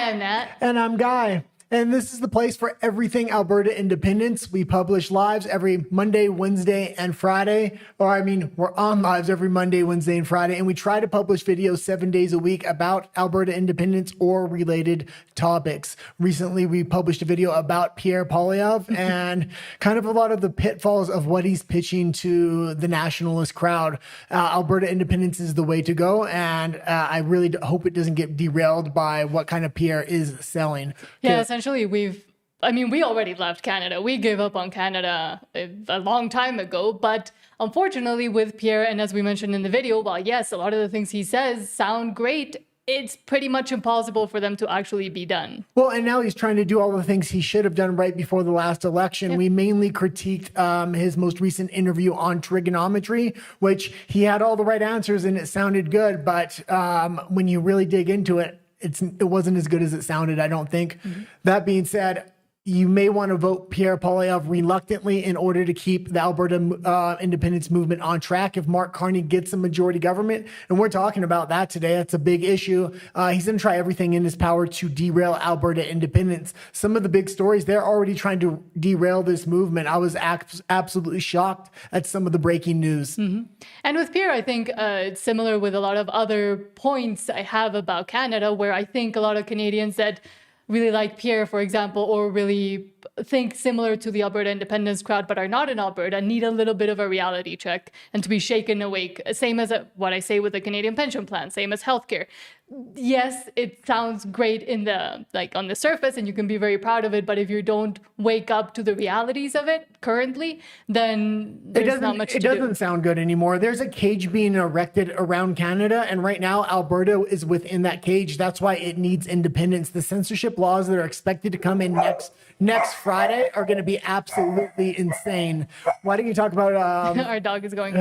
am Nat. And I'm Guy. And this is the place for everything Alberta independence. We publish lives every Monday, Wednesday, and Friday. We're on lives every Monday, Wednesday, and Friday. And we try to publish videos 7 days a week about Alberta independence or related topics. Recently, we published a video about Pierre Poilievre and kind of a lot of the pitfalls of what he's pitching to the nationalist crowd. Alberta independence is the way to go. And I really hope it doesn't get derailed by what kind of Pierre is selling. Yeah, essentially we already left Canada. We gave up on Canada a long time ago, but unfortunately with Pierre, and as we mentioned in the video, while yes, a lot of the things he says sound great, it's pretty much impossible for them to actually be done. Well, and now he's trying to do all the things he should have done right before the last election. Yep. We mainly critiqued his most recent interview on trigonometry, which he had all the right answers and it sounded good, but when you really dig into it, it wasn't as good as it sounded, I don't think. Mm-hmm. That being said, you may want to vote Pierre Poilievre reluctantly in order to keep the Alberta independence movement on track if Mark Carney gets a majority government. And we're talking about that today. That's a big issue. He's going to try everything in his power to derail Alberta independence. Some of the big stories, they're already trying to derail this movement. I was absolutely shocked at some of the breaking news. Mm-hmm. And with Pierre, I think it's similar with a lot of other points I have about Canada, where I think a lot of Canadians that really like Pierre, for example, or really think similar to the Alberta independence crowd, but are not in Alberta, need a little bit of a reality check and to be shaken awake. Same as what I say with the Canadian pension plan, same as healthcare. Yes, it sounds great on the surface and you can be very proud of it, but if you don't wake up to the realities of it currently, then there's not much to do. It doesn't sound good anymore. There's a cage being erected around Canada, and right now Alberta is within that cage. That's why it needs independence. The censorship laws that are expected to come in next Friday are going to be absolutely insane. Why don't you talk about... Our dog is going...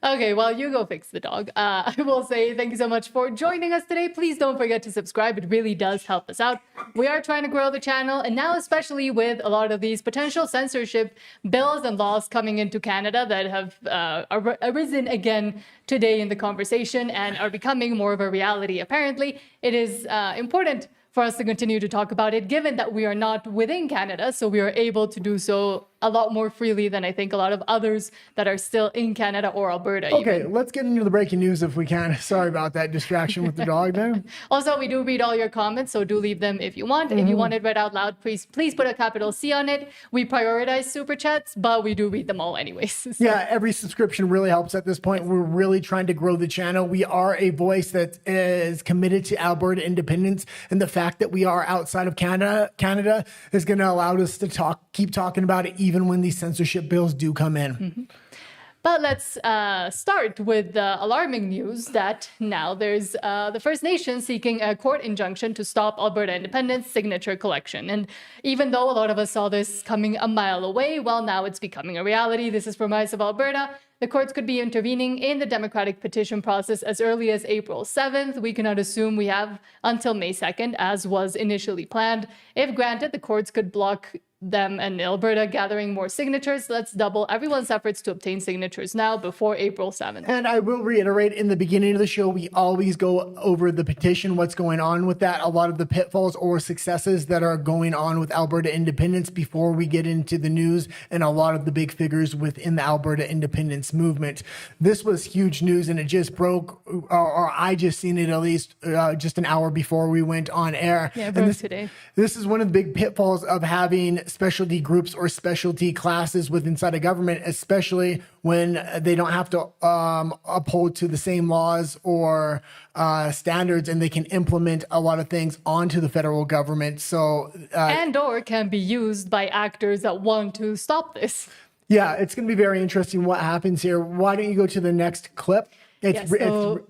Okay, well, you go fix the dog. I will say thank you so much for joining us today. Please don't forget to subscribe. It really does help us out. We are trying to grow the channel, and now especially with a lot of these potential censorship bills and laws coming into Canada that have arisen again today in the conversation and are becoming more of a reality. Apparently, it is important for us to continue to talk about it, given that we are not within Canada, so we are able to do so a lot more freely than I think a lot of others that are still in Canada or Alberta. Okay, let's get into the breaking news if we can. Sorry about that distraction with the dog there. Also, we do read all your comments, so do leave them if you want. Mm-hmm. If you want it read out loud, please put a capital C on it. We prioritize super chats, but we do read them all anyways. So. Yeah, every subscription really helps at this point. We're really trying to grow the channel. We are a voice that is committed to Alberta independence, and the fact that we are outside of Canada is going to allow us to keep talking about it even when these censorship bills do come in. Mm-hmm. But let's start with the alarming news that now there's the First Nations seeking a court injunction to stop Alberta independence signature collection. And even though a lot of us saw this coming a mile away, well, now it's becoming a reality. This is from Eyes of Alberta. The courts could be intervening in the democratic petition process as early as April 7th. We cannot assume we have until May 2nd, as was initially planned. If granted, the courts could block them and Alberta gathering more signatures. Let's double everyone's efforts to obtain signatures now before April 7th. And I will reiterate, in the beginning of the show, we always go over the petition, what's going on with that, a lot of the pitfalls or successes that are going on with Alberta independence before we get into the news and a lot of the big figures within the Alberta independence movement. This was huge news, and it just broke, or I just seen it at least just an hour before we went on air. Yeah, it broke today. This is one of the big pitfalls of having specialty groups or specialty classes within inside a government, especially when they don't have to uphold to the same laws or standards, and they can implement a lot of things onto the federal government. So and or can be used by actors that want to stop this. Yeah, it's going to be very interesting what happens here. Why don't you go to the next clip? It's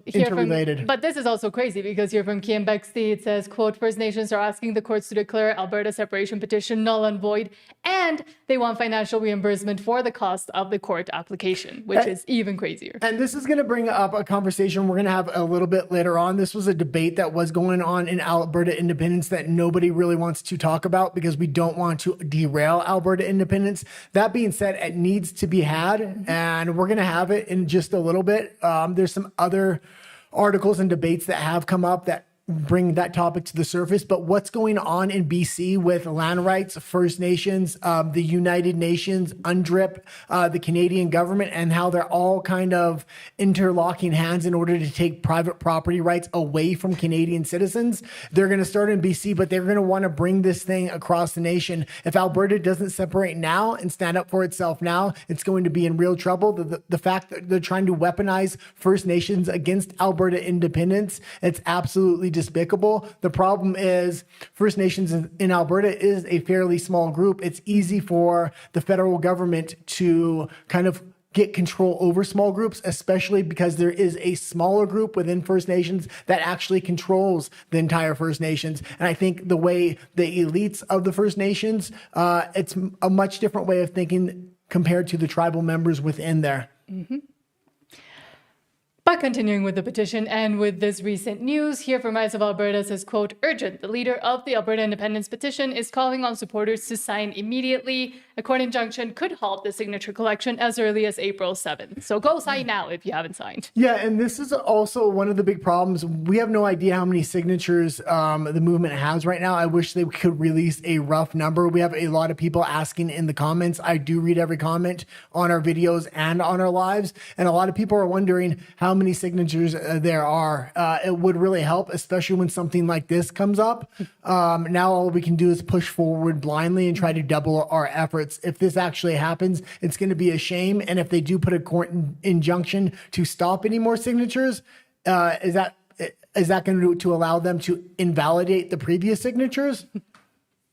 interrelated. But this is also crazy because here from Kiembexti, it says, quote, First Nations are asking the courts to declare Alberta separation petition null and void, and they want financial reimbursement for the cost of the court application, which is even crazier. And this is going to bring up a conversation we're going to have a little bit later on. This was a debate that was going on in Alberta independence that nobody really wants to talk about because we don't want to derail Alberta independence. That being said, it needs to be had, and we're going to have it in just a little bit. There's some other articles and debates that have come up that bring that topic to the surface, but what's going on in BC with land rights, First Nations, the United Nations, UNDRIP, the Canadian government, and how they're all kind of interlocking hands in order to take private property rights away from Canadian citizens. They're going to start in BC, but they're going to want to bring this thing across the nation. If Alberta doesn't separate now and stand up for itself now, it's going to be in real trouble. The fact that they're trying to weaponize First Nations against Alberta independence, it's absolutely despicable. The problem is First Nations in Alberta is a fairly small group. It's easy for the federal government to kind of get control over small groups, especially because there is a smaller group within First Nations that actually controls the entire First Nations. And I think the way the elites of the First Nations, it's a much different way of thinking compared to the tribal members within there. Mm-hmm. But continuing with the petition and with this recent news, here from Rise of Alberta says, quote, urgent. The leader of the Alberta Independence petition is calling on supporters to sign immediately. A court injunction could halt the signature collection as early as April 7th. So go sign now if you haven't signed. Yeah, and this is also one of the big problems. We have no idea how many signatures the movement has right now. I wish they could release a rough number. We have a lot of people asking in the comments. I do read every comment on our videos and on our lives. And a lot of people are wondering how many signatures there are. It would really help, especially when something like this comes up. Now all we can do is push forward blindly and try to double our efforts. If this actually happens, it's going to be a shame. And if they do put a court injunction to stop any more signatures, is that going to allow them to invalidate the previous signatures?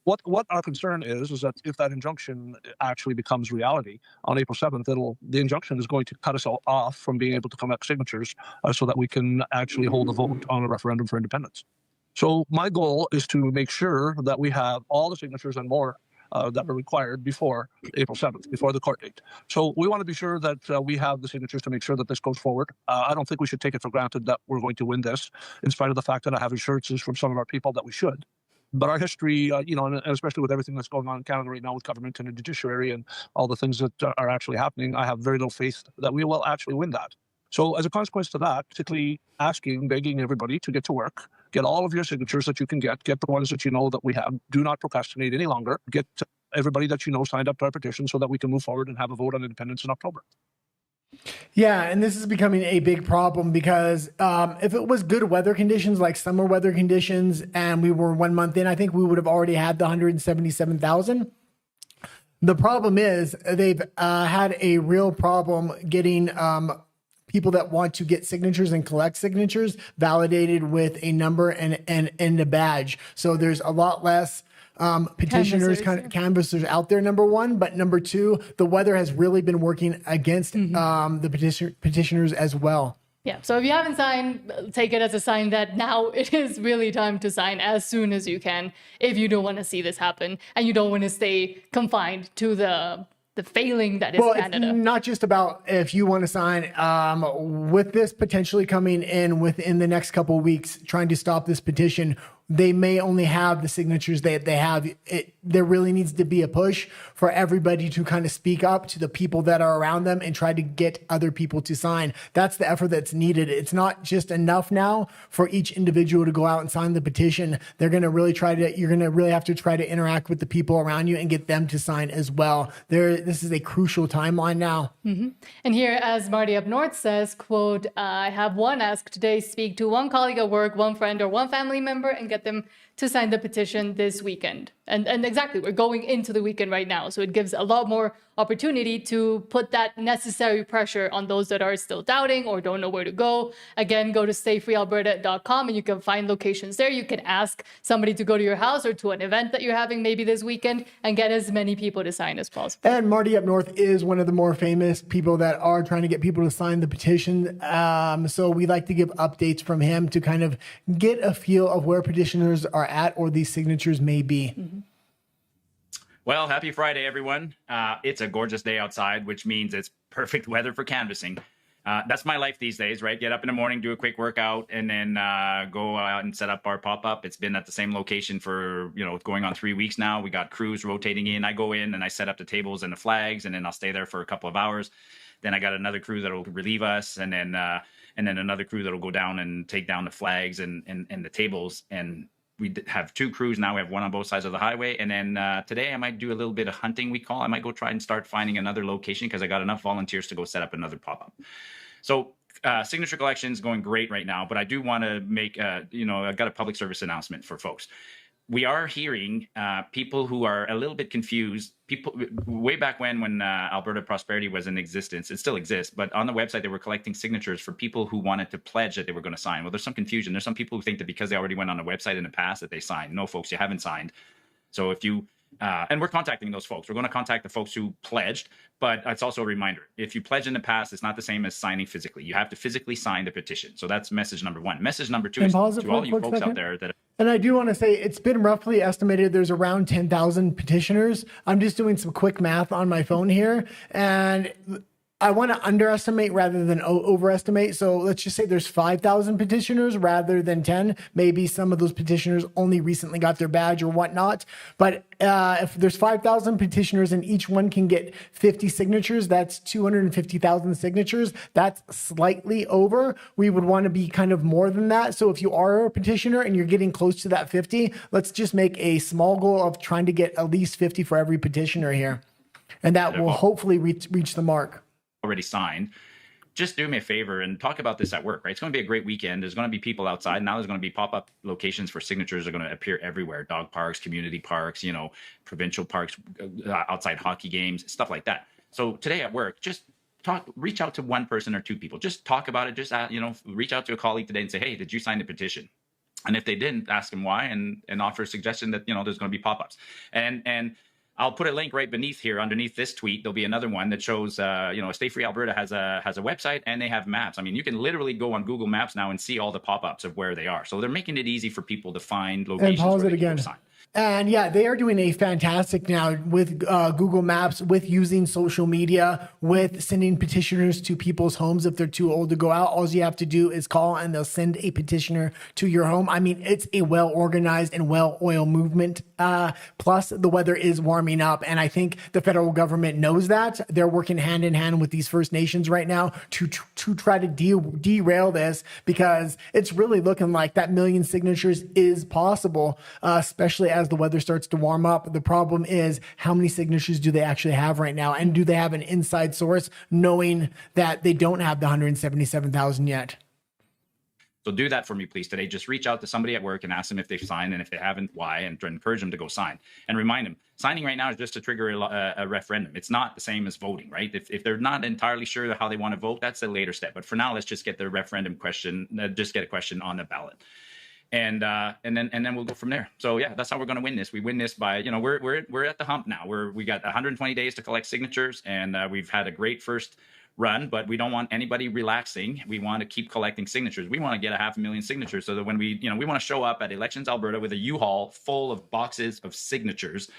What our concern is that if that injunction actually becomes reality on April 7th, the injunction is going to cut us all off from being able to collect signatures so that we can actually hold a vote on a referendum for independence. So my goal is to make sure that we have all the signatures and more that are required before April 7th, before the court date. So we want to be sure that we have the signatures to make sure that this goes forward. I don't think we should take it for granted that we're going to win this, in spite of the fact that I have assurances from some of our people that we should. But our history, and especially with everything that's going on in Canada right now with government and the judiciary and all the things that are actually happening, I have very little faith that we will actually win that. So as a consequence to that, particularly begging everybody to get to work, get all of your signatures that you can get the ones that you know that we have. Do not procrastinate any longer. Get everybody that you know signed up to our petition so that we can move forward and have a vote on independence in October. Yeah, and this is becoming a big problem because if it was good weather conditions, like summer weather conditions, and we were 1 month in, I think we would have already had the 177,000. The problem is they've had a real problem getting people that want to get signatures and collect signatures validated with a number and a badge. So there's a lot less petitioners, canvassers out there, number one. But number two, the weather has really been working against the petitioners as well. Yeah, so if you haven't signed, take it as a sign that now it is really time to sign as soon as you can if you don't want to see this happen and you don't want to stay confined to the failing that is Canada. It's not just about if you want to sign. With this potentially coming in within the next couple of weeks, trying to stop this petition, they may only have the signatures that they have. There really needs to be a push for everybody to kind of speak up to the people that are around them and try to get other people to sign. That's the effort that's needed. It's not just enough now for each individual to go out and sign the petition. You're going to really have to try to interact with the people around you and get them to sign as well. This is a crucial timeline now. Mm-hmm. And here, as Marty up north says, quote, I have one ask today, speak to one colleague at work, one friend or one family member and get them to sign the petition this weekend. And exactly, we're going into the weekend right now. So it gives a lot more opportunity to put that necessary pressure on those that are still doubting or don't know where to go. Again, go to stayfreealberta.com and you can find locations there. You can ask somebody to go to your house or to an event that you're having maybe this weekend and get as many people to sign as possible. And Marty up north is one of the more famous people that are trying to get people to sign the petition. So we like to give updates from him to kind of get a feel of where petitioners are at or these signatures may be. Mm-hmm. Well, happy Friday, everyone. It's a gorgeous day outside, which means it's perfect weather for canvassing. That's my life these days, right? Get up in the morning, do a quick workout, and then go out and set up our pop-up. It's been at the same location for, going on 3 weeks now. We got crews rotating in. I go in and I set up the tables and the flags, and then I'll stay there for a couple of hours. Then I got another crew that'll relieve us, and then another crew that'll go down and take down the flags and the tables. And we have two crews now. We have one on both sides of the highway. And then today I might do a little bit of hunting, we call. I might go try and start finding another location because I got enough volunteers to go set up another pop-up. So signature collection is going great right now, but I do want to make, I've got a public service announcement for folks. We are hearing people who are a little bit confused. People way back when Alberta Prosperity was in existence, it still exists, but on the website they were collecting signatures for people who wanted to pledge that they were going to sign. Well, there's some confusion. There's some people who think that because they already went on the website in the past that they signed. No, folks, you haven't signed. So if you and we're contacting those folks. We're going to contact the folks who pledged, but it's also a reminder. If you pledge in the past, it's not the same as signing physically. You have to physically sign the petition. So that's message number one. Message number two is to all you folks out there that... And I do want to say it's been roughly estimated there's around 10,000 petitioners. I'm just doing some quick math on my phone here, and I want to underestimate rather than overestimate. So let's just say there's 5,000 petitioners rather than 10. Maybe some of those petitioners only recently got their badge or whatnot. But if there's 5,000 petitioners and each one can get 50 signatures, that's 250,000 signatures. That's slightly over. We would want to be kind of more than that. So if you are a petitioner and you're getting close to that 50, let's just make a small goal of trying to get at least 50 for every petitioner here. And that will hopefully reach the mark. Already signed, just do me a favor and talk about this at work, right? It's going to be a great weekend. There's going to be people outside. Now there's going to be pop-up locations for signatures are going to appear everywhere. Dog parks, community parks, provincial parks, outside hockey games, stuff like that. So today at work, just reach out to one person or two people. Just talk about it. Just, reach out to a colleague today and say, hey, did you sign the petition? And if they didn't, ask them why and offer a suggestion that, there's going to be pop-ups. And I'll put a link right beneath here, underneath this tweet. There'll be another one that shows, Stay Free Alberta has a website and they have maps. I mean, you can literally go on Google Maps now and see all the pop-ups of where they are. So they're making it easy for people to find locations. And pause where it again. And yeah, they are doing a fantastic now with Google Maps, with using social media, with sending petitioners to people's homes if they're too old to go out. All you have to do is call and they'll send a petitioner to your home. I mean, it's a well-organized and well-oiled movement. Plus, the weather is warming up. And I think the federal government knows that. They're working hand in hand with these First Nations right now to try to derail this, because it's really looking like that 1 million signatures is possible, especially as the weather starts to warm up. The problem is, how many signatures do they actually have right now? And do they have an inside source knowing that they don't have the 177,000 yet? So do that for me, please, today. Just reach out to somebody at work and ask them if they've signed, and if they haven't, why, and encourage them to go sign. And remind them, signing right now is just to trigger a referendum. It's not the same as voting, right? If they're not entirely sure how they want to vote, that's a later step. But for now, let's just get the referendum question, just get a question on the ballot. And then we'll go from there. So yeah, that's how we're going to win this. We win this by, we're at the hump now. We got 120 days to collect signatures, and we've had a great first run, but we don't want anybody relaxing. We want to keep collecting signatures. We want to get 500,000 signatures so that when we want to show up at Elections Alberta with a U-Haul full of boxes of signatures,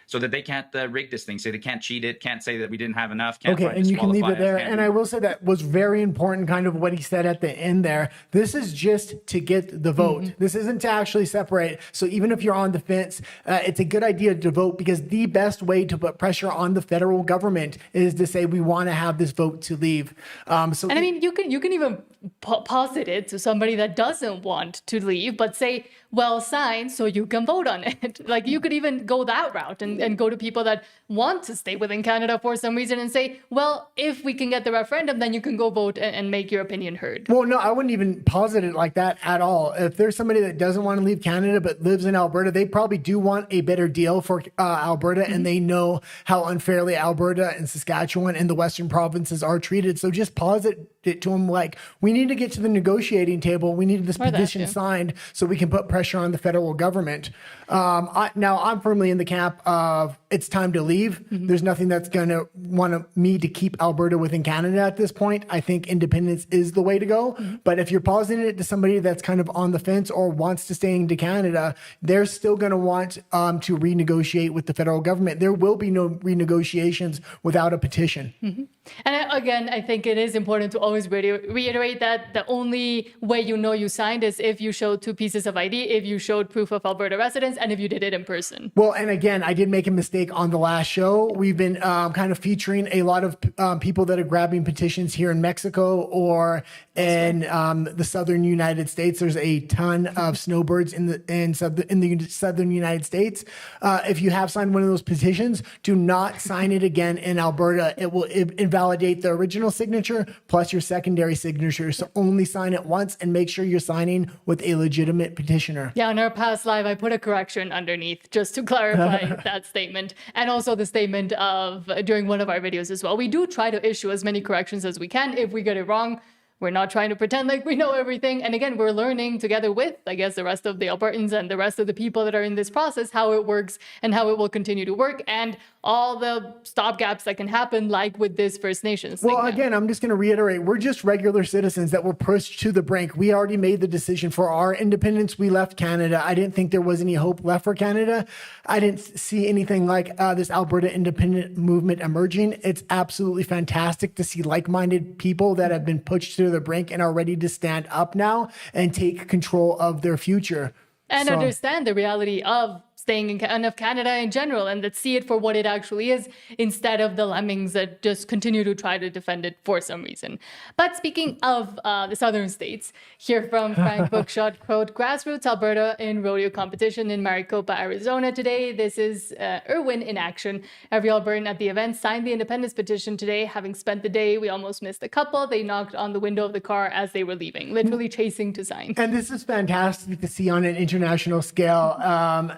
so that they can't rig this thing, say they can't cheat it, can't say that we didn't have enough. Can't okay, and you can leave it there. And I will say that was very important, kind of what he said at the end there. This is just to get the vote. Mm-hmm. This isn't to actually separate. So even if you're on the fence, it's a good idea to vote, because the best way to put pressure on the federal government is to say we want to have this vote to leave. I mean, you can even posit it to somebody that doesn't want to leave, but say, well, sign so you can vote on it. Like, you could even go that route and go to people that want to stay within Canada for some reason and say, well, if we can get the referendum, then you can go vote and make your opinion heard. Well, no, I wouldn't even posit it like that at all. If there's somebody that doesn't want to leave Canada but lives in Alberta, they probably do want a better deal for Alberta, mm-hmm. and they know how unfairly Alberta and Saskatchewan and the Western provinces are treated. So just posit it to them like, we need to get to the negotiating table. We need this petition signed so we can put pressure on the federal government. Now, I'm firmly in the camp of it's time to leave. Mm-hmm. There's nothing that's going to want me to keep Alberta within Canada at this point. I think independence is the way to go. Mm-hmm. But if you're positing it to somebody that's kind of on the fence or wants to stay into Canada, they're still going to want to renegotiate with the federal government. There will be no renegotiations without a petition. Mm-hmm. And again, I think it is important to always reiterate that the only way you signed is if you showed 2 pieces of ID, if you showed proof of Alberta residence, and if you did it in person. Well, and again, I did make a mistake take on the last show. We've been kind of featuring a lot of people that are grabbing petitions here in Mexico or in the southern United States. There's a ton of snowbirds in the southern United States. If you have signed one of those petitions, do not sign it again in Alberta. It will invalidate the original signature plus your secondary signature. So only sign it once and make sure you're signing with a legitimate petitioner. Yeah, in our past live, I put a correction underneath just to clarify that statement. And also the statement of during one of our videos as well. We do try to issue as many corrections as we can. If we get it wrong, we're not trying to pretend like we know everything. And again, we're learning together with, I guess, the rest of the Albertans and the rest of the people that are in this process, how it works and how it will continue to work and all the stopgaps that can happen, like with this First Nations thing. Well, again, I'm just going to reiterate, we're just regular citizens that were pushed to the brink. We already made the decision for our independence. We left Canada. I didn't think there was any hope left for Canada. I didn't see anything like this Alberta independent movement emerging. It's absolutely fantastic to see like-minded people that have been pushed to the brink and are ready to stand up now and take control of their future. And understand the reality of staying in Canada in general, and that see it for what it actually is instead of the lemmings that just continue to try to defend it for some reason. But speaking of the southern states, here from Frank Bookshot, quote, grassroots Alberta in rodeo competition in Maricopa, Arizona today. This is Irwin in action. Every Albertan at the event signed the independence petition today. Having spent the day, we almost missed a couple. They knocked on the window of the car as they were leaving, literally chasing to sign. And this is fantastic to see on an international scale,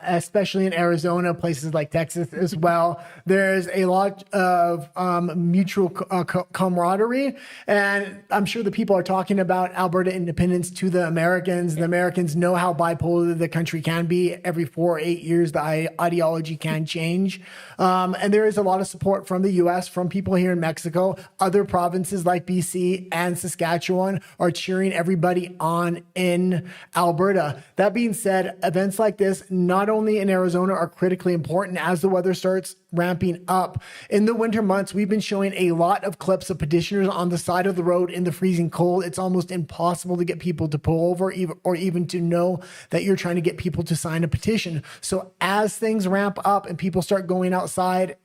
especially in Arizona, places like Texas as well. There's a lot of mutual camaraderie. And I'm sure the people are talking about Alberta independence to the Americans. The Americans know how bipolar the country can be. Every 4 or 8 years, the ideology can change. And there is a lot of support from the U.S., from people here in Mexico. Other provinces like BC and Saskatchewan are cheering everybody on in Alberta. That being said, events like this, not only in Arizona, are critically important as the weather starts ramping up. In the winter months, we've been showing a lot of clips of petitioners on the side of the road in the freezing cold. It's almost impossible to get people to pull over or even to know that you're trying to get people to sign a petition. So as things ramp up and people start going outside,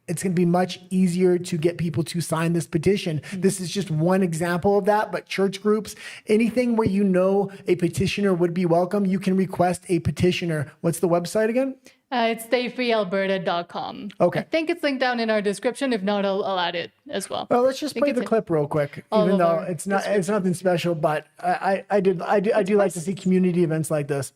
it's going to be much easier to get people to sign this petition. This is just one example of that, but church groups, anything where you know a petitioner would be welcome, you can request a petitioner. What's the website again? It's stayfreealberta.com. Okay. I think it's linked down in our description. If not, I'll add it as well. Well, let's just play the clip real quick, even though it's nothing special, but I do like to see community events like this.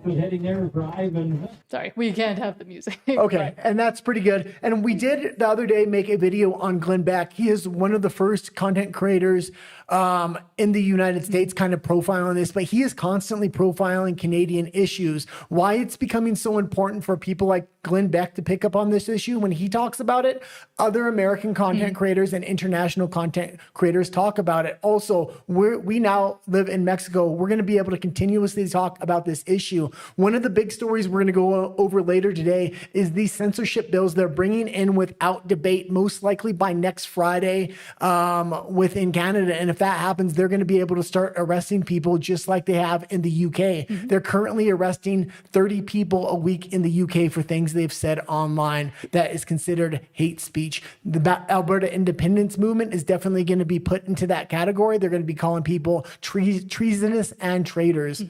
Heading there, driving. Sorry, we can't have the music. Okay, Right. and that's pretty good. And we did the other day make a video on Glenn Beck. He is one of the first content creators in the United States kind of profiling this, but he is constantly profiling Canadian issues. Why it's becoming so important for people like Glenn Beck to pick up on this issue when he talks about it, other American content creators and international content creators talk about it. Also, we now live in Mexico. We're going to be able to continuously talk about this issue. One of the big stories we're going to go over later today is these censorship bills they're bringing in without debate, most likely by next Friday within Canada. And if that happens, they're going to be able to start arresting people just like they have in the UK. They're currently arresting 30 people a week in the UK for things they've said online that is considered hate speech. The Alberta independence movement is definitely going to be put into that category. They're going to be calling people treasonous and traitors.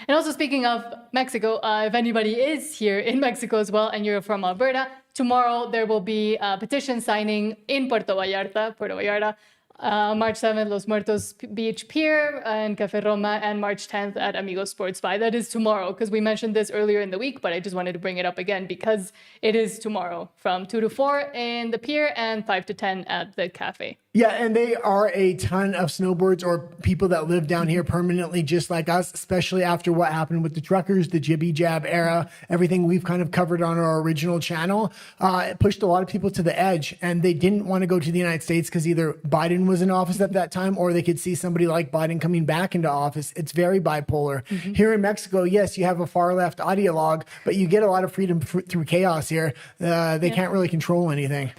And also speaking of Mexico, if anybody is here in Mexico as well and you're from Alberta, tomorrow there will be a petition signing in Puerto Vallarta. March 7th, Los Muertos Beach Pier and Café Roma, and March 10th at Amigos Sports Bar. That is tomorrow, because we mentioned this earlier in the week, but I just wanted to bring it up again because it is tomorrow from 2 to 4 in the pier and 5 to 10 at the cafe. Yeah, and they are a ton of snowbirds or people that live down here permanently just like us, especially after what happened with the truckers, the jibby jab era, everything we've kind of covered on our original channel. It pushed a lot of people to the edge, and they didn't want to go to the United States because either Biden was in office at that time or they could see somebody like Biden coming back into office. It's very bipolar. Here in Mexico, yes, you have a far left ideologue, but you get a lot of freedom through chaos here. They can't really control anything.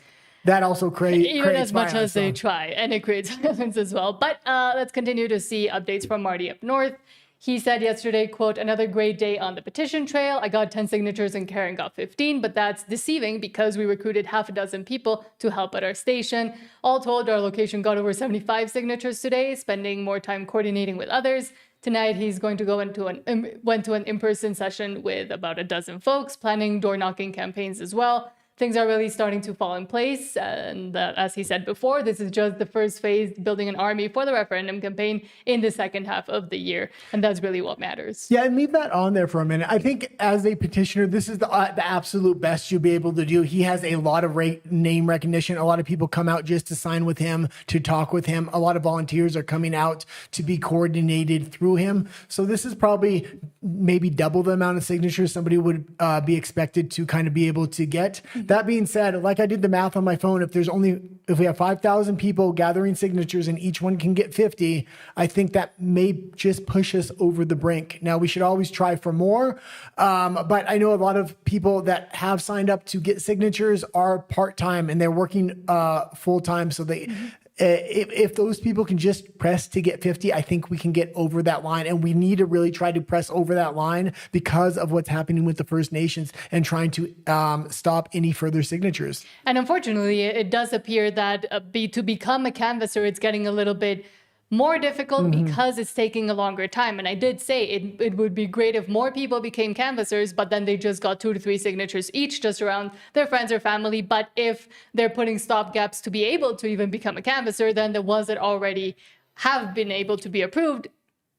That also creates even as much violence, as they try, and it creates violence as well. But let's continue to see updates from Marty up north. He said yesterday, quote, "Another great day on the petition trail. I got 10 signatures and Karen got 15, but that's deceiving because we recruited half a dozen people to help at our station. All told, our location got over 75 signatures today, spending more time coordinating with others. Tonight, he's going to go went to an in-person session with about a dozen folks, planning door-knocking campaigns as well. Things are really starting to fall in place. And as he said before, this is just the first phase, building an army for the referendum campaign in the second half of the year. And that's really what matters." Yeah, and leave that on there for a minute. I think as a petitioner, this is the absolute best you'll be able to do. He has a lot of name recognition. A lot of people come out just to sign with him, to talk with him. A lot of volunteers are coming out to be coordinated through him. So this is probably maybe double the amount of signatures somebody would be expected to kind of be able to get. That being said, like I did the math on my phone, if we have 5,000 people gathering signatures and each one can get 50, I think that may just push us over the brink. Now, we should always try for more, but I know a lot of people that have signed up to get signatures are part-time and they're working full-time, so they... If those people can just press to get 50, I think we can get over that line. And we need to really try to press over that line because of what's happening with the First Nations and trying to stop any further signatures. And unfortunately, it does appear that to become a canvasser, it's getting a little bit more difficult because it's taking a longer time. And I did say it would be great if more people became canvassers, but then they just got 2 to 3 signatures each just around their friends or family. But if they're putting stopgaps to be able to even become a canvasser, then the ones that already have been able to be approved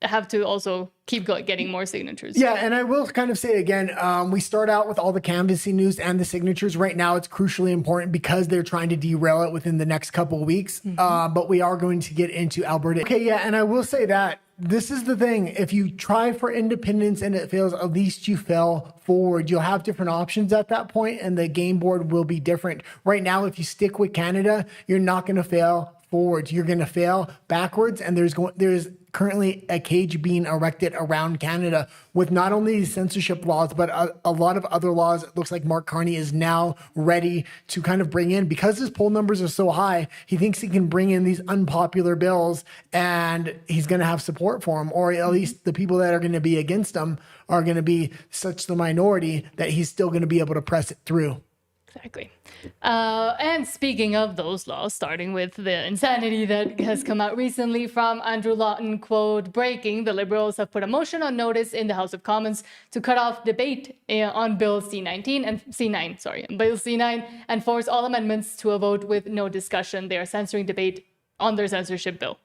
have to also keep getting more signatures. Yeah, and I will kind of say again, we start out with all the canvassing news and the signatures. Right now, it's crucially important because they're trying to derail it within the next couple of weeks. But we are going to get into Alberta. Okay, yeah, and I will say that this is the thing. If you try for independence and it fails, at least you fell forward. You'll have different options at that point, and the game board will be different. Right now, if you stick with Canada, you're not going to fail forward. You're going to fail backwards, and there's currently a cage being erected around Canada with not only censorship laws, but a lot of other laws. It looks like Mark Carney is now ready to kind of bring in, because his poll numbers are so high, he thinks he can bring in these unpopular bills and he's going to have support for them, or at least the people that are going to be against him are going to be such the minority that he's still going to be able to press it through. Exactly. And speaking of those laws, starting with the insanity that has come out recently from Andrew Lawton, quote, "Breaking, the Liberals have put a motion on notice in the House of Commons to cut off debate on Bill Bill C9, and force all amendments to a vote with no discussion. They are censoring debate on their censorship bill."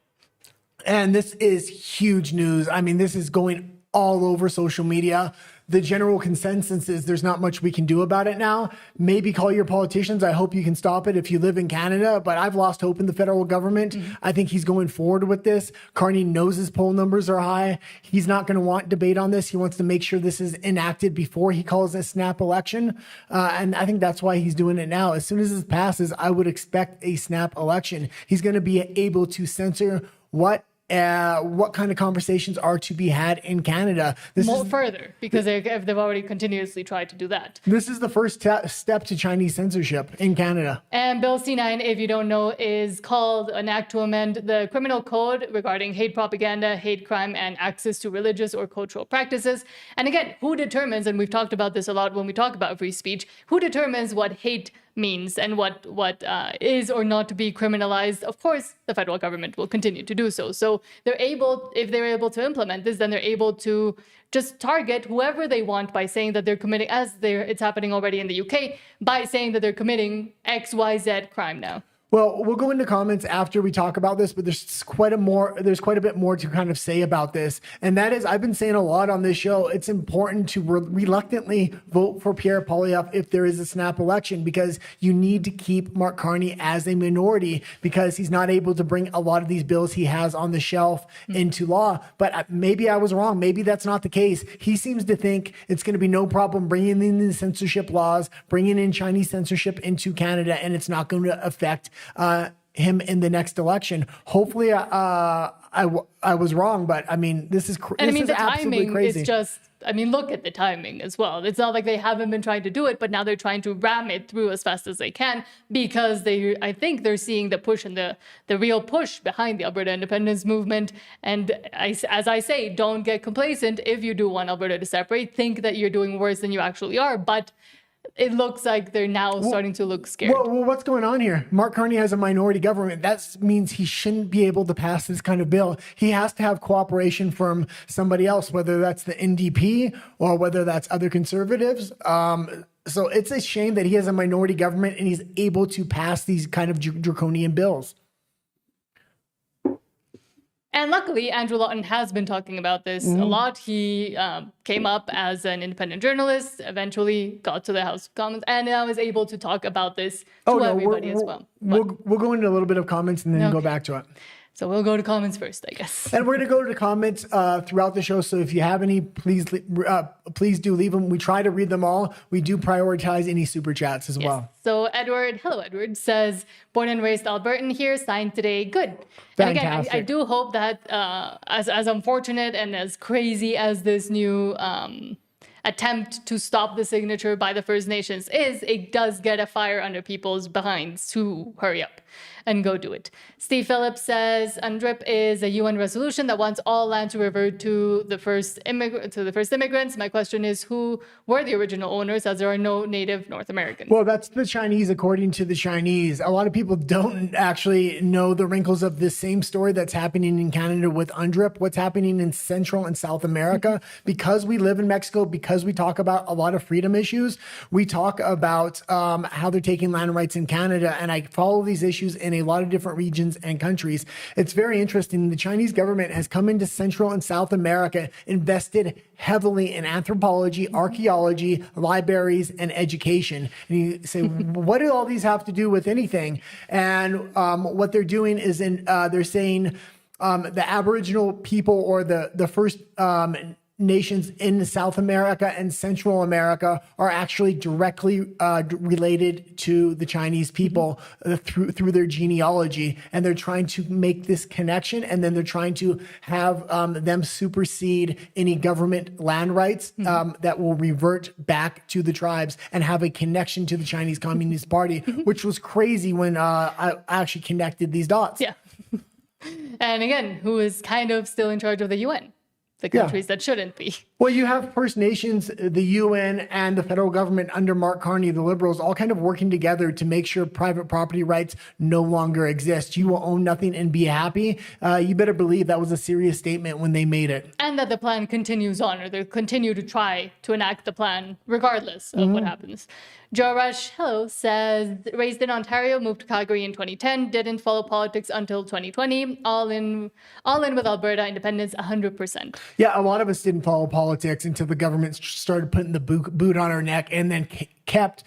And this is huge news. I mean, this is going all over social media. The general consensus is there's not much we can do about it now. Maybe call your politicians. I hope you can stop it if you live in Canada, but I've lost hope in the federal government. I think he's going forward with this. Carney knows his poll numbers are high. He's not going to want debate on this. He wants to make sure this is enacted before he calls a snap election. And I think that's why he's doing it now. As soon as this passes, I would expect a snap election. He's going to be able to censor what kind of conversations are to be had in Canada. Further, because they've already continuously tried to do that. This is the first step to Chinese censorship in Canada. And Bill C9, if you don't know, is called an act to amend the criminal code regarding hate propaganda, hate crime, and access to religious or cultural practices. And again, who determines, and we've talked about this a lot when we talk about free speech, who determines what hate means and what is or not to be criminalized? Of course, the federal government will continue to do so. So if they're able to implement this, then they're able to just target whoever they want by saying that they're committing, it's happening already in the UK, by saying that they're committing XYZ crime now. Well, we'll go into comments after we talk about this, but there's quite a bit more to kind of say about this. And that is, I've been saying a lot on this show, it's important to reluctantly vote for Pierre Poilievre if there is a snap election, because you need to keep Mark Carney as a minority, because he's not able to bring a lot of these bills he has on the shelf into law. But maybe I was wrong. Maybe that's not the case. He seems to think it's going to be no problem bringing in the censorship laws, bringing in Chinese censorship into Canada, and it's not going to affect him in the next election. Hopefully, I was wrong, but I mean, this is And I mean, is the absolutely timing crazy. is just, I mean, look at the timing as well. It's not like they haven't been trying to do it, but now they're trying to ram it through as fast as they can because I think they're seeing the push and the real push behind the Alberta independence movement. And as I say, don't get complacent. If you do want Alberta to separate, think that you're doing worse than you actually are. But it looks like they're now starting to look scared. Well, what's going on here? Mark Carney has a minority government. That means he shouldn't be able to pass this kind of bill. He has to have cooperation from somebody else, whether that's the NDP or whether that's other conservatives. So it's a shame that he has a minority government and he's able to pass these kind of draconian bills. And luckily, Andrew Lawton has been talking about this a lot. He came up as an independent journalist, eventually got to the House of Commons, and now is able to talk about this to everybody as well. We'll go into a little bit of comments and then go back to it. So we'll go to comments first, I guess. And we're going to go to the comments throughout the show. So if you have any, please do leave them. We try to read them all. We do prioritize any super chats as well. So Edward, hello Edward, says, born and raised Albertan here, signed today, good. And again, I do hope that as unfortunate and as crazy as this new attempt to stop the signature by the First Nations is, it does get a fire under people's behinds to hurry up and go do it. Steve Phillips says, UNDRIP is a UN resolution that wants all land to revert to the first immigrants. My question is, who were the original owners, as there are no native North Americans? Well, that's the Chinese, according to the Chinese. A lot of people don't actually know the wrinkles of this same story that's happening in Canada with UNDRIP, what's happening in Central and South America. Because we live in Mexico, because we talk about a lot of freedom issues, we talk about how they're taking land rights in Canada. And I follow these issues in a lot of different regions and countries. It's very interesting. The Chinese government has come into Central and South America, invested heavily in anthropology, archaeology, libraries, and education. And you say, what do all these have to do with anything? And what they're doing is they're saying the Aboriginal people or the first nations in South America and Central America are actually directly related to the Chinese people through their genealogy, and they're trying to make this connection, and then they're trying to have them supersede any government land rights that will revert back to the tribes and have a connection to the Chinese Communist Party, which was crazy when I actually connected these dots. Yeah. And again, who is kind of still in charge of the UN? The countries that shouldn't be. Well, you have First Nations, the UN, and the federal government under Mark Carney, the Liberals, all kind of working together to make sure private property rights no longer exist. You will own nothing and be happy. You better believe that was a serious statement when they made it. And that the plan continues on, or they continue to try to enact the plan regardless of what happens. Joe Rush, hello, says, raised in Ontario, moved to Calgary in 2010, didn't follow politics until 2020, all in with Alberta independence 100%. Yeah, a lot of us didn't follow politics until the government started putting the boot on our neck and then kept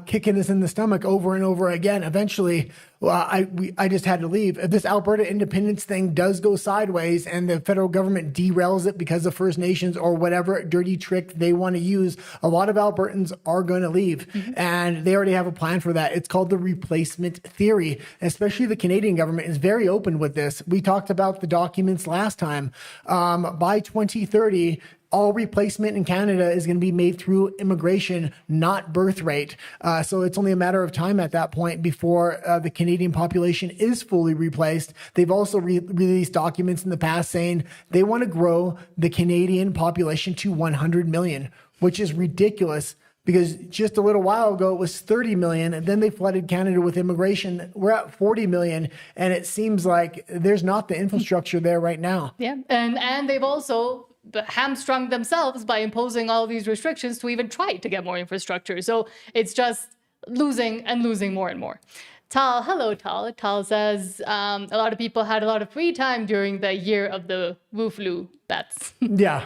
kicking us in the stomach over and over again. Eventually, I just had to leave. If this Alberta independence thing does go sideways and the federal government derails it because of First Nations or whatever dirty trick they want to use, a lot of Albertans are going to leave. And they already have a plan for that. It's called the replacement theory. Especially the Canadian government is very open with this. We talked about the documents last time. By 2030, all replacement in Canada is going to be made through immigration, not birth rate. So it's only a matter of time at that point before the Canadian population is fully replaced. They've also released documents in the past saying they want to grow the Canadian population to 100 million, which is ridiculous. Because just a little while ago, it was 30 million, and then they flooded Canada with immigration. We're at 40 million, and it seems like there's not the infrastructure there right now. Yeah, and they've also hamstrung themselves by imposing all these restrictions to even try to get more infrastructure. So it's just losing and losing more and more. Tal, hello, Tal. Tal says, a lot of people had a lot of free time during the year of the Wu flu bats. Yeah.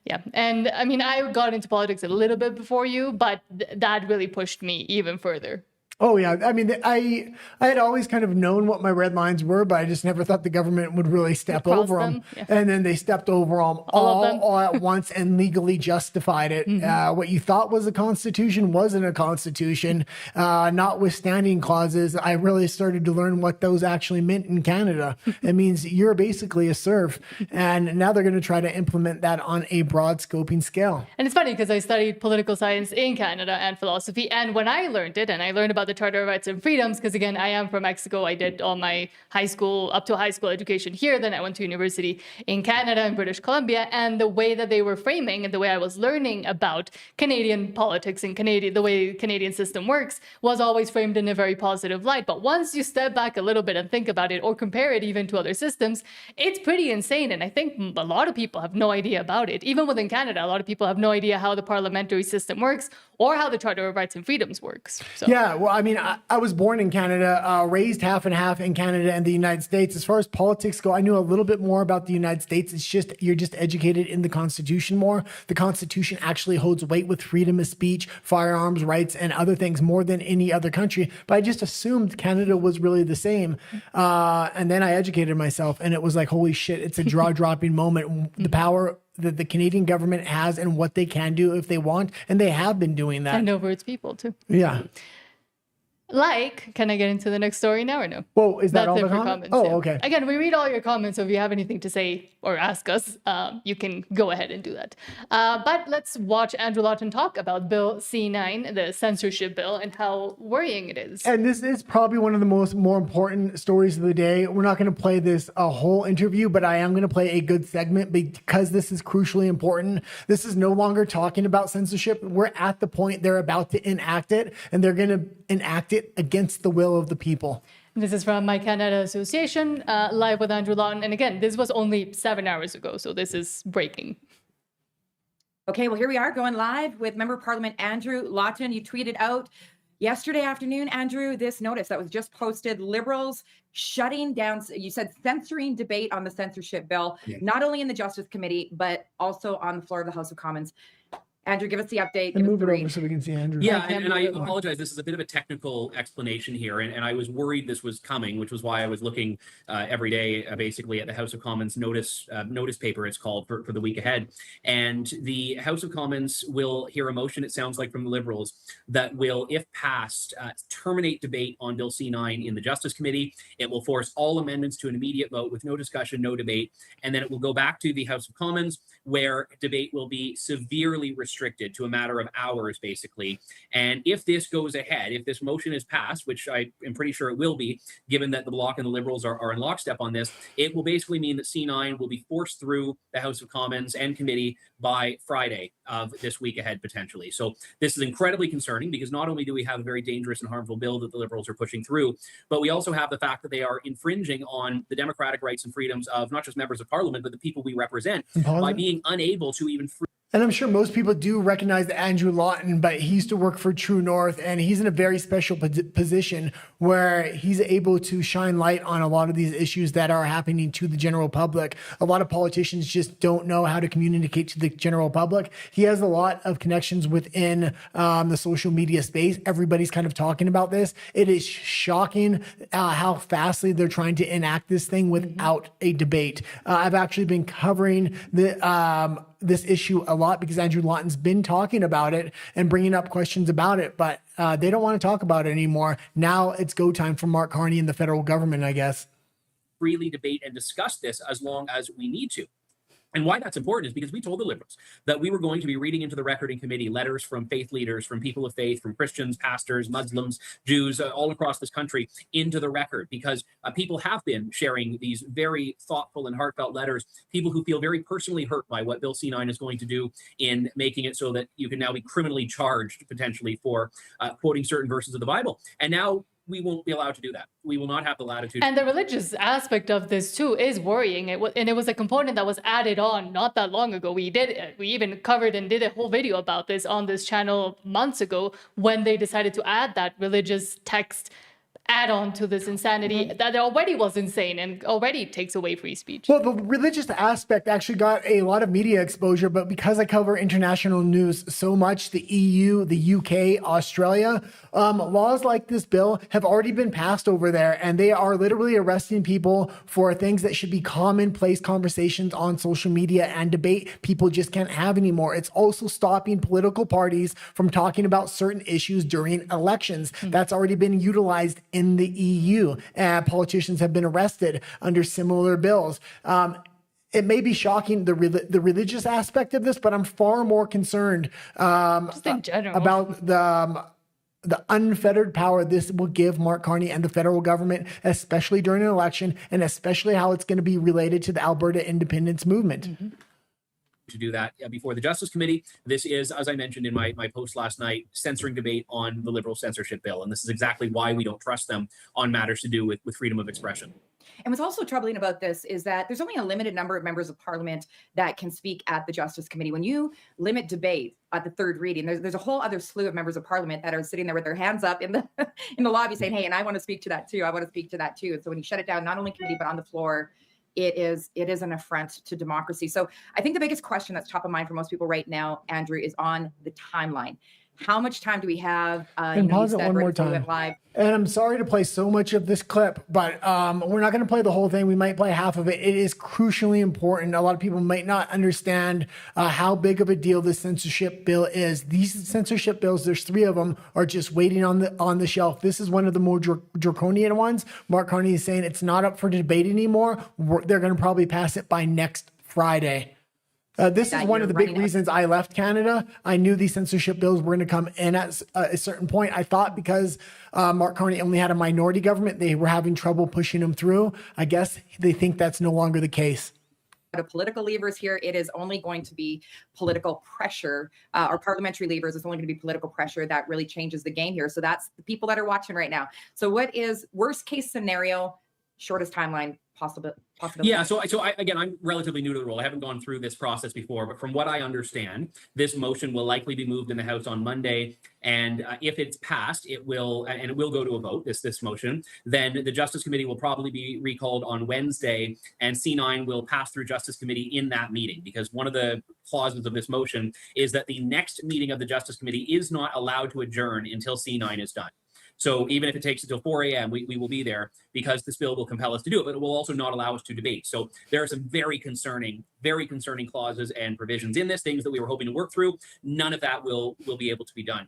Yeah. And I mean, I got into politics a little bit before you, but that really pushed me even further. Oh yeah, I mean, I had always kind of known what my red lines were, but I just never thought the government would really step Cross over them, them. yeah. And then they stepped over them All of them. all at once and legally justified it. What you thought was a constitution wasn't a constitution. Notwithstanding clauses, I really started to learn what those actually meant in Canada. It means you're basically a serf, and now they're going to try to implement that on a broad scoping scale. And it's funny because I studied political science in Canada and philosophy. And when I learned it, and I learned about the Charter of Rights and Freedoms, because again, I am from Mexico. I did all my high school, up to high school education here. Then I went to university in Canada and British Columbia. And the way that they were framing and the way I was learning about Canadian politics and the way Canadian system works was always framed in a very positive light. But once you step back a little bit and think about it or compare it even to other systems, it's pretty insane. And I think a lot of people have no idea about it. Even within Canada, a lot of people have no idea how the parliamentary system works or how the Charter of Rights and Freedoms works. So. Yeah, well, I mean, I was born in Canada, raised half and half in Canada and the United States. As far as politics go, I knew a little bit more about the United States. It's just, you're just educated in the Constitution more. The Constitution actually holds weight with freedom of speech, firearms rights, and other things more than any other country. But I just assumed Canada was really the same. And then I educated myself, and it was like, holy shit, it's a jaw-dropping moment. The power that the Canadian government has and what they can do if they want, and they have been doing that. And over its people, too. Yeah. Can I get into the next story now or no? Well, is that That's all it the for comments? comments. Oh, yeah. okay. Again, we read all your comments, so if you have anything to say or ask us, you can go ahead and do that. But let's watch Andrew Lawton talk about Bill C-9, the censorship bill, and how worrying it is. And this is probably one of the more important stories of the day. We're not going to play this a whole interview, but I am going to play a good segment because this is crucially important. This is no longer talking about censorship. We're at the point they're about to enact it, and they're going to enact it against the will of the people. This is from My Canada Association, live with Andrew Lawton. And again, this was only 7 hours ago, so this is breaking. Okay, well, here we are going live with Member of Parliament Andrew Lawton. You tweeted out yesterday afternoon, Andrew, this notice that was just posted, Liberals shutting down, you said censoring debate on the censorship bill, not only in the Justice Committee, but also on the floor of the House of Commons. Andrew, give us the update. And move it over so we can see Andrew. Yeah, and I apologize. This is a bit of a technical explanation here, and I was worried this was coming, which was why I was looking every day, basically, at the House of Commons notice paper, it's called, for the week ahead. And the House of Commons will hear a motion, it sounds like, from the Liberals, that will, if passed, terminate debate on Bill C-9 in the Justice Committee. It will force all amendments to an immediate vote with no discussion, no debate, and then it will go back to the House of Commons, where debate will be severely restricted to a matter of hours, basically. And if this goes ahead, if this motion is passed, which I am pretty sure it will be, given that the Bloc and the Liberals are in lockstep on this, it will basically mean that C-9 will be forced through the House of Commons and committee by Friday of this week ahead, potentially. So this is incredibly concerning, because not only do we have a very dangerous and harmful bill that the Liberals are pushing through, but we also have the fact that they are infringing on the democratic rights and freedoms of not just members of Parliament, but the people we represent, by being unable to even And I'm sure most people do recognize Andrew Lawton, but he used to work for True North, and he's in a very special position where he's able to shine light on a lot of these issues that are happening to the general public. A lot of politicians just don't know how to communicate to the general public. He has a lot of connections within the social media space. Everybody's kind of talking about this. It is shocking how fastly they're trying to enact this thing without a debate. I've actually been covering this issue a lot because Andrew Lawton's been talking about it and bringing up questions about it, but they don't want to talk about it anymore. Now it's go time for Mark Carney and the federal government, I guess. Freely debate and discuss this as long as we need to. And why that's important is because we told the Liberals that we were going to be reading into the record in committee letters from faith leaders, from people of faith, from Christians, pastors, Muslims, Jews, all across this country into the record, because people have been sharing these very thoughtful and heartfelt letters, people who feel very personally hurt by what Bill C-9 is going to do in making it so that you can now be criminally charged potentially for quoting certain verses of the Bible. And now we won't be allowed to do that. We will not have the latitude. And the religious aspect of this too is worrying. It was a component that was added on not that long ago. We even covered and did a whole video about this on this channel months ago when they decided to add that religious text add on to this insanity that already was insane and already takes away free speech. Well, the religious aspect actually got a lot of media exposure, but because I cover international news so much, the EU, the UK, Australia, laws like this bill have already been passed over there, and they are literally arresting people for things that should be commonplace conversations on social media and debate people just can't have anymore. It's also stopping political parties from talking about certain issues during elections. That's already been utilized in the EU. Politicians have been arrested under similar bills. It may be shocking, the religious aspect of this, but I'm far more concerned Just in general. about the unfettered power this will give Mark Carney and the federal government, especially during an election, and especially how it's going to be related to the Alberta independence movement. To do that before the Justice Committee. This is, as I mentioned in my post last night, censoring debate on the Liberal censorship bill. And this is exactly why we don't trust them on matters to do with freedom of expression. And what's also troubling about this is that there's only a limited number of members of parliament that can speak at the Justice Committee. When you limit debate at the third reading, there's a whole other slew of members of parliament that are sitting there with their hands up in the lobby saying, hey, and I want to speak to that too. I want to speak to that too. And so when you shut it down, not only committee, but on the floor, it is an affront to democracy. So I think the biggest question that's top of mind for most people right now, Andrew, is on the timeline. How much time do we have? And pause it one more time. Live. And I'm sorry to play so much of this clip, but we're not going to play the whole thing. We might play half of it. It is crucially important. A lot of people might not understand how big of a deal this censorship bill is. These censorship bills, there's 3 of them, are just waiting on the shelf. This is one of the more draconian ones. Mark Carney is saying it's not up for debate anymore. They're going to probably pass it by next Friday. This is one of the big reasons I left Canada. I knew these censorship bills were going to come in at a certain point. I thought because Mark Carney only had a minority government, they were having trouble pushing them through. I guess they think that's no longer the case. Of political levers here, it is only going to be political pressure, or parliamentary levers. It's only going to be political pressure that really changes the game here. So that's the people that are watching right now. So what is worst case scenario, shortest timeline possible? Yeah, so I'm relatively new to the role. I haven't gone through this process before, but from what I understand, this motion will likely be moved in the House on Monday, and if it's passed, it will go to a vote. This motion, then the Justice Committee will probably be recalled on Wednesday, and C9 will pass through Justice Committee in that meeting, because one of the clauses of this motion is that the next meeting of the Justice Committee is not allowed to adjourn until C9 is done. So even if it takes until 4 a.m., we will be there because this bill will compel us to do it, but it will also not allow us to debate. So there are some very concerning clauses and provisions in this, things that we were hoping to work through. None of that will be able to be done.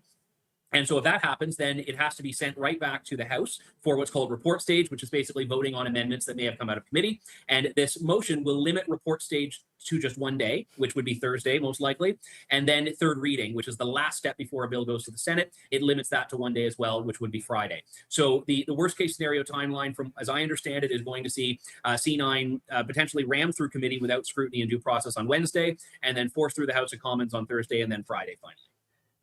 And so if that happens, then it has to be sent right back to the House for what's called report stage, which is basically voting on amendments that may have come out of committee. And this motion will limit report stage to just 1 day, which would be Thursday, most likely. And then third reading, which is the last step before a bill goes to the Senate, it limits that to 1 day as well, which would be Friday. So the worst case scenario timeline, from as I understand it, is going to see C9 potentially rammed through committee without scrutiny and due process on Wednesday, and then forced through the House of Commons on Thursday, and then Friday finally.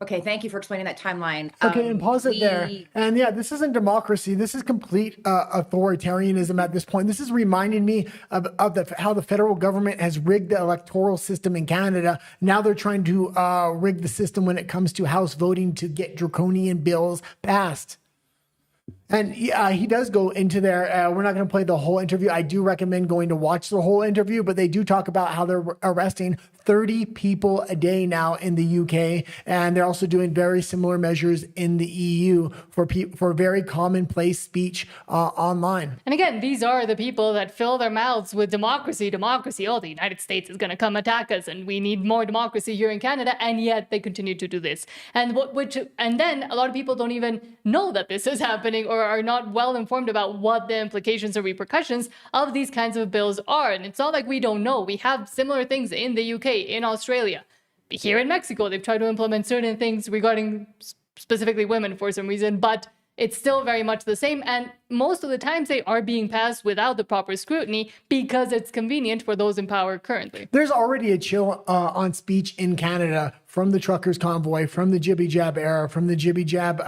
Okay, thank you for explaining that timeline. Okay, and pause it there. And yeah, this isn't democracy. This is complete authoritarianism at this point. This is reminding me of how the federal government has rigged the electoral system in Canada. Now they're trying to rig the system when it comes to House voting to get draconian bills passed. And he does go into there. We're not going to play the whole interview. I do recommend going to watch the whole interview, but they do talk about how they're arresting 30 people a day now in the UK. And they're also doing very similar measures in the EU for very commonplace speech online. And again, these are the people that fill their mouths with democracy. Oh, the United States is going to come attack us and we need more democracy here in Canada. And yet they continue to do this. And then a lot of people don't even know that this is happening or are not well informed about what the implications or repercussions of these kinds of bills are. And it's not like we don't know. We have similar things in the UK, in Australia. Here in Mexico, they've tried to implement certain things regarding specifically women for some reason, but it's still very much the same. And most of the times they are being passed without the proper scrutiny because it's convenient for those in power currently. There's already a chill on speech in Canada from the truckers convoy, from the Jibby Jab era, from the Jibby Jab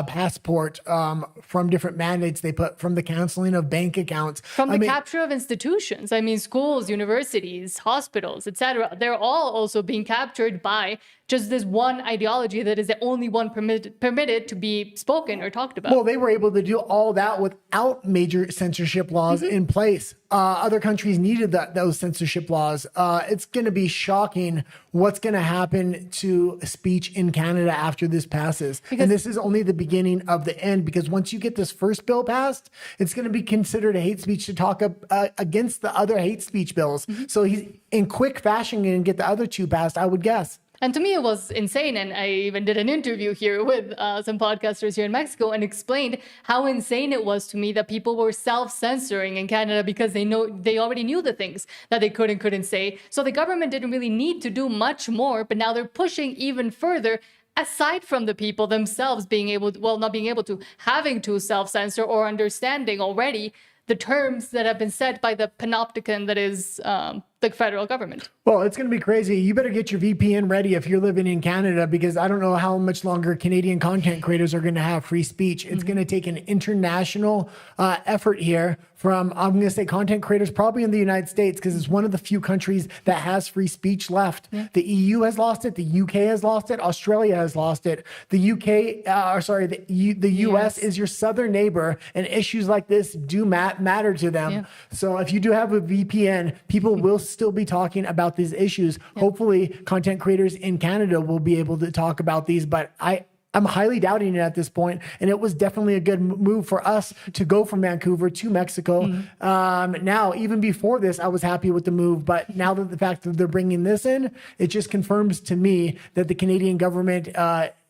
passport, from different mandates they put, from the canceling of bank accounts. From the capture of institutions. I mean, schools, universities, hospitals, etc. They're all also being captured by just this one ideology that is the only one permitted to be spoken or talked about. Well, they were able to do all that without major censorship laws in place. Other countries needed those censorship laws. It's going to be shocking what's going to happen to speech in Canada after this passes. And this is only the beginning of the end, because once you get this first bill passed, it's going to be considered a hate speech to talk against the other hate speech bills. So he's in quick fashion going to get the other two passed, I would guess. And to me, it was insane. And I even did an interview here with some podcasters here in Mexico and explained how insane it was to me that people were self-censoring in Canada because they already knew the things that they could and couldn't say. So the government didn't really need to do much more, but now they're pushing even further, aside from the people themselves being able to, well, not being able to, having to self-censor or understanding already the terms that have been set by the panopticon that is the federal government. Well, it's going to be crazy. You better get your VPN ready if you're living in Canada, because I don't know how much longer Canadian content creators are going to have free speech. It's going to take an international effort here from, I'm going to say, content creators probably in the United States, because it's one of the few countries that has free speech left. The EU has lost it. The UK has lost it. Australia has lost it. The US is your southern neighbor, and issues like this do matter to them. So if you do have a VPN, people will still be talking about these issues. Hopefully content creators in Canada will be able to talk about these, but I'm highly doubting it at this point. And it was definitely a good move for us to go from Vancouver to Mexico. Now, even before this, I was happy with the move, but now that the fact that they're bringing this in, it just confirms to me that the Canadian government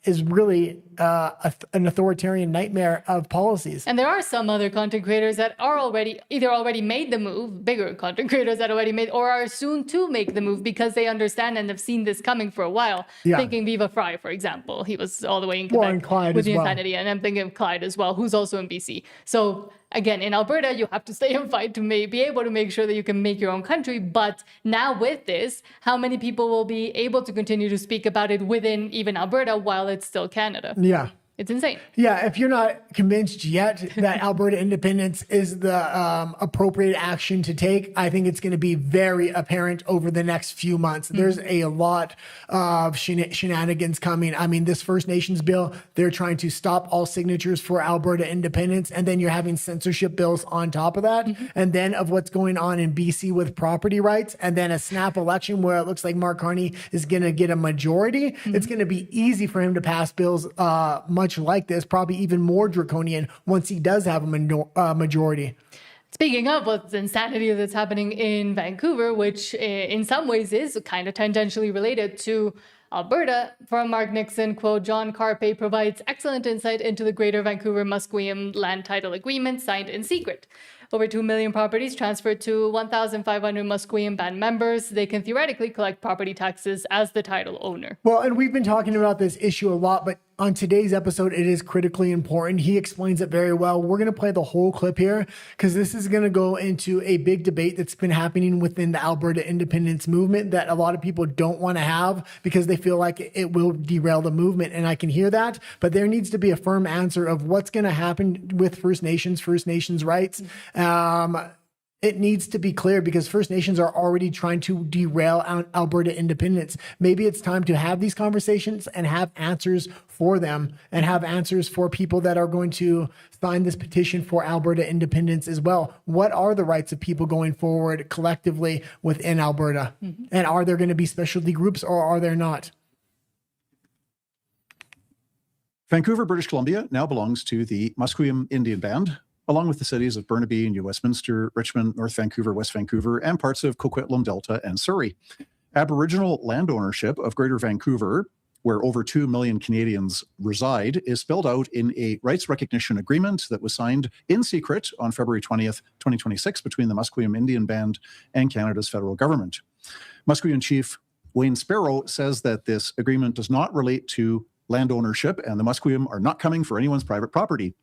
is really an authoritarian nightmare of policies. And there are some other content creators that are already made the move, bigger content creators that already made or are soon to make the move because they understand and have seen this coming for a while. Thinking Viva Fry, for example. He was all the way in Quebec with the Insanity. And I'm thinking of Clyde as well, who's also in BC. So again, in Alberta, you have to stay and fight to be able to make sure that you can make your own country. But now with this, how many people will be able to continue to speak about it within even Alberta while it's still Canada? Yeah. It's insane. Yeah, if you're not convinced yet that Alberta independence is the appropriate action to take, I think it's going to be very apparent over the next few months. There's a lot of shenanigans coming. I mean, this First Nations bill, they're trying to stop all signatures for Alberta independence, and then you're having censorship bills on top of that, and then of what's going on in BC with property rights, and then a snap election where it looks like Mark Carney is going to get a majority. It's going to be easy for him to pass bills much like this, probably even more draconian once he does have a majority. Speaking of what's insanity that's happening in Vancouver, which in some ways is kind of tangentially related to Alberta, from Mark Nixon, quote, John Carpe provides excellent insight into the Greater Vancouver Musqueam land title agreement signed in secret. Over 2 million properties transferred to 1,500 Musqueam band members. They can theoretically collect property taxes as the title owner. Well, and we've been talking about this issue a lot, but on today's episode, it is critically important. He explains it very well. We're going to play the whole clip here because this is going to go into a big debate that's been happening within the Alberta independence movement that a lot of people don't want to have because they feel like it will derail the movement. And I can hear that, but there needs to be a firm answer of what's going to happen with First Nations rights. It needs to be clear because First Nations are already trying to derail Alberta independence. Maybe it's time to have these conversations and have answers for them and have answers for people that are going to sign this petition for Alberta independence as well. What are the rights of people going forward collectively within Alberta? And are there going to be specialty groups or are there not? Vancouver, British Columbia now belongs to the Musqueam Indian Band, along with the cities of Burnaby and New Westminster, Richmond, North Vancouver, West Vancouver, and parts of Coquitlam Delta and Surrey. Aboriginal land ownership of Greater Vancouver, where over 2 million Canadians reside, is spelled out in a rights recognition agreement that was signed in secret on February 20th, 2026 between the Musqueam Indian Band and Canada's federal government. Musqueam Chief Wayne Sparrow says that this agreement does not relate to land ownership and the Musqueam are not coming for anyone's private property.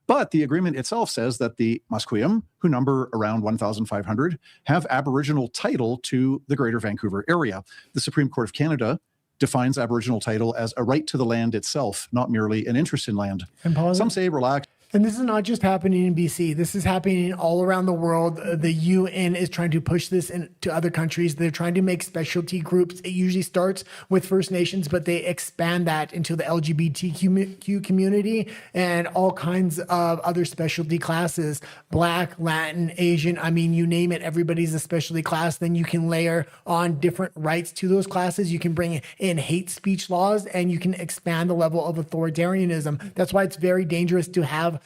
But the agreement itself says that the Musqueam, who number around 1,500, have Aboriginal title to the Greater Vancouver area. The Supreme Court of Canada defines Aboriginal title as a right to the land itself, not merely an interest in land. Some say relax. And this is not just happening in BC. This is happening all around the world. The UN is trying to push this into other countries. They're trying to make specialty groups. It usually starts with First Nations, but they expand that into the LGBTQ community and all kinds of other specialty classes. Black, Latin, Asian, I mean, you name it, everybody's a specialty class. Then you can layer on different rights to those classes. You can bring in hate speech laws, and you can expand the level of authoritarianism. That's why it's very dangerous to have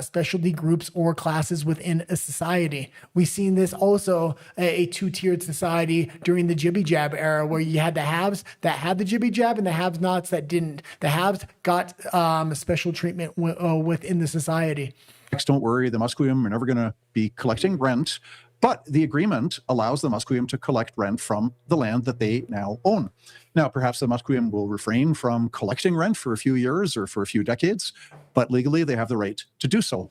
specialty groups or classes within a society. We've seen this also a two-tiered society during the jibby jab era, where you had the haves that had the jibby jab and the have-nots that didn't. The haves got special treatment within the society. Don't worry, the Musqueam are never going to be collecting rent, but the agreement allows the Musqueam to collect rent from the land that they now own. Now, perhaps the Musqueam will refrain from collecting rent for a few years or for a few decades, but legally they have the right to do so.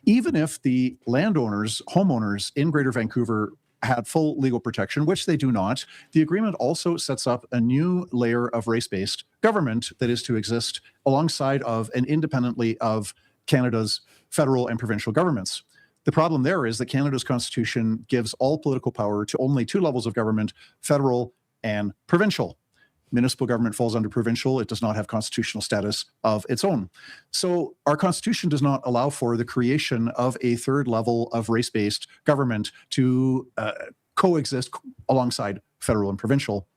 Even if the landowners, homeowners in Greater Vancouver had full legal protection, which they do not, the agreement also sets up a new layer of race-based government that is to exist alongside of and independently of Canada's federal and provincial governments. The problem there is that Canada's constitution gives all political power to only two levels of government, federal and provincial. Municipal government falls under provincial. It does not have constitutional status of its own. So our constitution does not allow for the creation of a third level of race-based government to coexist alongside federal and provincial.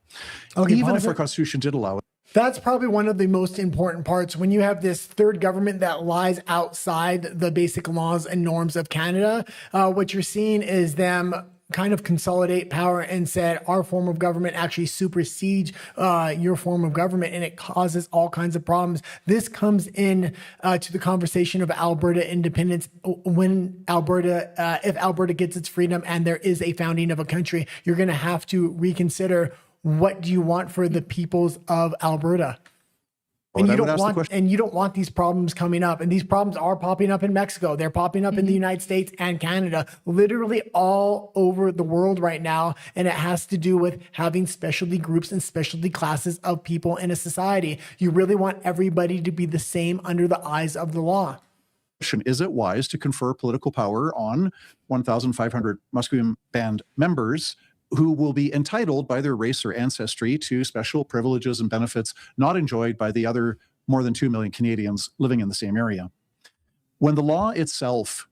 Okay, even if our constitution did allow it. That's probably one of the most important parts. When you have this third government that lies outside the basic laws and norms of Canada, what you're seeing is them kind of consolidate power and said, our form of government actually supersedes your form of government, and it causes all kinds of problems. This comes in to the conversation of Alberta independence. When Alberta, if Alberta gets its freedom and there is a founding of a country, you're going to have to reconsider, what do you want for the peoples of Alberta? And you don't want these problems coming up. And these problems are popping up in Mexico. They're popping up in the United States and Canada, literally all over the world right now. And it has to do with having specialty groups and specialty classes of people in a society. You really want everybody to be the same under the eyes of the law. Is it wise to confer political power on 1,500 Musqueam band members who will be entitled by their race or ancestry to special privileges and benefits not enjoyed by the other more than 2 million Canadians living in the same area? When the law itself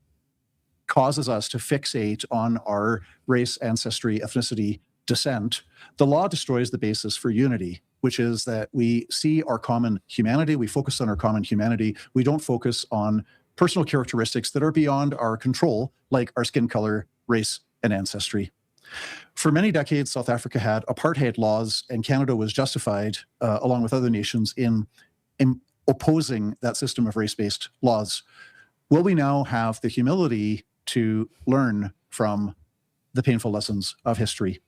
causes us to fixate on our race, ancestry, ethnicity, descent, the law destroys the basis for unity, which is that we see our common humanity, we focus on our common humanity, we don't focus on personal characteristics that are beyond our control, like our skin color, race, and ancestry. For many decades, South Africa had apartheid laws, and Canada was justified, along with other nations, in opposing that system of race-based laws. Will we now have the humility to learn from the painful lessons of history?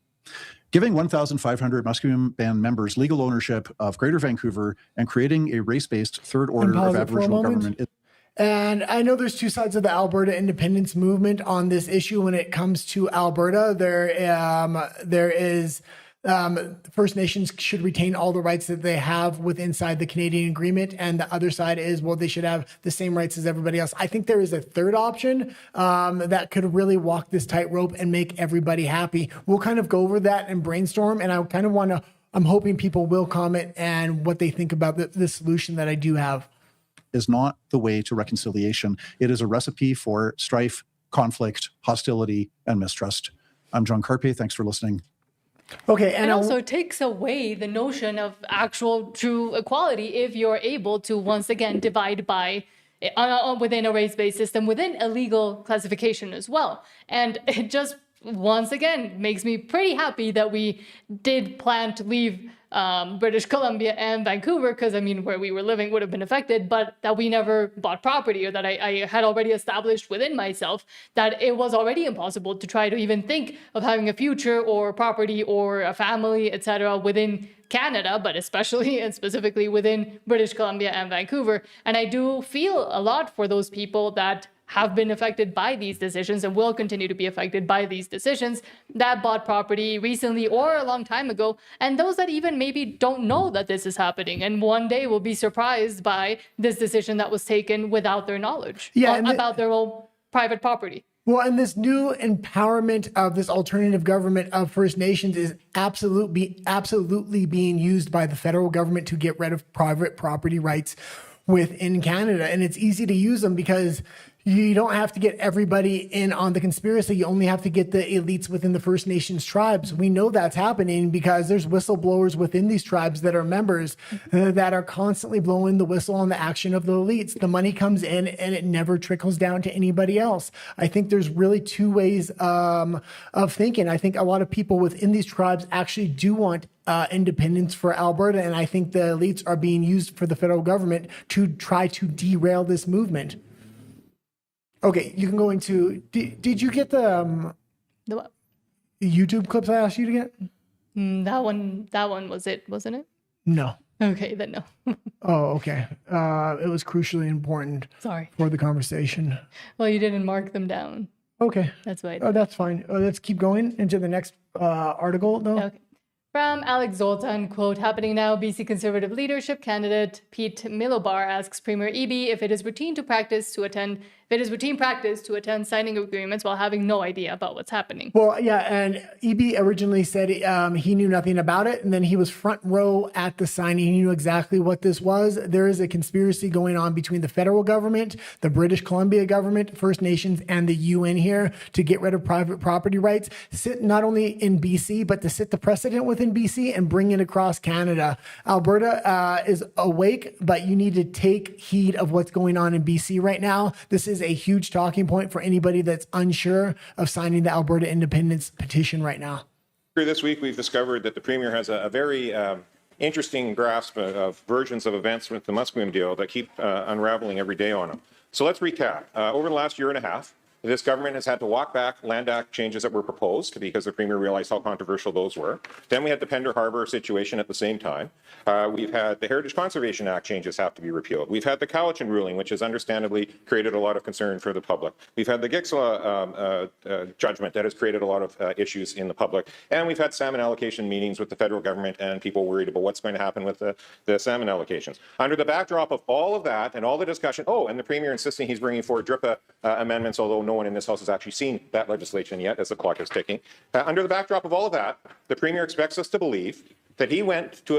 Giving 1,500 Musqueam band members legal ownership of Greater Vancouver and creating a race-based third order of Aboriginal government. And I know there's two sides of the Alberta independence movement on this issue. When it comes to Alberta, there is First Nations should retain all the rights that they have inside the Canadian agreement. And the other side is, well, they should have the same rights as everybody else. I think there is a third option that could really walk this tightrope and make everybody happy. We'll kind of go over that and brainstorm. And I kind of want to, I'm hoping people will comment and what they think about the solution that I do have. Is not the way to reconciliation. It is a recipe for strife, conflict, hostility, and mistrust. I'm John Carpe. Thanks for listening. Okay, and also takes away the notion of actual true equality if you're able to once again divide by within a race-based system, within a legal classification as well. And it just once again makes me pretty happy that we did plan to leave British Columbia and Vancouver, because I mean, where we were living would have been affected, but that we never bought property, or that I had already established within myself that it was already impossible to try to even think of having a future or property or a family, etc. within Canada, but especially and specifically within British Columbia and Vancouver. And I do feel a lot for those people that have been affected by these decisions and will continue to be affected by these decisions that bought property recently or a long time ago, and those that even maybe don't know that this is happening and one day will be surprised by this decision that was taken without their knowledge about their own private property. Well, and this new empowerment of this alternative government of First Nations is absolutely being used by the federal government to get rid of private property rights within Canada. And it's easy to use them because you don't have to get everybody in on the conspiracy. You only have to get the elites within the First Nations tribes. We know that's happening because there's whistleblowers within these tribes that are members that are constantly blowing the whistle on the action of the elites. The money comes in and it never trickles down to anybody else. I think there's really two ways of thinking. I think a lot of people within these tribes actually do want independence for Alberta, and I think the elites are being used for the federal government to try to derail this movement. Okay, you can go into. Did you get the what? YouTube clips I asked you to get? That one was it, wasn't it? No. Okay, then no. Oh, okay. It was crucially important. Sorry. For the conversation. Well, you didn't mark them down. Okay. That's why. Oh, that's fine. Let's keep going into the next article, though. Okay. From Alex Zoltan, quote, happening now, BC Conservative leadership candidate Pete Milobar asks Premier Eby if it is routine practice to attend signing agreements while having no idea about what's happening. Well, yeah, and Eby originally said he knew nothing about it, and then he was front row at the signing. He knew exactly what this was. There is a conspiracy going on between the federal government, the British Columbia government, First Nations, and the UN here to get rid of private property rights, sit not only in BC, but to set the precedent within BC and bring it across Canada. Alberta is awake, but you need to take heed of what's going on in BC right now. This is a huge talking point for anybody that's unsure of signing the Alberta independence petition right now. This week, we've discovered that the Premier has a very interesting grasp of versions of events with the Musqueam deal that keep unraveling every day on him. So let's recap. Over the last year and a half, this government has had to walk back Land Act changes that were proposed because the Premier realized how controversial those were. Then we had the Pender Harbour situation at the same time. We've had the Heritage Conservation Act changes have to be repealed. We've had the Cowichan ruling, which has understandably created a lot of concern for the public. We've had the Gixla judgment that has created a lot of issues in the public. And we've had salmon allocation meetings with the federal government and people worried about what's going to happen with the salmon allocations. Under the backdrop of all of that and all the discussion, and the Premier insisting he's bringing forward DRIPA amendments, although no one in this House has actually seen that legislation yet as the clock is ticking. Under the backdrop of all of that, the Premier expects us to believe that he went to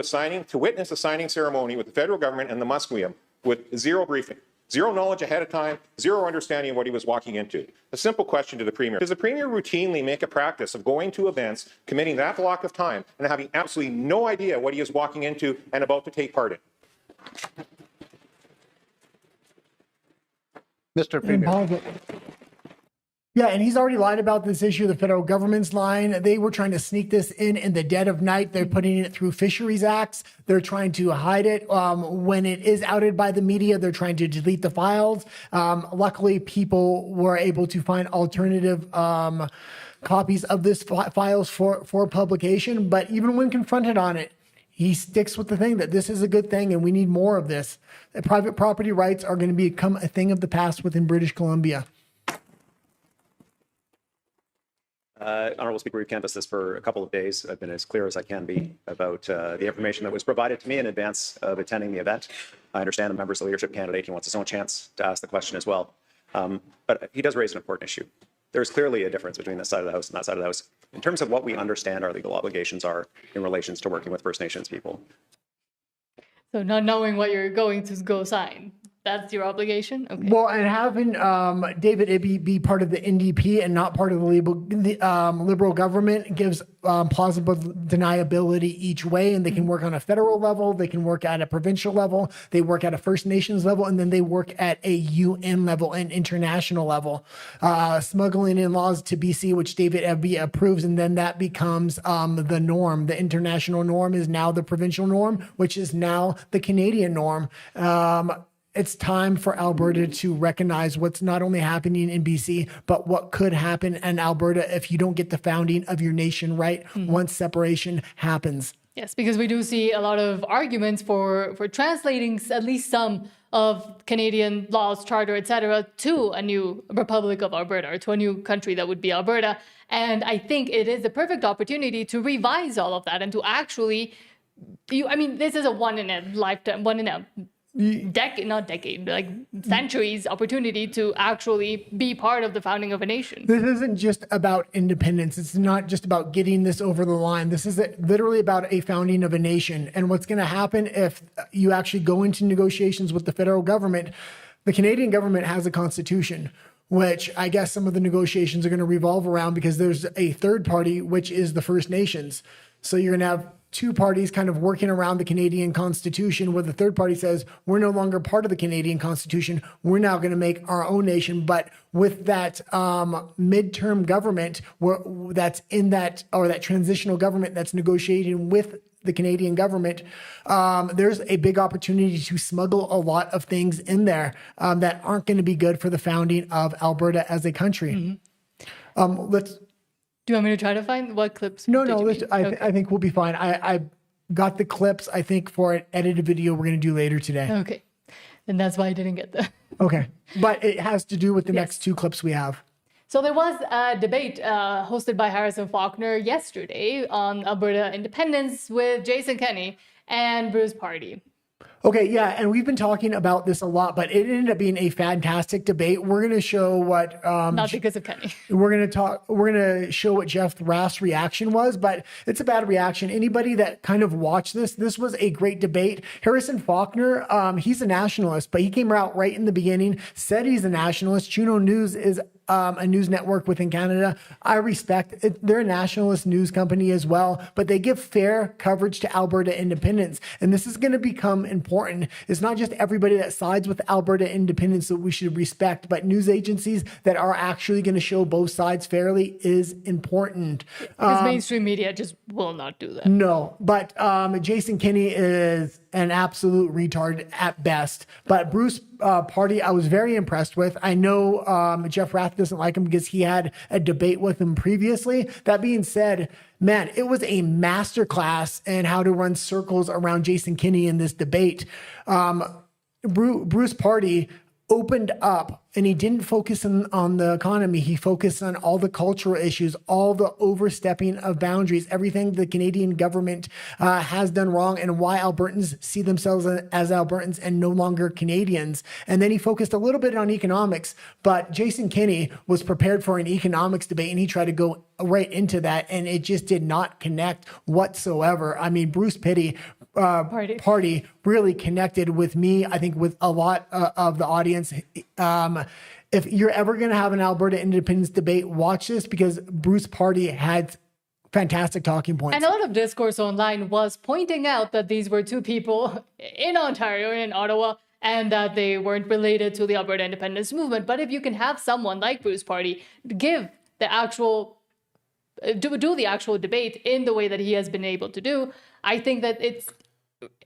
witness a signing ceremony with the federal government and the Musqueam with zero briefing, zero knowledge ahead of time, zero understanding of what he was walking into. A simple question to the Premier. Does the Premier routinely make a practice of going to events, committing that block of time, and having absolutely no idea what he is walking into and about to take part in? Mr. Premier. Yeah, and he's already lied about this issue. The federal government's lying. They were trying to sneak this in the dead of night. They're putting it through fisheries acts. They're trying to hide it. When it is outed by the media, they're trying to delete the files. Luckily, people were able to find alternative copies of this files for publication. But even when confronted on it, he sticks with the thing that this is a good thing and we need more of this. Private property rights are going to become a thing of the past within British Columbia. Honourable Speaker, we've canvassed this for a couple of days. I've been as clear as I can be about the information that was provided to me in advance of attending the event. I understand the member's a leadership candidate. He wants his own chance to ask the question as well. But he does raise an important issue. There's clearly a difference between this side of the House and that side of the House in terms of what we understand our legal obligations are in relation to working with First Nations people. So not knowing what you're going to go sign. That's your obligation? Okay. Well, and having David Eby be part of the NDP and not part of the Liberal government gives plausible deniability each way, and they can work on a federal level, they can work at a provincial level, they work at a First Nations level, and then they work at a UN level and international level. Smuggling in laws to BC, which David Eby approves, and then that becomes the norm. The international norm is now the provincial norm, which is now the Canadian norm. It's time for Alberta to recognize what's not only happening in BC, but what could happen in Alberta if you don't get the founding of your nation right once separation happens. Yes, because we do see a lot of arguments for translating at least some of Canadian laws, charter, etc., to a new Republic of Alberta, or to a new country that would be Alberta. And I think it is the perfect opportunity to revise all of that and to actually, this is a one in a lifetime, one in a decade, like centuries opportunity to actually be part of the founding of a nation. This isn't just about independence. It's not just about getting this over the line. This is literally about a founding of a nation. And what's going to happen if you actually go into negotiations with the federal government? The Canadian government has a constitution, which I guess some of the negotiations are going to revolve around, because there's a third party, which is the First Nations. So you're going to have two parties kind of working around the Canadian Constitution, where the third party says, we're no longer part of the Canadian Constitution. We're now going to make our own nation. But with that midterm government that's in that, or that transitional government that's negotiating with the Canadian government, there's a big opportunity to smuggle a lot of things in there that aren't going to be good for the founding of Alberta as a country. Do you want me to try to find what clips? No. I think we'll be fine. I got the clips, I think, for an edited video we're going to do later today. Okay. And that's why I didn't get them. Okay. But it has to do with the next two clips we have. So there was a debate hosted by Harrison Faulkner yesterday on Alberta independence with Jason Kenney and Bruce Pardy. Okay, yeah, and we've been talking about this a lot, but it ended up being a fantastic debate. We're going to show what not because of Kenny. We're going to show what Jeff Rath's reaction was, but it's a bad reaction. Anybody that kind of watched this was a great debate. Harrison Faulkner, he's a nationalist, but he came out right in the beginning, said he's a nationalist. Juno News is a news network within Canada. I respect it. They're a nationalist news company as well, but they give fair coverage to Alberta independence. And this is going to become important. It's not just everybody that sides with Alberta independence that we should respect, but news agencies that are actually going to show both sides fairly is important. Because mainstream media just will not do that. No, but Jason Kenney is an absolute retard at best. But Bruce Pardy, I was very impressed with. I know Jeff Rath doesn't like him because he had a debate with him previously. That being said, man, it was a masterclass in how to run circles around Jason Kenney in this debate. Bruce Pardy opened up, and he didn't focus on the economy. He focused on all the cultural issues, all the overstepping of boundaries, everything the Canadian government has done wrong, and why Albertans see themselves as Albertans and no longer Canadians. And then he focused a little bit on economics, but Jason Kenney was prepared for an economics debate, and he tried to go right into that, and it just did not connect whatsoever. I mean, Bruce Pardy really connected with me, I think with a lot of the audience. If you're ever going to have an Alberta independence debate, watch this, because Bruce Pardy had fantastic talking points. And a lot of discourse online was pointing out that these were two people in Ontario and in Ottawa, and that they weren't related to the Alberta independence movement. But if you can have someone like Bruce Pardy give the actual do the actual debate in the way that he has been able to do, I think that it's,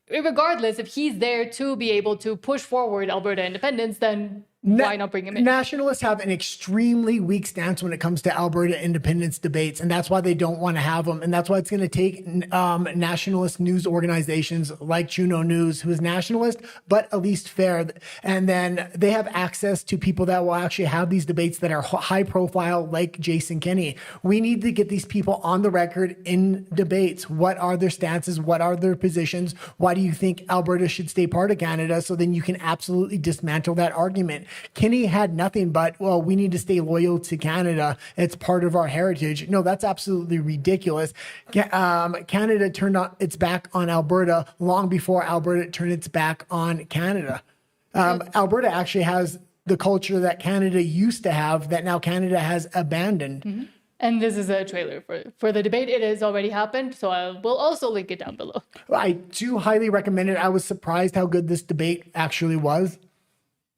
regardless if he's there to be able to push forward Alberta independence, then why not bring him in? Nationalists have an extremely weak stance when it comes to Alberta independence debates, and that's why they don't want to have them. And that's why it's going to take nationalist news organizations like Juno News, who is nationalist, but at least fair. And then they have access to people that will actually have these debates that are high profile, like Jason Kenney. We need to get these people on the record in debates. What are their stances? What are their positions? Why do you think Alberta should stay part of Canada? So then you can absolutely dismantle that argument. Kenney had nothing but, well, we need to stay loyal to Canada. It's part of our heritage. No, that's absolutely ridiculous. Canada turned its back on Alberta long before Alberta turned its back on Canada. Alberta actually has the culture that Canada used to have that now Canada has abandoned. Mm-hmm. And this is a trailer for the debate. It has already happened, so I will also link it down below. I do highly recommend it. I was surprised how good this debate actually was.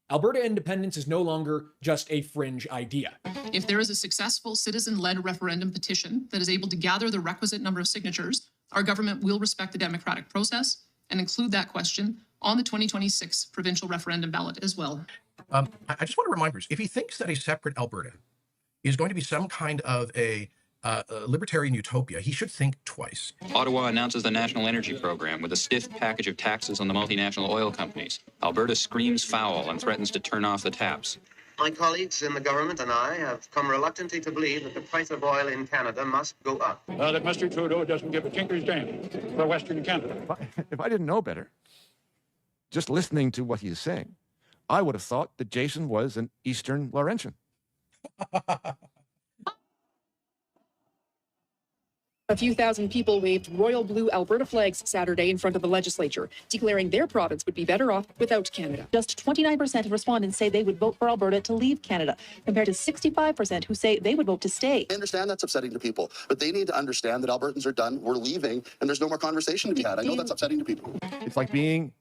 Alberta independence is no longer just a fringe idea. If there is a successful citizen-led referendum petition that is able to gather the requisite number of signatures, our government will respect the democratic process and include that question on the 2026 provincial referendum ballot as well. I just want to remind Bruce, if he thinks that a separate Alberta is going to be some kind of a libertarian utopia, he should think twice. Ottawa announces the National Energy Program with a stiff package of taxes on the multinational oil companies. Alberta screams foul and threatens to turn off the taps. My colleagues in the government and I have come reluctantly to believe that the price of oil in Canada must go up. That Mr. Trudeau doesn't give a tinker's damn for Western Canada. If I didn't know better, just listening to what he's saying, I would have thought that Jason was an Eastern Laurentian. A few thousand people waved royal blue Alberta flags Saturday in front of the legislature, declaring their province would be better off without Canada. Just 29% of respondents say they would vote for Alberta to leave Canada, compared to 65% who say they would vote to stay. I understand that's upsetting to people, but they need to understand that Albertans are done, we're leaving, and there's no more conversation to be had. I know that's upsetting to people. It's like being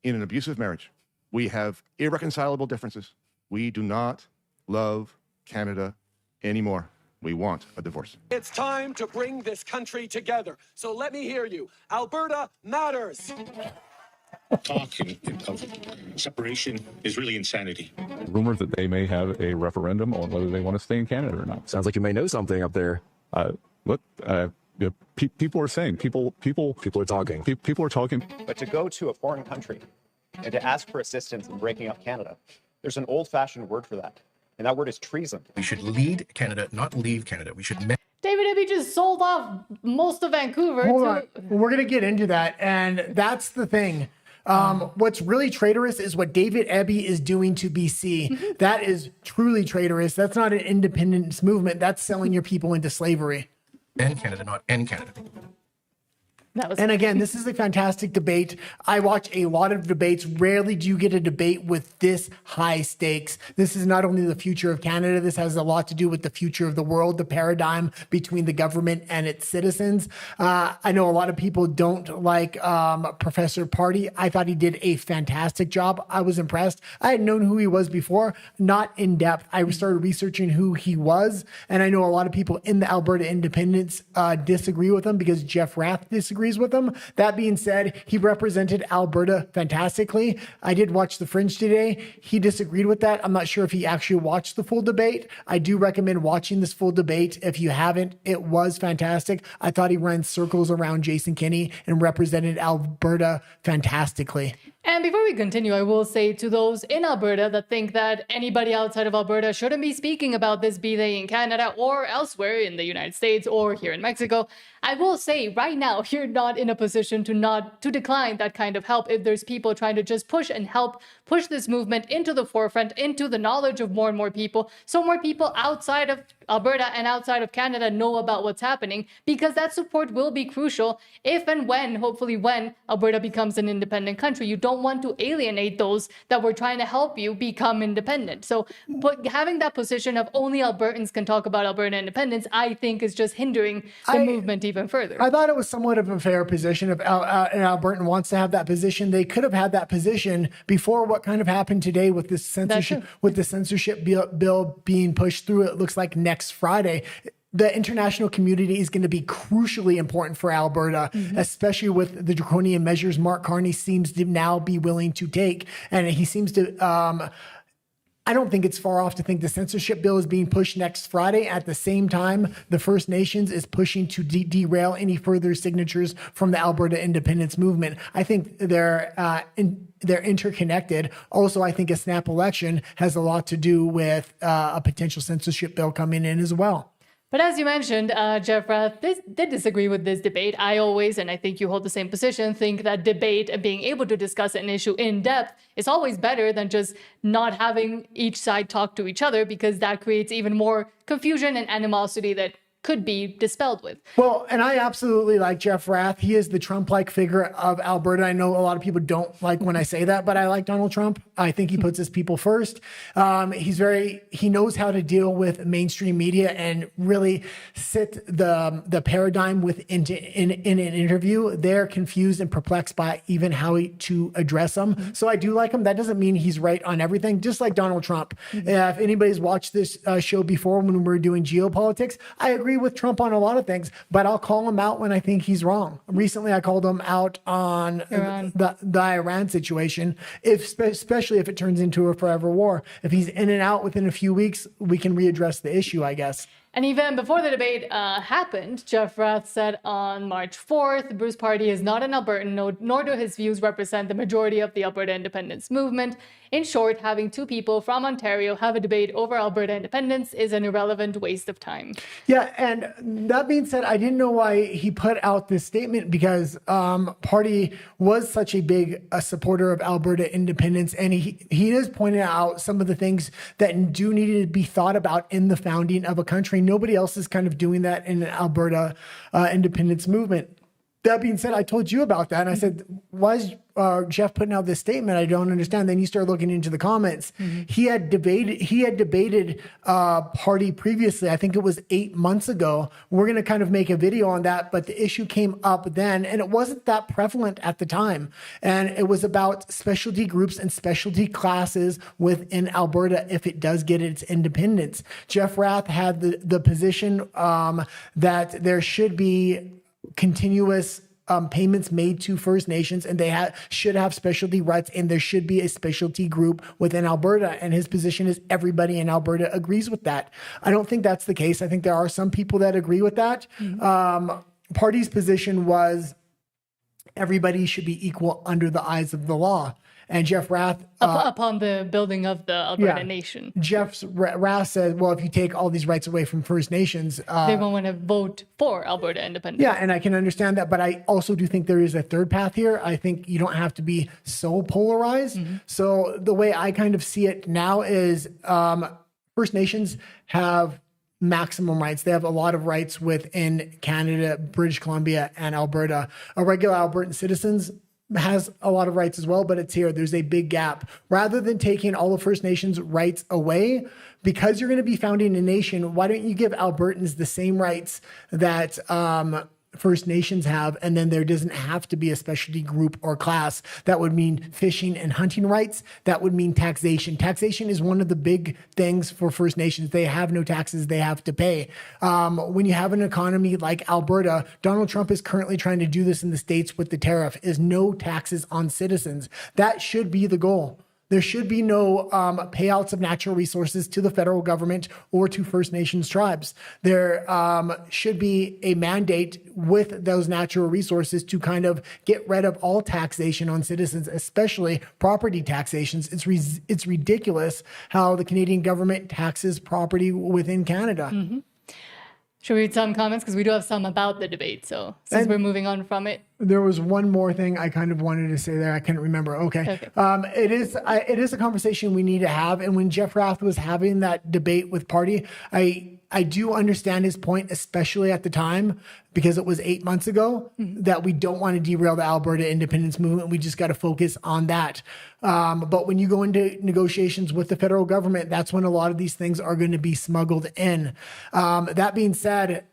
in an abusive marriage. We have irreconcilable differences. We do not love Canada anymore. We want a divorce. It's time to bring this country together. So let me hear you. Alberta matters. Talking of separation is really insanity. Rumors that they may have a referendum on whether they want to stay in Canada or not. Sounds like you may know something up there. People are saying, people are talking. People are talking. But to go to a foreign country and to ask for assistance in breaking up Canada, there's an old-fashioned word for that. And that word is treason. We should lead Canada, not leave Canada. We should... David Eby just sold off most of Vancouver. Hold on. We're going to get into that. And that's the thing. What's really traitorous is what David Eby is doing to BC. That is truly traitorous. That's not an independence movement. That's selling your people into slavery. And Canada, not end Canada. And again, this is a fantastic debate. I watch a lot of debates. Rarely do you get a debate with this high stakes. This is not only the future of Canada, this has a lot to do with the future of the world, the paradigm between the government and its citizens. I know a lot of people don't like Professor Party. I thought he did a fantastic job. I was impressed. I had known who he was before, not in depth. I started researching who he was, and I know a lot of people in the Alberta Independents disagree with him because Jeff Rath disagrees with him. That being said, he represented Alberta fantastically. I did watch the Fringe today. He disagreed with that. I'm not sure if he actually watched the full debate. I do recommend watching this full debate. If you haven't, it was fantastic. I thought he ran circles around Jason Kenney and represented Alberta fantastically. And before we continue, I will say to those in Alberta that think that anybody outside of Alberta shouldn't be speaking about this, be they in Canada or elsewhere in the United States or here in Mexico, I will say right now, you're not in a position to decline that kind of help if there's people trying to just push and help push this movement into the forefront, into the knowledge of more and more people, so more people outside of Alberta and outside of Canada know about what's happening, because that support will be crucial if and when, hopefully when, Alberta becomes an independent country. You don't want to alienate those that were trying to help you become independent. So having that position of only Albertans can talk about Alberta independence, I think is just hindering the movement even further. I thought it was somewhat of a fair position. If an Albertan wants to have that position, they could have had that position before what kind of happened today with this censorship bill being pushed through. It looks like next Friday. The international community is going to be crucially important for Alberta, especially with the draconian measures Mark Carney seems to now be willing to take. And he seems to, I don't think it's far off to think the censorship bill is being pushed next Friday. At the same time, the First Nations is pushing to derail any further signatures from the Alberta independence movement. I think they're interconnected. Also, I think a snap election has a lot to do with a potential censorship bill coming in as well. But as you mentioned, Jeff Rath did disagree with this debate. I always, and I think you hold the same position, think that debate and being able to discuss an issue in depth is always better than just not having each side talk to each other, because that creates even more confusion and animosity that could be dispelled with. Well, and I absolutely like Jeff Rath. He is the Trump-like figure of Alberta. I know a lot of people don't like when I say that, but I like Donald Trump. I think he puts his people first. He knows how to deal with mainstream media and really sit the paradigm in an interview. They're confused and perplexed by even how to address them. So I do like him. That doesn't mean he's right on everything, just like Donald Trump. If anybody's watched this show before when we were doing geopolitics, I agree with Trump on a lot of things, but I'll call him out when I think he's wrong. Recently, I called him out on the Iran situation, especially if it turns into a forever war. If he's in and out within a few weeks, we can readdress the issue, I guess. And even before the debate happened, Jeff Rath said on March 4th, Bruce Party is not an Albertan, nor do his views represent the majority of the Alberta independence movement. In short, having two people from Ontario have a debate over Alberta independence is an irrelevant waste of time. Yeah, and that being said, I didn't know why he put out this statement because Party was such a big supporter of Alberta independence, and he has pointed out some of the things that do need to be thought about in the founding of a country. Nobody else is kind of doing that in an Alberta independence movement. That being said, I told you about that, and I said, why is Jeff putting out this statement? I don't understand. Then you start looking into the comments. He had debated Party previously. I think it was 8 months ago. We're going to kind of make a video on that, but the issue came up then, and it wasn't that prevalent at the time. And it was about specialty groups and specialty classes within Alberta if it does get its independence. Jeff Rath had the position that there should be continuous payments made to First Nations, and they should have specialty rights, and there should be a specialty group within Alberta. And his position is everybody in Alberta agrees with that. I don't think that's the case. I think there are some people that agree with that. Party's position was everybody should be equal under the eyes of the law. And Jeff Rath... upon the building of the Alberta nation. Jeff Rath said, well, if you take all these rights away from First Nations... they won't want to vote for Alberta independence. Yeah, and I can understand that. But I also do think there is a third path here. I think you don't have to be so polarized. So the way I kind of see it now is First Nations have maximum rights. They have a lot of rights within Canada, British Columbia, and Alberta. A regular Albertan citizens has a lot of rights as well, but it's here. There's a big gap. Rather than taking all of First Nations rights away, because you're going to be founding a nation, why don't you give Albertans the same rights that First Nations have, and then there doesn't have to be a specialty group or class. That would mean fishing and hunting rights. That would mean taxation. Taxation is one of the big things for First Nations. They have no taxes they have to pay. When you have an economy like Alberta, Donald Trump is currently trying to do this in the States with the tariff, is no taxes on citizens. That should be the goal. There should be no payouts of natural resources to the federal government or to First Nations tribes. There should be a mandate with those natural resources to kind of get rid of all taxation on citizens, especially property taxations. It's ridiculous how the Canadian government taxes property within Canada. Should we read some comments? Because we do have some about the debate. So since we're moving on from it. There was one more thing I kind of wanted to say there. I couldn't remember. Okay. It is a conversation we need to have. And when Jeff Rath was having that debate with Party, I do understand his point, especially at the time, because it was 8 months ago, that we don't want to derail the Alberta independence movement. We just got to focus on that. But when you go into negotiations with the federal government, that's when a lot of these things are going to be smuggled in. That being said,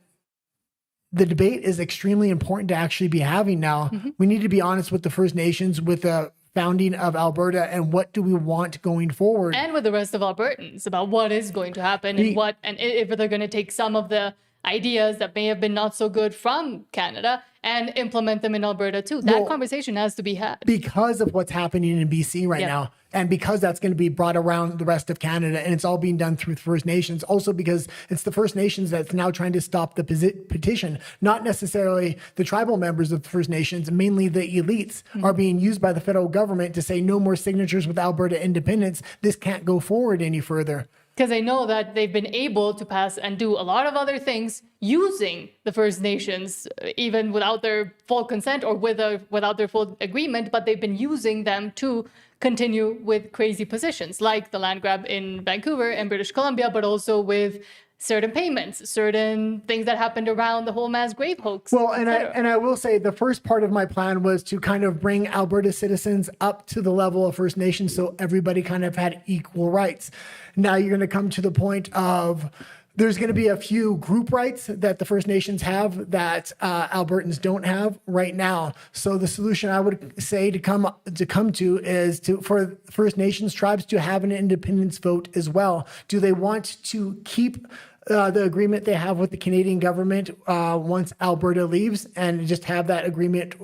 the debate is extremely important to actually be having now. We need to be honest with the First Nations, with the founding of Alberta, and what do we want going forward. And with the rest of Albertans about what is going to happen and if they're going to take some of the ideas that may have been not so good from Canada and implement them in Alberta too. That conversation has to be had. Because of what's happening in BC right now. And because that's going to be brought around the rest of Canada, and it's all being done through First Nations. Also because it's the First Nations that's now trying to stop the petition, not necessarily the tribal members of the First Nations, mainly the elites are being used by the federal government to say no more signatures with Alberta independence. This can't go forward any further. Because I know that they've been able to pass and do a lot of other things using the First Nations, even without their full consent or without their full agreement, but they've been using them to continue with crazy positions like the land grab in Vancouver and British Columbia, but also with certain payments, certain things that happened around the whole mass grave hoax. Well, and I will say the first part of my plan was to kind of bring Alberta citizens up to the level of First Nations so everybody kind of had equal rights. Now you're going to come to the point of there's going to be a few group rights that the First Nations have that Albertans don't have right now. So the solution I would say to come to is for First Nations tribes to have an independence vote as well. Do they want to keep the agreement they have with the Canadian government once Alberta leaves and just have that agreement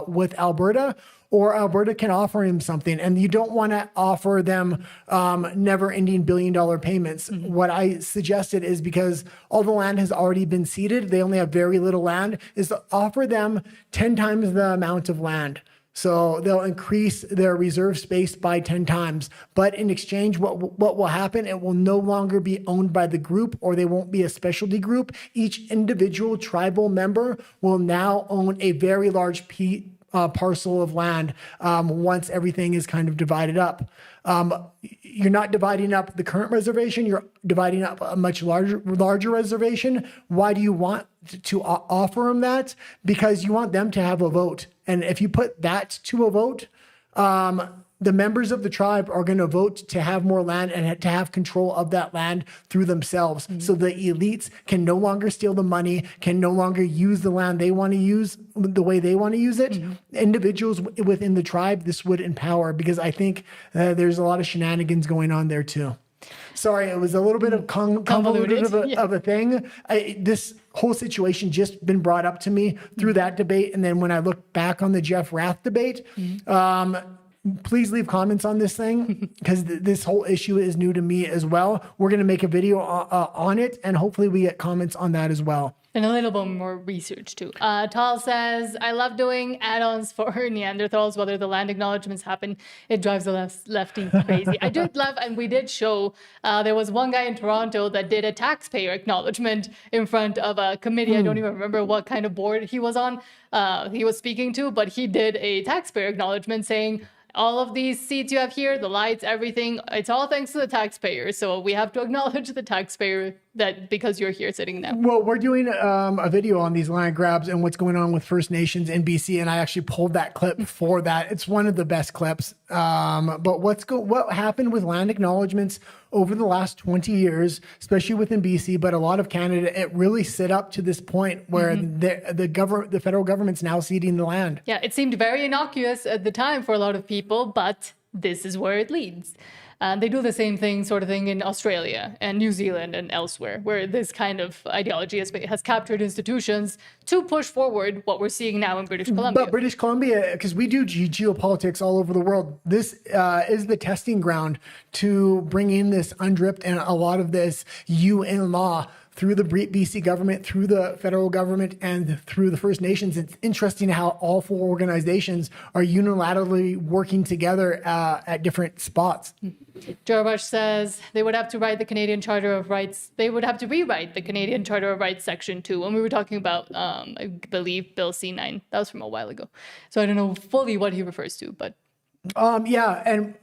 with Alberta? or Alberta can offer him something. And you don't want to offer them never-ending billion-dollar payments. What I suggested is, because all the land has already been ceded, they only have very little land, is to offer them 10 times the amount of land. So they'll increase their reserve space by 10 times. But in exchange, what will happen, it will no longer be owned by the group, or they won't be a specialty group. Each individual tribal member will now own a very large parcel of land once everything is kind of divided up. You're not dividing up the current reservation, you're dividing up a much larger reservation. Why do you want to offer them that? Because you want them to have a vote. And if you put that to a vote, the members of the tribe are going to vote to have more land and to have control of that land through themselves. So the elites can no longer steal the money, can no longer use the land they want to use the way they want to use it. Individuals within the tribe, this would empower, because I think there's a lot of shenanigans going on there too. Sorry, it was a little bit of convoluted of a thing. This whole situation just been brought up to me through that debate. And then when I look back on the Jeff Rath debate, please leave comments on this thing, because this whole issue is new to me as well. We're going to make a video on it, and hopefully we get comments on that as well. And a little bit more research too. Tal says, I love doing add-ons for Neanderthals, whether the land acknowledgements happen. It drives the lefties crazy. I did love, and we did show, there was one guy in Toronto that did a taxpayer acknowledgement in front of a committee. I don't even remember what kind of board he was on, he was speaking to, but he did a taxpayer acknowledgement saying, all of these seats you have here, the lights, everything, it's all thanks to the taxpayer. So we have to acknowledge the taxpayer that because you're here sitting now. Well, we're doing a video on these land grabs and what's going on with First Nations in BC, and I actually pulled that clip for that. It's one of the best clips. But what happened with land acknowledgements over the last 20 years, especially within BC, but a lot of Canada, it really set up to this point where the federal government's now ceding the land. Yeah, it seemed very innocuous at the time for a lot of people, but this is where it leads. They do the same thing, sort of thing, in Australia and New Zealand and elsewhere, where this kind of ideology has captured institutions to push forward what we're seeing now in British Columbia. But British Columbia, because we do geopolitics all over the world, this is the testing ground to bring in this UNDRIP and a lot of this UN law through the BC government, through the federal government, and through the First Nations. It's interesting how all four organizations are unilaterally working together at different spots. Jarabash says they would have to write the Canadian Charter of Rights. They would have to rewrite the Canadian Charter of Rights Section 2. When we were talking about, I believe, Bill C9. That was from a while ago. So I don't know fully what he refers to, but. Yeah, and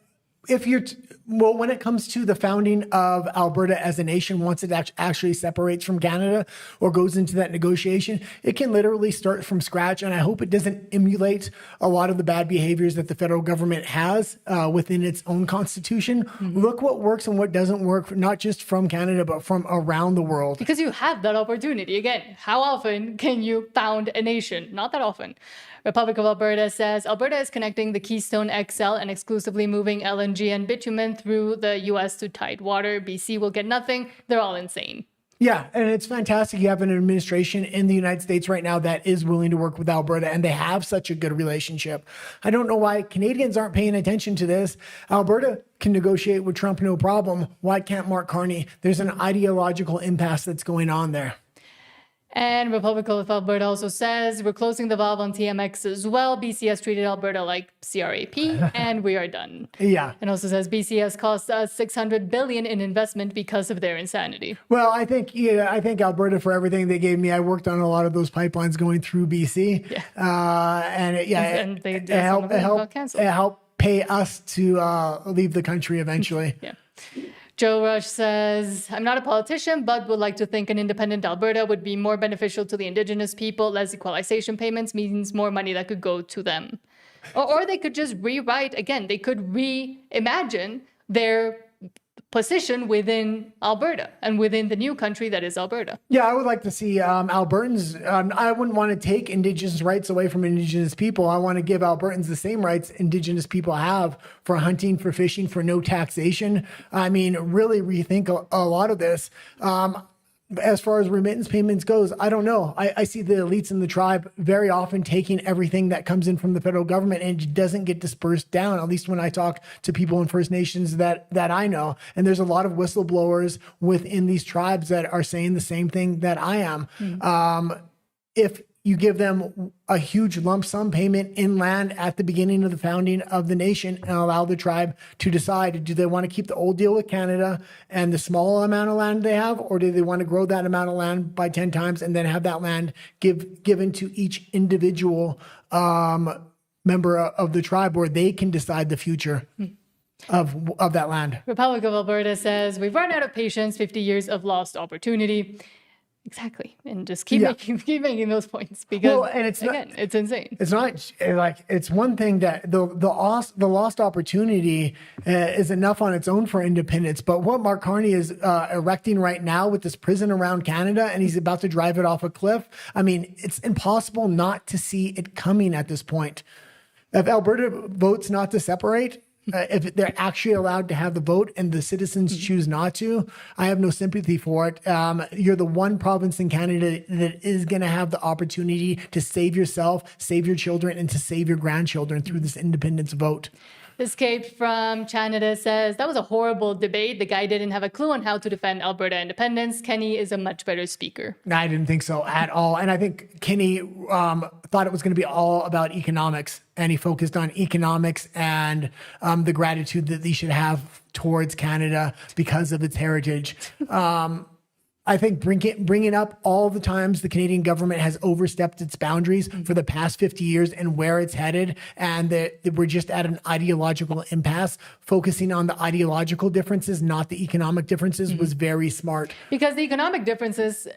if you're, when it comes to the founding of Alberta as a nation, once it actually separates from Canada or goes into that negotiation, it can literally start from scratch. And I hope it doesn't emulate a lot of the bad behaviors that the federal government has within its own constitution. Look what works and what doesn't work, not just from Canada, but from around the world. Because you have that opportunity. Again, how often can you found a nation? Not that often. Republic of Alberta says Alberta is connecting the Keystone XL and exclusively moving LNG and bitumen through the U.S. to tidewater. BC will get nothing. They're all insane. Yeah, and it's fantastic. You have an administration in the United States right now that is willing to work with Alberta, and they have such a good relationship. I don't know why Canadians aren't paying attention to this. Alberta can negotiate with Trump, no problem. Why can't Mark Carney? There's an ideological impasse that's going on there. And Republic of Alberta also says we're closing the valve on TMX as well. BC has treated Alberta like CRAP, and we are done. Yeah. And also says BC has cost us $600 billion in investment because of their insanity. Well, I think Alberta, for everything they gave me, I worked on a lot of those pipelines going through BC. Yeah. It helped pay us to leave the country eventually. Yeah. Joe Rush says, I'm not a politician, but would like to think an independent Alberta would be more beneficial to the Indigenous people. Less equalization payments means more money that could go to them. Or they could just rewrite, again, they could reimagine their position within Alberta and within the new country that is Alberta. Yeah, I would like to see Albertans. I wouldn't want to take Indigenous rights away from Indigenous people. I want to give Albertans the same rights Indigenous people have for hunting, for fishing, for no taxation. I mean, really rethink a lot of this. as far as remittance payments goes, I don't know. I see the elites in the tribe very often taking everything that comes in from the federal government and it doesn't get dispersed down, at least when I talk to people in First Nations that I know. And there's a lot of whistleblowers within these tribes that are saying the same thing that I am. If you give them a huge lump sum payment in land at the beginning of the founding of the nation and allow the tribe to decide, do they want to keep the old deal with Canada and the small amount of land they have, or do they want to grow that amount of land by 10 times and then have that land given to each individual member of the tribe where they can decide the future of that land? Republic of Alberta says, we've run out of patience, 50 years of lost opportunity. Exactly. And just keep making those points because, and it's insane. It's not like, it's one thing that the lost opportunity is enough on its own for independence. But what Mark Carney is erecting right now with this prison around Canada, and he's about to drive it off a cliff. I mean, it's impossible not to see it coming at this point. If Alberta votes not to separate, if they're actually allowed to have the vote and the citizens choose not to, I have no sympathy for it. You're the one province in Canada that is going to have the opportunity to save yourself, save your children, and to save your grandchildren through this independence vote. Escaped from Canada says, that was a horrible debate. The guy didn't have a clue on how to defend Alberta independence. Kenny is a much better speaker. I didn't think so at all. And I think Kenny thought it was going to be all about economics. And he focused on economics and the gratitude that they should have towards Canada because of its heritage. I think bringing up all the times the Canadian government has overstepped its boundaries for the past 50 years and where it's headed, and that we're just at an ideological impasse. Focusing on the ideological differences, not the economic differences, was very smart. Because the economic differences,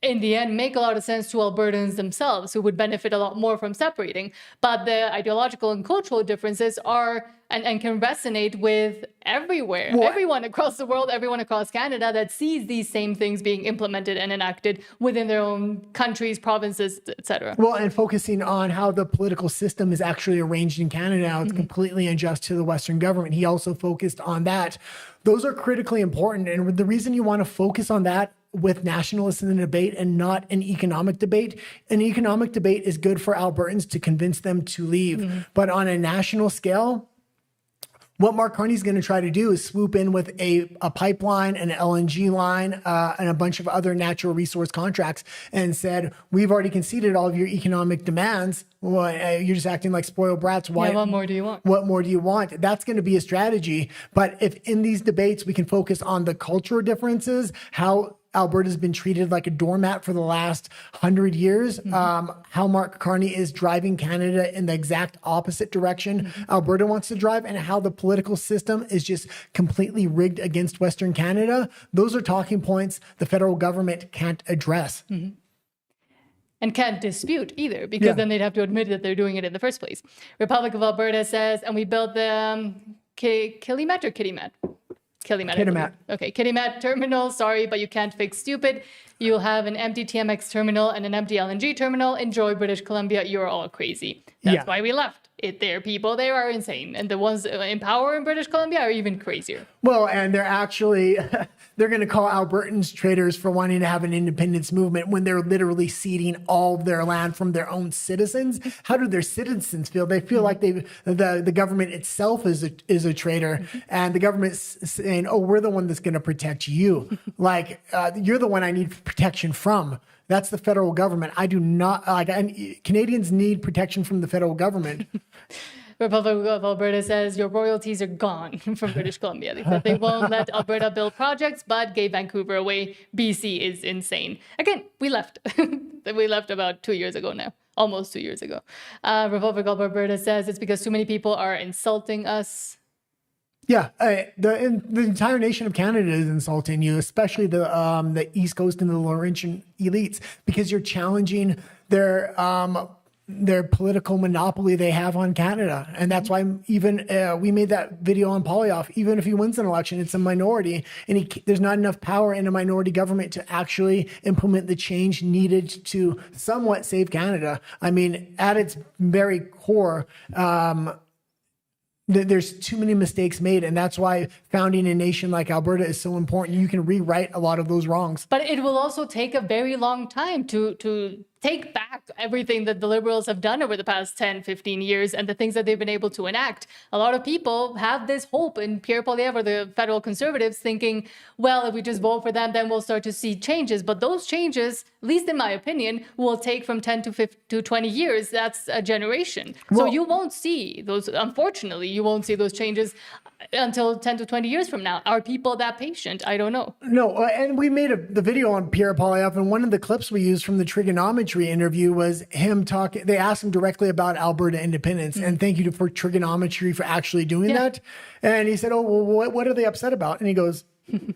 in the end, make a lot of sense to Albertans themselves, who would benefit a lot more from separating. But the ideological and cultural differences are and can resonate with everywhere. Well, everyone across the world, everyone across Canada that sees these same things being implemented and enacted within their own countries, provinces, etc. Well, and focusing on how the political system is actually arranged in Canada now, it's completely unjust to the Western government. He also focused on that. Those are critically important. And the reason you want to focus on that with nationalists in the debate and not an economic debate. An economic debate is good for Albertans to convince them to leave. But on a national scale, what Mark Carney's going to try to do is swoop in with a pipeline, an LNG line, and a bunch of other natural resource contracts and said, we've already conceded all of your economic demands. Well, you're just acting like spoiled brats. Why? What more do you want? What more do you want? That's going to be a strategy. But if in these debates we can focus on the cultural differences, how Alberta's been treated like a doormat for the last 100 years. How Mark Carney is driving Canada in the exact opposite direction Alberta wants to drive, and how the political system is just completely rigged against Western Canada. Those are talking points the federal government can't address. And can't dispute either, because then they'd have to admit that they're doing it in the first place. Republic of Alberta says, and we built the Kitimat or Kitimat? Kitimat. Okay, Kitimat terminal. Sorry, but you can't fix stupid. You'll have an empty TMX terminal and an empty LNG terminal. Enjoy British Columbia. You're all crazy. That's why we left. They're people, they are insane. And the ones in power in British Columbia are even crazier. Well, and they're actually, they're going to call Albertans traitors for wanting to have an independence movement when they're literally ceding all of their land from their own citizens. How do their citizens feel? They feel like the government itself is a traitor, and the government's saying, oh, we're the one that's going to protect you. Like, you're the one I need protection from. That's the federal government. I do not, Canadians need protection from the federal government. Republic of Alberta says your royalties are gone from British Columbia. They said they won't let Alberta build projects, but gave Vancouver away. BC is insane. Again, we left. We left about 2 years ago now. Almost 2 years ago. Republic of Alberta says it's because too many people are insulting us. Yeah, the entire nation of Canada is insulting you, especially the East Coast and the Laurentian elites, because you're challenging their political monopoly they have on Canada. And that's why even we made that video on Polyoff. Even if he wins an election, it's a minority, and there's not enough power in a minority government to actually implement the change needed to somewhat save Canada. I mean, at its very core, There's too many mistakes made, and that's why founding a nation like Alberta is so important. You can rewrite a lot of those wrongs. But it will also take a very long time to take back everything that the Liberals have done over the past 10, 15 years and the things that they've been able to enact. A lot of people have this hope in Pierre Poilievre or the federal Conservatives thinking, well, if we just vote for them, then we'll start to see changes. But those changes, at least in my opinion, will take from 10 to 20 years. That's a generation. So you won't see those, unfortunately, you won't see those changes until 10 to 20 years from now. Are people that patient? I don't know. No, and we made the video on Pierre Poilievre, and one of the clips we used from the trigonometry interview was him talking. They asked him directly about Alberta independence, and thank you for trigonometry for actually doing that. And he said, oh, well, what are they upset about? And he goes,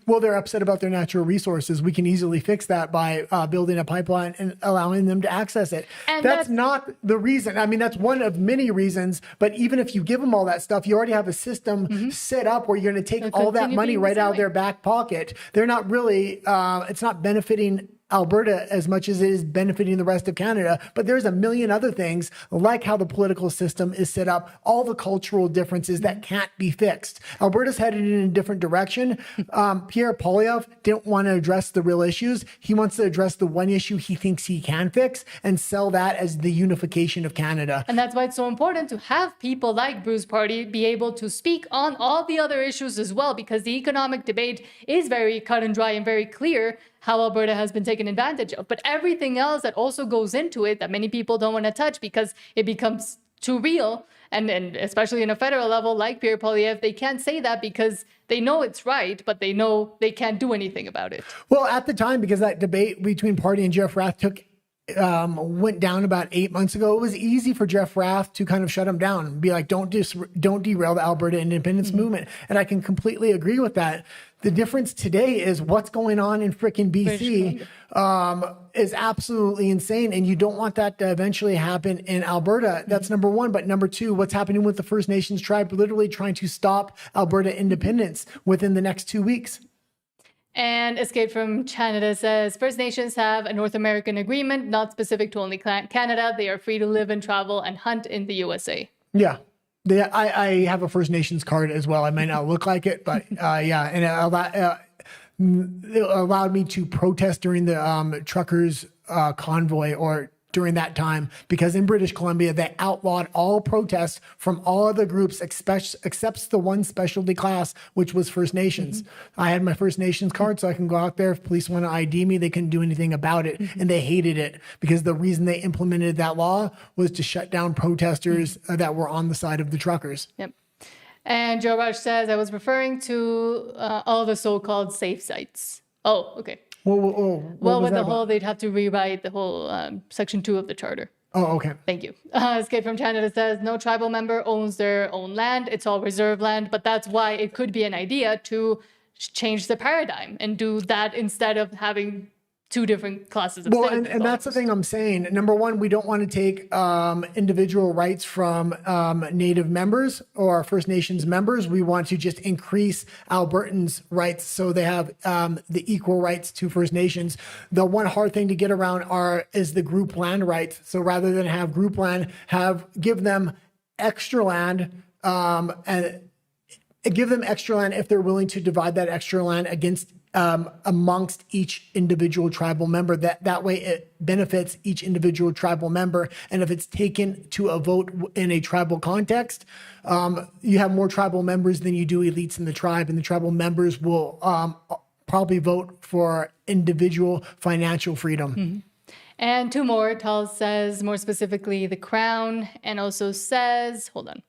well, they're upset about their natural resources. We can easily fix that by building a pipeline and allowing them to access it. And that's not the reason. I mean, that's one of many reasons. But even if you give them all that stuff, you already have a system set up where you're going to take all that money right out of their back pocket. They're not really, it's not benefiting Alberta as much as it is benefiting the rest of Canada. But there's a million other things, like how the political system is set up, all the cultural differences that can't be fixed. Alberta's headed in a different direction. Pierre Poilievre didn't want to address the real issues. He wants to address the one issue he thinks he can fix and sell that as the unification of Canada. And that's why it's so important to have people like Bruce Party be able to speak on all the other issues as well, because the economic debate is very cut and dry and very clear how Alberta has been taken advantage of. But everything else that also goes into it that many people don't want to touch because it becomes too real, and especially in a federal level like Pierre Poilievre, they can't say that because they know it's right, but they know they can't do anything about it. Well, at the time, because that debate between Party and Jeff Rath went down about 8 months ago, it was easy for Jeff Rath to kind of shut him down and be like, don't derail the Alberta independence movement. And I can completely agree with that. The difference today is what's going on in frickin' BC is absolutely insane. And you don't want that to eventually happen in Alberta. That's number one. But number two, what's happening with the First Nations tribe literally trying to stop Alberta independence within the next 2 weeks. And Escape from Canada says, First Nations have a North American agreement, not specific to only Canada. They are free to live and travel and hunt in the USA. Yeah. I have a First Nations card as well. I might not look like it, but yeah. And it allowed me to protest during the truckers convoy or during that time, because in British Columbia, they outlawed all protests from all other groups except the one specialty class, which was First Nations. I had my First Nations card, so I can go out there. If police want to ID me, they couldn't do anything about it. And they hated it because the reason they implemented that law was to shut down protesters that were on the side of the truckers. Yep. And Joe Rush says, I was referring to all the so-called safe sites. Oh, okay. Well, with the whole, they'd have to rewrite the whole Section 2 of the Charter. Oh, okay. Thank you. Escape from Canada says, no tribal member owns their own land. It's all reserve land. But that's why it could be an idea to change the paradigm and do that instead of having two different classes of citizens. And that's the thing I'm saying. Number one, we don't want to take individual rights from Native members or First Nations members. We want to just increase Albertans' rights so they have the equal rights to First Nations. The one hard thing to get around is the group land rights. So rather than have group land, give them extra land and give them extra land if they're willing to divide that extra land amongst each individual tribal member. That way it benefits each individual tribal member. And if it's taken to a vote in a tribal context, you have more tribal members than you do elites in the tribe, and the tribal members will probably vote for individual financial freedom. And two more. Tal says, more specifically, the Crown, and also says, hold on.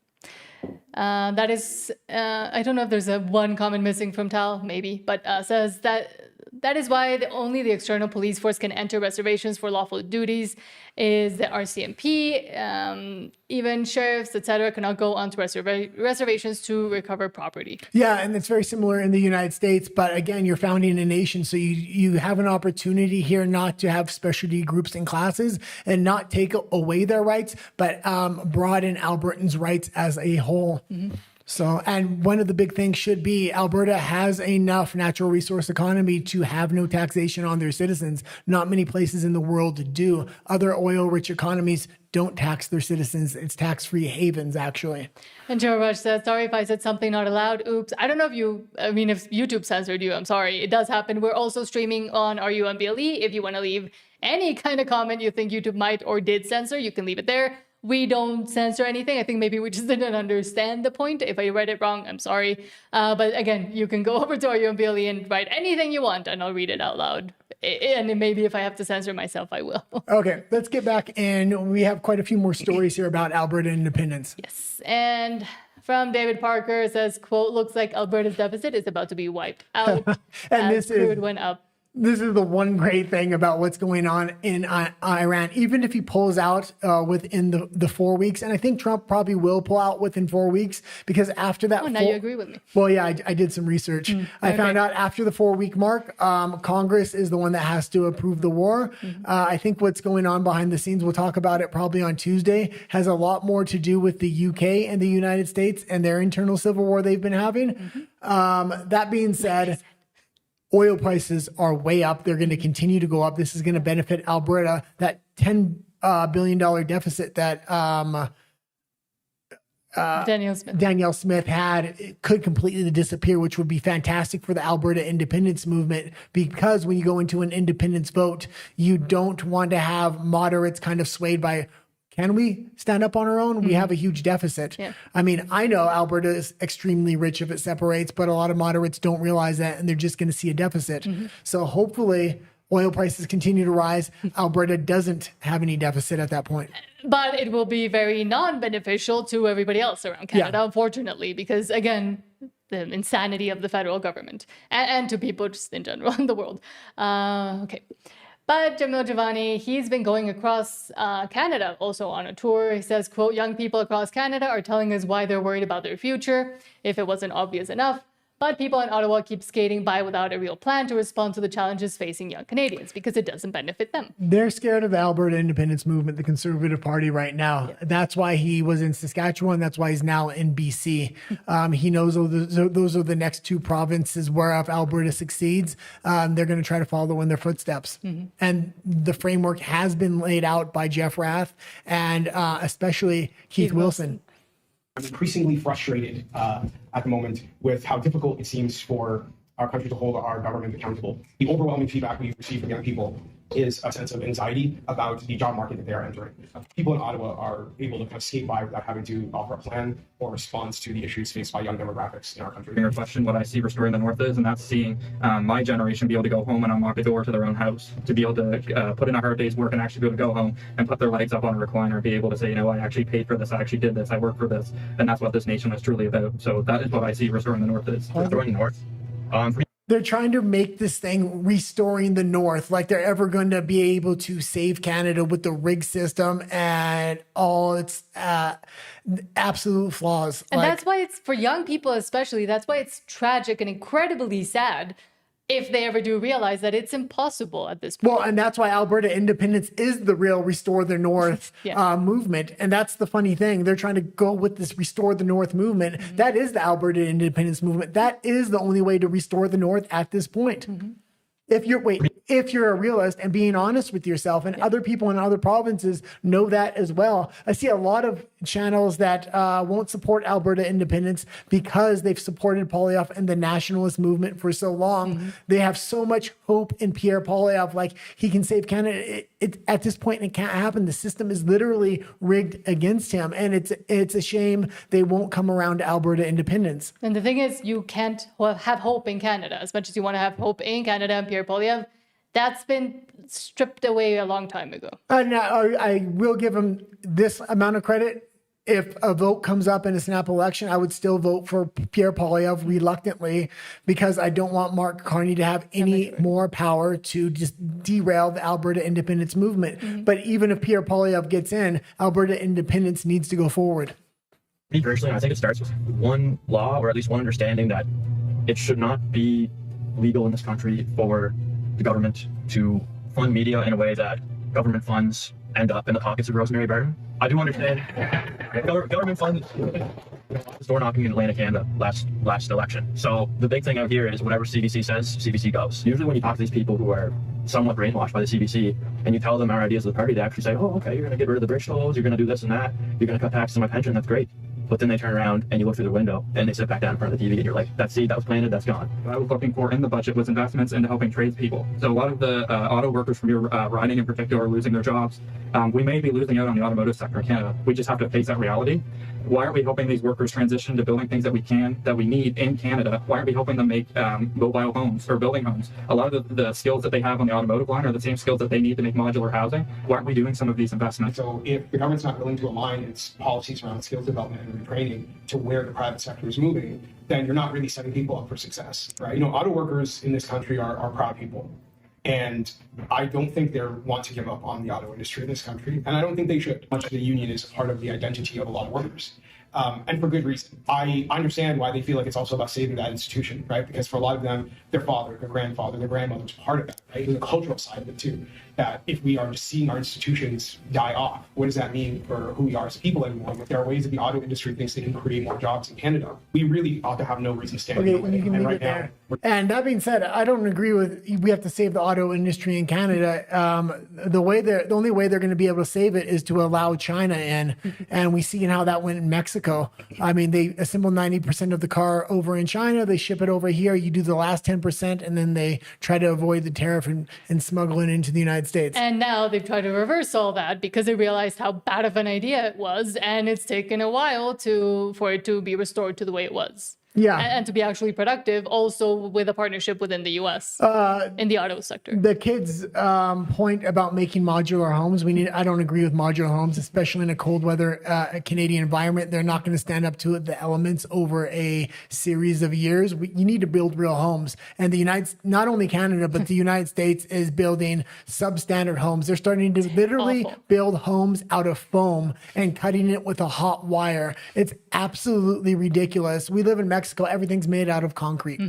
That is, I don't know if there's one comment missing from Tal, maybe, but says that is why only the external police force can enter reservations for lawful duties, is the RCMP, even sheriffs, etc., cannot go onto reservations to recover property. Yeah, and it's very similar in the United States, but again, you're founding a nation, so you have an opportunity here not to have specialty groups and classes and not take away their rights, but broaden Albertans' rights as a whole. So, and one of the big things should be Alberta has enough natural resource economy to have no taxation on their citizens. Not many places in the world do. Other oil-rich economies don't tax their citizens. It's tax-free havens, actually. And Joe Rush says, sorry if I said something not allowed. Oops. I don't know if YouTube censored you. I'm sorry. It does happen. We're also streaming on RUMBLE. If you want to leave any kind of comment you think YouTube might or did censor, you can leave it there. We don't censor anything. I think maybe we just didn't understand the point. If I read it wrong, I'm sorry. But again, you can go over to RUMBLE and write anything you want, and I'll read it out loud. And maybe if I have to censor myself, I will. Okay, let's get back in. We have quite a few more stories here about Alberta independence. Yes, and from David Parker, it says, quote, looks like Alberta's deficit is about to be wiped out And as crude went up. This is the one great thing about what's going on in Iran. Even if he pulls out within the 4 weeks, and I think Trump probably will pull out within 4 weeks, because after that... Oh, now you agree with me. Well, yeah, I did some research. I found out after the 4-week mark, Congress is the one that has to approve the war. I think what's going on behind the scenes, we'll talk about it probably on Tuesday, has a lot more to do with the UK and the United States and their internal civil war they've been having. That being said... Oil prices are way up. They're going to continue to go up. This is going to benefit Alberta. That $10 billion deficit that Danielle Smith had could completely disappear, which would be fantastic for the Alberta independence movement, because when you go into an independence vote, you don't want to have moderates kind of swayed by, can we stand up on our own? We have a huge deficit. Yeah. I mean, I know Alberta is extremely rich if it separates, but a lot of moderates don't realize that, and they're just going to see a deficit. So hopefully oil prices continue to rise. Alberta doesn't have any deficit at that point. But it will be very non-beneficial to everybody else around Canada, unfortunately, because again, the insanity of the federal government and to people just in general in the world. Okay. But Jamil Giovanni, he's been going across Canada also on a tour. He says, quote, young people across Canada are telling us why they're worried about their future, if it wasn't obvious enough. But people in Ottawa keep skating by without a real plan to respond to the challenges facing young Canadians because it doesn't benefit them. They're scared of the Alberta independence movement, the Conservative Party right now. That's why he was in Saskatchewan. That's why he's now in BC. He knows those are the next two provinces where if Alberta succeeds, they're going to try to follow in their footsteps. And the framework has been laid out by Jeff Rath and especially Keith Wilson. I'm increasingly frustrated at the moment with how difficult it seems for our country to hold our government accountable. The overwhelming feedback we receive from young people is a sense of anxiety about the job market that they are entering. People in Ottawa are able to kind of skate by without having to offer a plan or response to the issues faced by young demographics in our country. Bigger question, what I see restoring the North is, and that's seeing my generation be able to go home and unlock the door to their own house, to be able to put in a hard day's work and actually be able to go home and put their legs up on a recliner, be able to say, you know, I actually paid for this, I actually did this, I worked for this, and that's what this nation is truly about. So that is what I see restoring the North is. Restoring the North? They're trying to make this thing restoring the North, like they're ever going to be able to save Canada with the rig system and all its absolute flaws. And that's why it's, for young people especially, that's why it's tragic and incredibly sad if they ever do realize that it's impossible at this point. Well, and that's why Alberta independence is the real Restore the North movement. And that's the funny thing. They're trying to go with this Restore the North movement. That is the Alberta independence movement. That is the only way to restore the North at this point. If you're a realist and being honest with yourself, and other people in other provinces know that as well. I see a lot of channels that won't support Alberta independence because they've supported Poilievre and the nationalist movement for so long. They have so much hope in Pierre Poilievre, like he can save Canada. At this point, it can't happen. The system is literally rigged against him, and it's a shame they won't come around to Alberta independence. And the thing is, you can't have hope in Canada as much as you want to have hope in Canada and Pierre Poilievre. That's been stripped away a long time ago. And I will give him this amount of credit. If a vote comes up in a snap election, I would still vote for Pierre Poilievre reluctantly, because I don't want Mark Carney to have any more power to just derail the Alberta independence movement. But even if Pierre Poilievre gets in, Alberta independence needs to go forward. Me personally, I think it starts with one law, or at least one understanding, that it should not be legal in this country for the government to fund media in a way that government funds end up in the pockets of Rosemary Barton. I do understand government funds Door knocking in Atlantic Canada last election. So the big thing out here is whatever CBC says, CBC goes. Usually when you talk to these people who are somewhat brainwashed by the CBC and you tell them our ideas of the party, they actually say, oh, okay, you're going to get rid of the bridge tolls, you're going to do this and that, you're going to cut taxes on my pension, that's great. But then they turn around and you look through the window and they sit back down in front of the TV and you're like, that seed that was planted, that's gone. What I was looking for in the budget was investments into helping tradespeople. So a lot of the auto workers from your riding in particular are losing their jobs. We may be losing out on the automotive sector in Canada. We just have to face that reality. Why aren't we helping these workers transition to building things that we need in Canada? Why aren't we helping them make mobile homes or building homes? A lot of the skills that they have on the automotive line are the same skills that they need to make modular housing. Why aren't we doing some of these investments? So if the government's not willing to align its policies around skills development and retraining to where the private sector is moving, then you're not really setting people up for success, right? Auto workers in this country are proud people. And I don't think they want to give up on the auto industry in this country. And I don't think they should. Much of the union is part of the identity of a lot of workers. And for good reason. I understand why they feel like it's also about saving that institution, right? Because for a lot of them, their father, their grandfather, their grandmother was part of that, right? There's a cultural side of it too. That if we are just seeing our institutions die off, what does that mean for who we are as people anymore? If there are ways that the auto industry thinks they can create more jobs in Canada, we really ought to have no reason to stand in the way. You can and leave right it there. now, And that being said, I don't agree with we have to save the auto industry in Canada. The only way they're going to be able to save it is to allow China in, and we see how that went in Mexico. I mean, they assemble 90% of the car over in China, they ship it over here. You do the last 10%, and then they try to avoid the tariff and smuggle it into the United States. And now they've tried to reverse all that because they realized how bad of an idea it was, and it's taken a while for it to be restored to the way it was. Yeah. And to be actually productive, also with a partnership within the U.S. In the auto sector. The kids' point about making modular homes, I don't agree with modular homes, especially in a cold weather Canadian environment. They're not going to stand up to the elements over a series of years. You need to build real homes. And not only Canada, but the United States is building substandard homes. They're starting to literally build homes out of foam and cutting it with a hot wire. It's absolutely ridiculous. We live in Mexico. Everything's made out of concrete,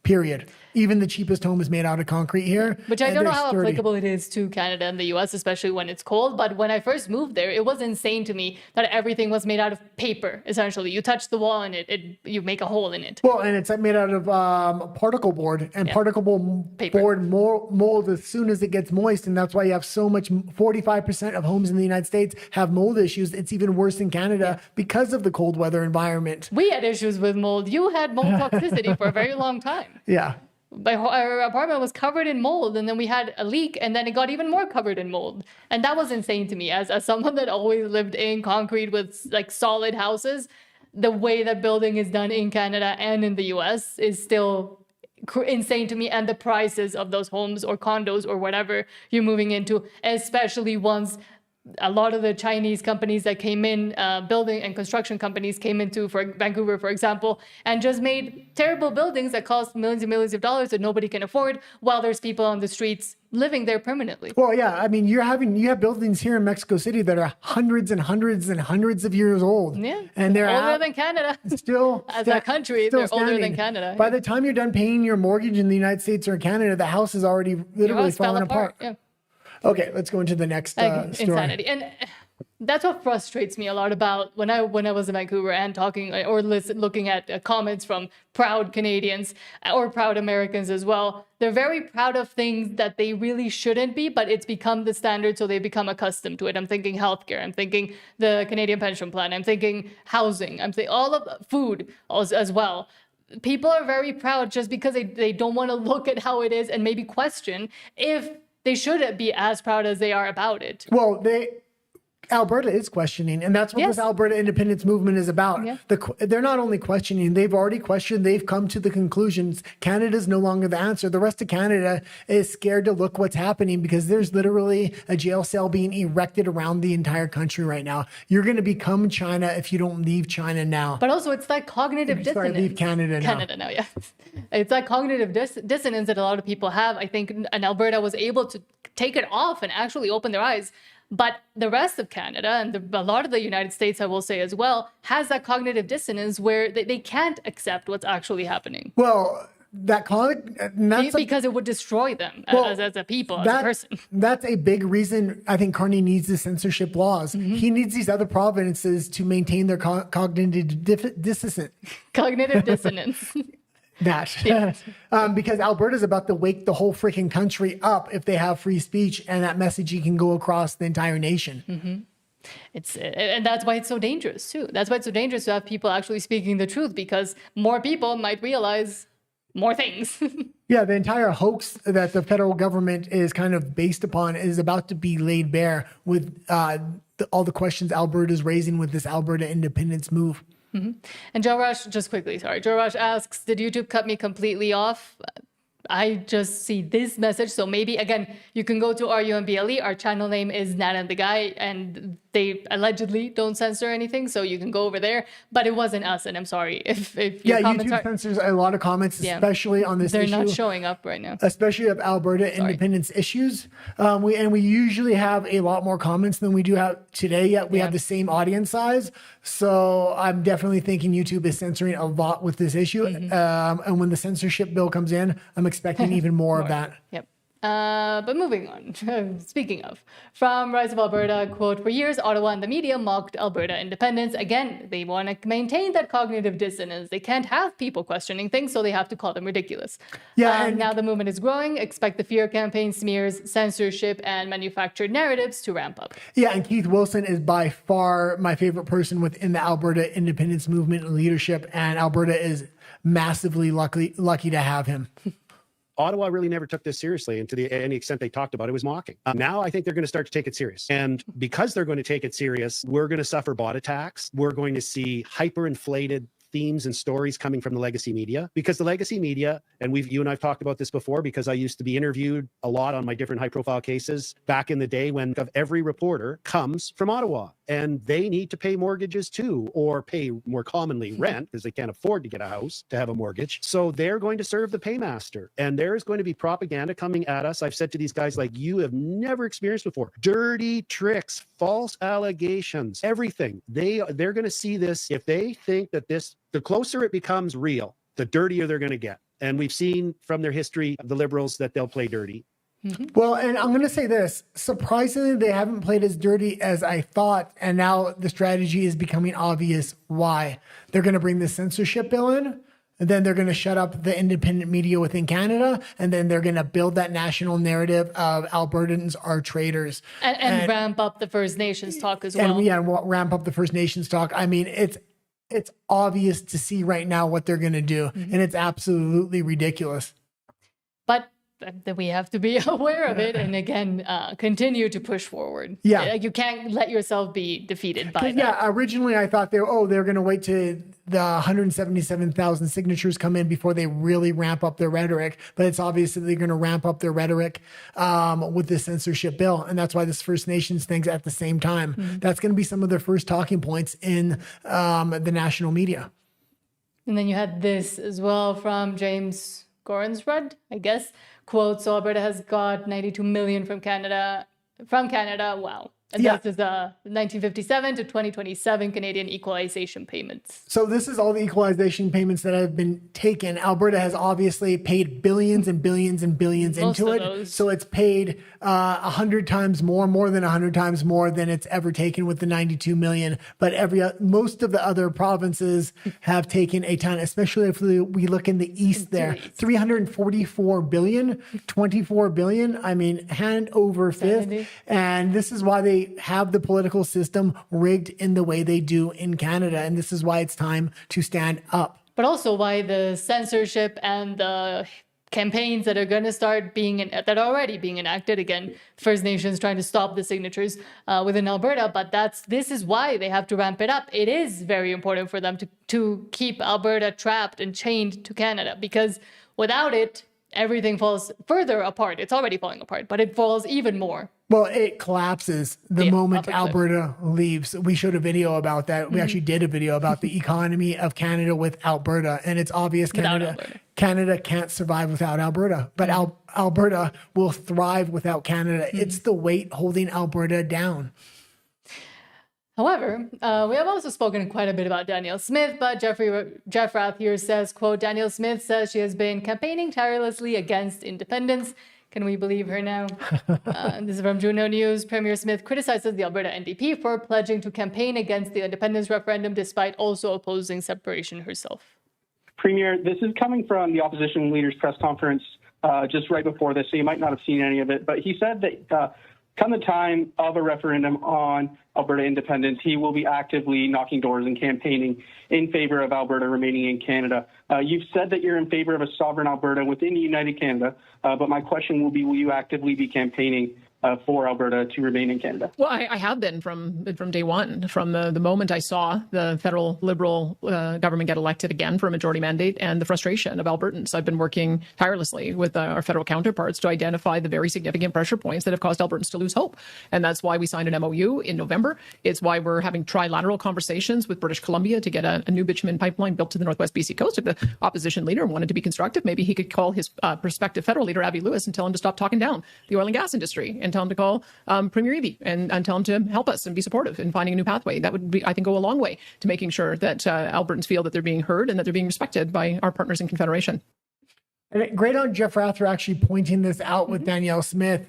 period. Even the cheapest home is made out of concrete here. Which I don't know how applicable it is to Canada and the US, especially when it's cold. But when I first moved there, it was insane to me that everything was made out of paper, essentially. You touch the wall and you make a hole in it. Well, and it's made out of particle board, and particle board mold as soon as it gets moist. And that's why you have so much, 45% of homes in the United States have mold issues. It's even worse in Canada because of the cold weather environment. We had issues with mold. You had mold toxicity for a very long time. Yeah. Our apartment was covered in mold, and then we had a leak, and then it got even more covered in mold. And that was insane to me as someone that always lived in concrete with like solid houses. The way that building is done in Canada and in the US is still insane to me. And the prices of those homes or condos or whatever you're moving into, especially once a lot of the Chinese companies that came in, building and construction companies came into Vancouver, for example, and just made terrible buildings that cost millions and millions of dollars that nobody can afford, while there's people on the streets living there permanently. Well, yeah, I mean, you have buildings here in Mexico City that are hundreds and hundreds and hundreds of years old. Yeah, and they're older than Canada. Still, as a country, they're older than Canada. By the time you're done paying your mortgage in the United States or Canada, the house is already literally falling apart. Yeah. Okay, let's go into the next story. Insanity. And that's what frustrates me a lot about when I was in Vancouver and talking or looking at comments from proud Canadians or proud Americans as well. They're very proud of things that they really shouldn't be, but it's become the standard, so they become accustomed to it. I'm thinking healthcare. I'm thinking the Canadian pension plan. I'm thinking housing. I'm thinking all of food as well. People are very proud just because they don't want to look at how it is and maybe question if they should be as proud as they are about it. Well, Alberta is questioning, and that's what this Alberta independence movement is about. Yeah. They're not only questioning, they've already questioned, they've come to the conclusions Canada's no longer the answer. The rest of Canada is scared to look what's happening because there's literally a jail cell being erected around the entire country right now. You're going to become China if you don't leave China now. But also it's that cognitive dissonance. Leave Canada now. Canada now, yeah. It's that cognitive dissonance that a lot of people have. I think and Alberta was able to take it off and actually open their eyes. But the rest of Canada and a lot of the United States, I will say as well, has that cognitive dissonance where they can't accept what's actually happening. Well, because it would destroy them as a people, as a person. That's a big reason I think Carney needs the censorship laws. He needs these other provinces to maintain their cognitive dissonance. Cognitive dissonance. Because Alberta's about to wake the whole freaking country up if they have free speech, and that messaging can go across the entire nation. And that's why it's so dangerous too. That's why it's so dangerous to have people actually speaking the truth, because more people might realize more things. Yeah, the entire hoax that the federal government is kind of based upon is about to be laid bare with all the questions Alberta's raising with this Alberta independence move. And Joe Rush, just quickly, sorry. Joe Rush asks, did YouTube cut me completely off? I just see this message. So maybe, again, you can go to RUMBLE. Our channel name is Nat and the Guy, and they allegedly don't censor anything. So you can go over there. But it wasn't us, and I'm sorry if your comments YouTube censors a lot of comments, especially on this issue. They're not showing up right now. Especially of Alberta independence issues. We usually have a lot more comments than we do have today, yet we have the same audience size. So I'm definitely thinking YouTube is censoring a lot with this issue. And when the censorship bill comes in, I'm expecting even more of that. Yep. But moving on, speaking of, from Rise of Alberta, quote, for years, Ottawa and the media mocked Alberta independence. Again, they want to maintain that cognitive dissonance. They can't have people questioning things, so they have to call them ridiculous. And now the movement is growing. Expect the fear campaign, smears, censorship, and manufactured narratives to ramp up. Yeah, and Keith Wilson is by far my favorite person within the Alberta independence movement and leadership, and Alberta is massively lucky to have him. Ottawa really never took this seriously, and to any extent they talked about it was mocking. Now I think they're going to start to take it serious. And because they're going to take it serious, we're going to suffer bot attacks. We're going to see hyperinflated themes and stories coming from the legacy media, because the legacy media, and you and I've talked about this before, because I used to be interviewed a lot on my different high profile cases back in the day, when every reporter comes from Ottawa, and they need to pay mortgages too, or pay more commonly rent, because they can't afford to get a house to have a mortgage. So they're going to serve the paymaster, and there's going to be propaganda coming at us. I've said to these guys, like, you have never experienced before, dirty tricks, false allegations, everything. They're going to see this. If they think that the closer it becomes real, the dirtier they're going to get. And we've seen from their history, the Liberals, that they'll play dirty. Well, and I'm going to say this, surprisingly, they haven't played as dirty as I thought. And now the strategy is becoming obvious why. They're going to bring the censorship bill in, and then they're going to shut up the independent media within Canada. And then they're going to build that national narrative of Albertans are traitors. And ramp up the First Nations talk as well. And ramp up the First Nations talk. I mean, it's obvious to see right now what they're going to do. And it's absolutely ridiculous. But we have to be aware of it, and again, continue to push forward. Yeah. You can't let yourself be defeated by that. Yeah, originally I thought they're going to wait to the 177,000 signatures come in before they really ramp up their rhetoric. But it's obvious that they're going to ramp up their rhetoric with the censorship bill. And that's why this First Nations thing's at the same time. That's going to be some of their first talking points in the national media. And then you had this as well from James Gorensrud, I guess. Quote, so Alberta has got 92 million from Canada. Wow. And this is 1957 to 2027 Canadian equalization payments. So this is all the equalization payments that have been taken. Alberta has obviously paid billions and billions and billions into it. So it's paid 100 times more than 100 times more than it's ever taken with the 92 million. But most of the other provinces have taken a ton, especially if we look in the east there. 344 billion, 24 billion. I mean, hand over fist. And this is why they have the political system rigged in the way they do in Canada. And this is why it's time to stand up. But also why the censorship and the campaigns that are going to start that are already being enacted, again, First Nations trying to stop the signatures within Alberta, but this is why they have to ramp it up. It is very important for them to keep Alberta trapped and chained to Canada, because without it, everything falls further apart. It's already falling apart, but it falls even more. Well, it collapses the moment Alberta leaves. We showed a video about that. We actually did a video about the economy of Canada with Alberta. And it's obvious Canada can't survive without Alberta. But Alberta will thrive without Canada. It's the weight holding Alberta down. However, we have also spoken quite a bit about Danielle Smith, but Jeff Rath here says, quote, Danielle Smith says she has been campaigning tirelessly against independence. Can we believe her now? This is from Juno News. Premier Smith criticizes the Alberta NDP for pledging to campaign against the independence referendum despite also opposing separation herself. Premier, this is coming from the opposition leader's press conference just right before this, so you might not have seen any of it, but he said that come the time of a referendum on Alberta independence, he will be actively knocking doors and campaigning in favor of Alberta remaining in Canada. You've said that you're in favor of a sovereign Alberta within United Canada, but my question will be, will you actively be campaigning for Alberta to remain in Canada? Well, I have been from day one, from the moment I saw the federal Liberal government get elected again for a majority mandate and the frustration of Albertans. I've been working tirelessly with our federal counterparts to identify the very significant pressure points that have caused Albertans to lose hope. And that's why we signed an MOU in November. It's why we're having trilateral conversations with British Columbia to get a new bitumen pipeline built to the Northwest BC coast. If the opposition leader wanted to be constructive, maybe he could call his prospective federal leader, Abby Lewis, and tell him to stop talking down the oil and gas industry and tell him to call Premier Eby and tell him to help us and be supportive in finding a new pathway. That would be, I think, go a long way to making sure that Albertans feel that they're being heard and that they're being respected by our partners in Confederation. And great on Jeff Rath for actually pointing this out with Danielle Smith.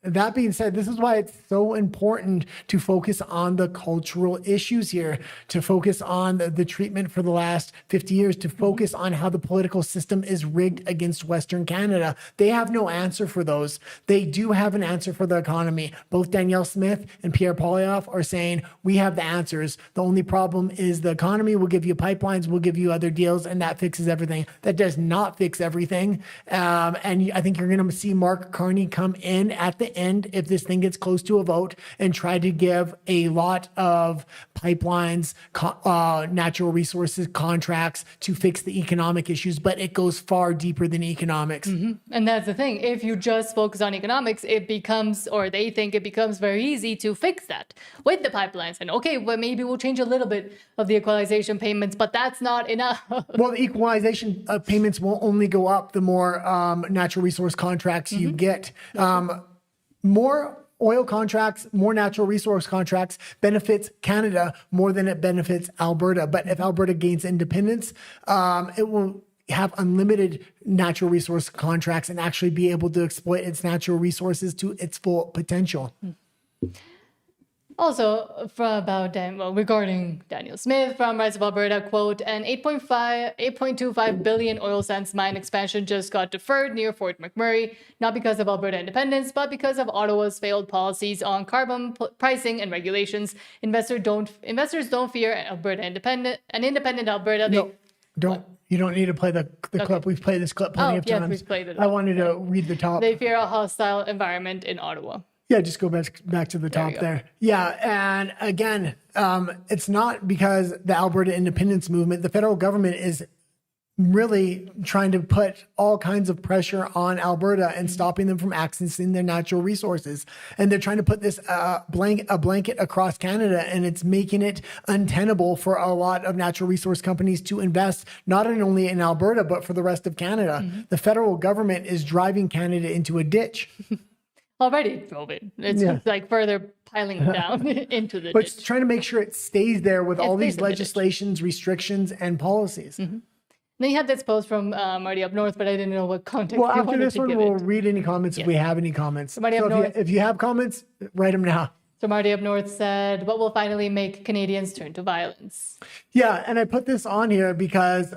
That being said, this is why it's so important to focus on the cultural issues here, to focus on the treatment for the last 50 years, to focus on how the political system is rigged against Western Canada. They have no answer for those. They do have an answer for the economy. Both Danielle Smith and Pierre Poilievre are saying, we have the answers. The only problem is the economy. We'll give you pipelines, we'll give you other deals, and that fixes everything. That does not fix everything. And I think you're going to see Mark Carney come in at the end if this thing gets close to a vote and try to give a lot of pipelines, natural resources contracts to fix the economic issues, but it goes far deeper than economics. And that's the thing. If you just focus on economics, it becomes, or they think it becomes very easy to fix that with the pipelines. And okay, well, maybe we'll change a little bit of the equalization payments, but that's not enough. Well, the equalization payments will only go up the more natural resource contracts you get. More oil contracts, more natural resource contracts benefits Canada more than it benefits Alberta. But if Alberta gains independence, it will have unlimited natural resource contracts and actually be able to exploit its natural resources to its full potential. Also, regarding Danielle Smith from Rise of Alberta, quote, an 8.25 billion oil sands mine expansion just got deferred near Fort McMurray, not because of Alberta independence, but because of Ottawa's failed policies on carbon pricing and regulations. Investors don't fear an independent Alberta. You don't need to play the clip. We've played this clip plenty of times. We've played it. I wanted to read the top. They fear a hostile environment in Ottawa. Yeah, just go back to the top there. Yeah, and again, it's not because the Alberta independence movement, the federal government is really trying to put all kinds of pressure on Alberta and stopping them from accessing their natural resources. And they're trying to put this blanket across Canada, and it's making it untenable for a lot of natural resource companies to invest not only in Alberta, but for the rest of Canada. The federal government is driving Canada into a ditch. Already COVID. It's just like further piling down into the But ditch. trying to make sure it stays there with all these legislations, restrictions, and policies. Then you had this post from Marty up north, but I didn't know what context Well, you after wanted this to one, give we'll it. read any comments if we have any comments. So Marty up north. if you have comments, write them now. So Marty up north said, what will finally make Canadians turn to violence? Yeah, and I put this on here because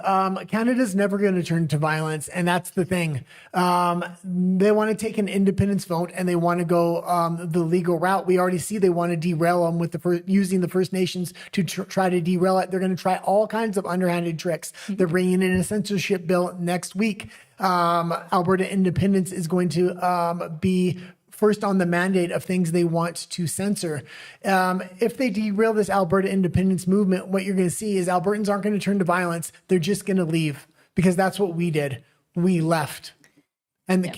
Canada's never going to turn to violence, and that's the thing. They want to take an independence vote, and they want to go the legal route. We already see they want to derail them with using the First Nations to try to derail it. They're going to try all kinds of underhanded tricks. They're bringing in a censorship bill next week. Alberta independence is going to be first on the mandate of things they want to censor. If they derail this Alberta independence movement, what you're going to see is Albertans aren't going to turn to violence. They're just going to leave because that's what we did. We left. And the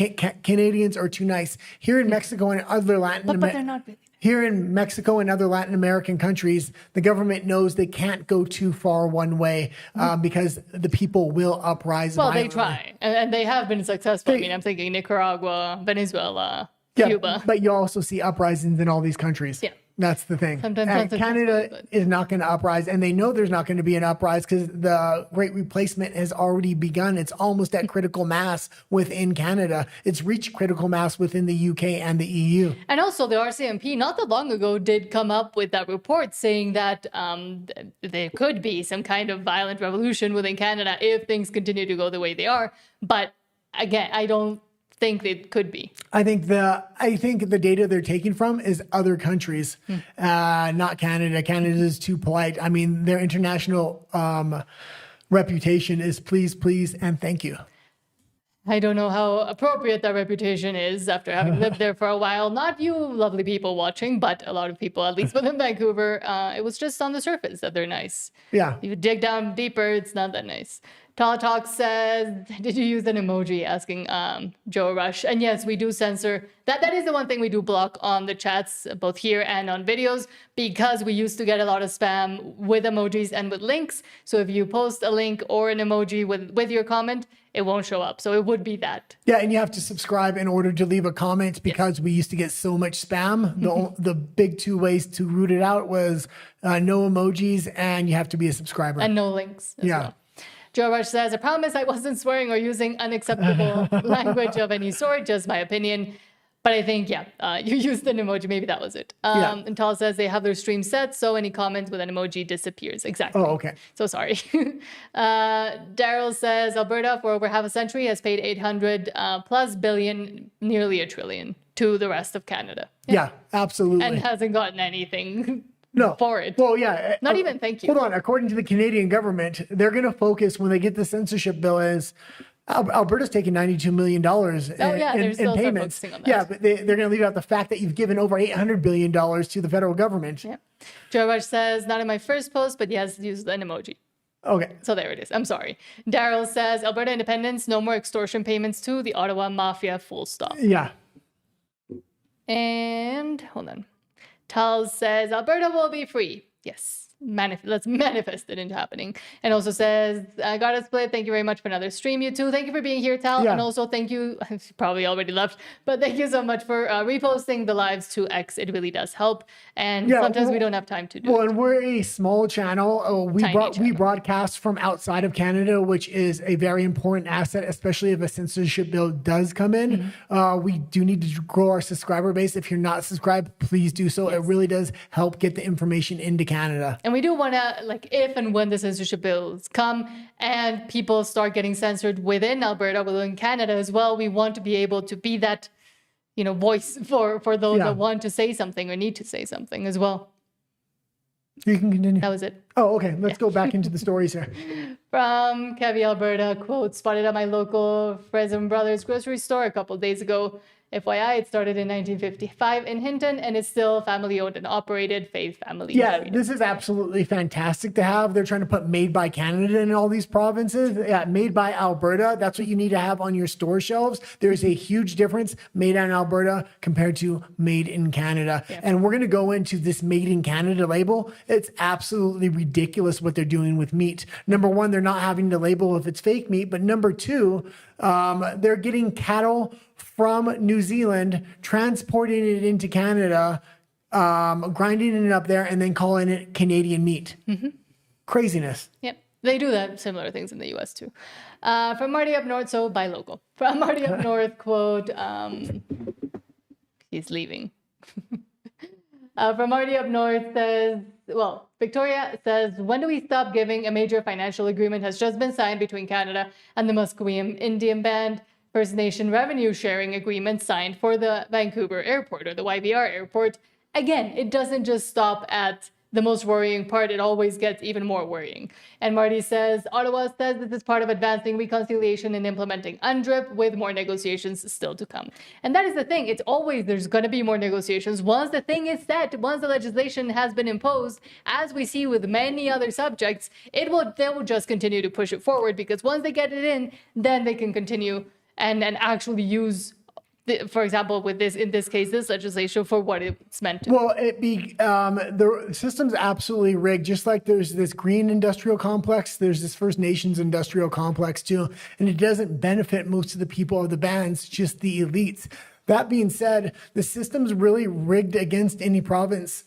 Canadians are too nice. Here in Mexico and other Latin But they're not really. Here in Mexico and other Latin American countries, the government knows they can't go too far one way because the people will uprise. Well, violently. they try, and they have been successful. I mean, I'm thinking Nicaragua, Venezuela, Cuba. But you also see uprisings in all these countries. Yeah. That's the thing. Sometimes And unsuccessfully, Canada but- is not going to uprise, and they know there's not going to be an uprise because the Great Replacement has already begun. It's almost at critical mass within Canada. It's reached critical mass within the UK and the EU. And also, the RCMP not that long ago did come up with that report saying that there could be some kind of violent revolution within Canada if things continue to go the way they are. But again, I don't think it could be. I think the data they're taking from is other countries, not Canada. Canada is too polite. I mean, their international reputation is please, please, and thank you. I don't know how appropriate that reputation is after having lived there for a while. Not you lovely people watching, but a lot of people, at least within Vancouver, it was just on the surface that they're nice. Yeah. You dig down deeper, it's not that nice. Tala Talk says, did you use an emoji? Asking Joe Rush. And yes, we do censor. That is the one thing we do block on the chats, both here and on videos, because we used to get a lot of spam with emojis and with links. So if you post a link or an emoji with your comment, it won't show up. So it would be that. Yeah, and you have to subscribe in order to leave a comment because we used to get so much spam. The big two ways to root it out was no emojis and you have to be a subscriber. And no links as well. Joe Rush says, I promise I wasn't swearing or using unacceptable language of any sort, just my opinion. But I think, you used an emoji. Maybe that was it. And Tal says they have their stream set, so any comment with an emoji disappears. Exactly. Oh, okay. So sorry. Daryl says Alberta, for over half a century, has paid 800 plus billion, nearly $1 trillion, to the rest of Canada. Yeah, absolutely. And hasn't gotten anything no. for it. Well, yeah. Not even thank you. Hold on. According to the Canadian government, they're going to focus when they get the censorship bill is Alberta's taking $92 million in payments. Focusing on that. Yeah, but they're going to leave out the fact that you've given over $800 billion to the federal government. Yeah. Joe Rush says, not in my first post, but he has used an emoji. Okay. So there it is. I'm sorry. Daryl says, Alberta independence, no more extortion payments to the Ottawa Mafia, full stop. Yeah. And hold on. Tal says, Alberta will be free. Yes. Let's manifest it into happening. And also says, I got a split. Thank you very much for another stream, you two. Thank you for being here, Tal. Yeah. And also thank you, probably already left, but thank you so much for reposting the lives to X. It really does help. And sometimes we don't have time to do it. Well, and we're a small channel. We broadcast from outside of Canada, which is a very important asset, especially if a censorship bill does come in. We do need to grow our subscriber base. If you're not subscribed, please do so. Yes. It really does help get the information into Canada. And we do want to, like, if and when the censorship bills come and people start getting censored within Alberta, within Canada as well, we want to be able to be that, voice for those that want to say something or need to say something as well. You can continue. That was it. Oh, okay. Let's go back into the stories here. From Kevy, Alberta, quote, spotted at my local Fresno Brothers grocery store a couple of days ago. FYI, it started in 1955 in Hinton, and it's still family-owned and operated, Faith family. Yeah, this is absolutely fantastic to have. They're trying to put Made by Canada in all these provinces. Yeah, Made by Alberta. That's what you need to have on your store shelves. There's a huge difference, Made in Alberta compared to Made in Canada. Yeah. And we're going to go into this Made in Canada label. It's absolutely ridiculous what they're doing with meat. Number one, they're not having to label if it's fake meat. But number two, they're getting cattle from New Zealand, transporting it into Canada, grinding it up there, and then calling it Canadian meat. Craziness. Yep. They do that, similar things in the US too. From Marty up north, so buy local. From Marty up north, quote, he's leaving. From Marty up north says, well, Victoria says, when do we stop giving? A major financial agreement has just been signed between Canada and the Musqueam Indian Band. First Nation revenue sharing agreement signed for the Vancouver airport or the YVR airport. Again, it doesn't just stop at the most worrying part. It always gets even more worrying. And Marty says, Ottawa says this is part of advancing reconciliation and implementing UNDRIP with more negotiations still to come. And that is the thing. It's always, there's going to be more negotiations. Once the thing is set, once the legislation has been imposed, as we see with many other subjects, they will just continue to push it forward because once they get it in, then they can continue and actually use, for example, with this, in this case, this legislation for what it's meant to. Well, the system's absolutely rigged. Just like there's this green industrial complex, there's this First Nations industrial complex too, and it doesn't benefit most of the people of the bands, just the elites. That being said, the system's really rigged against any province,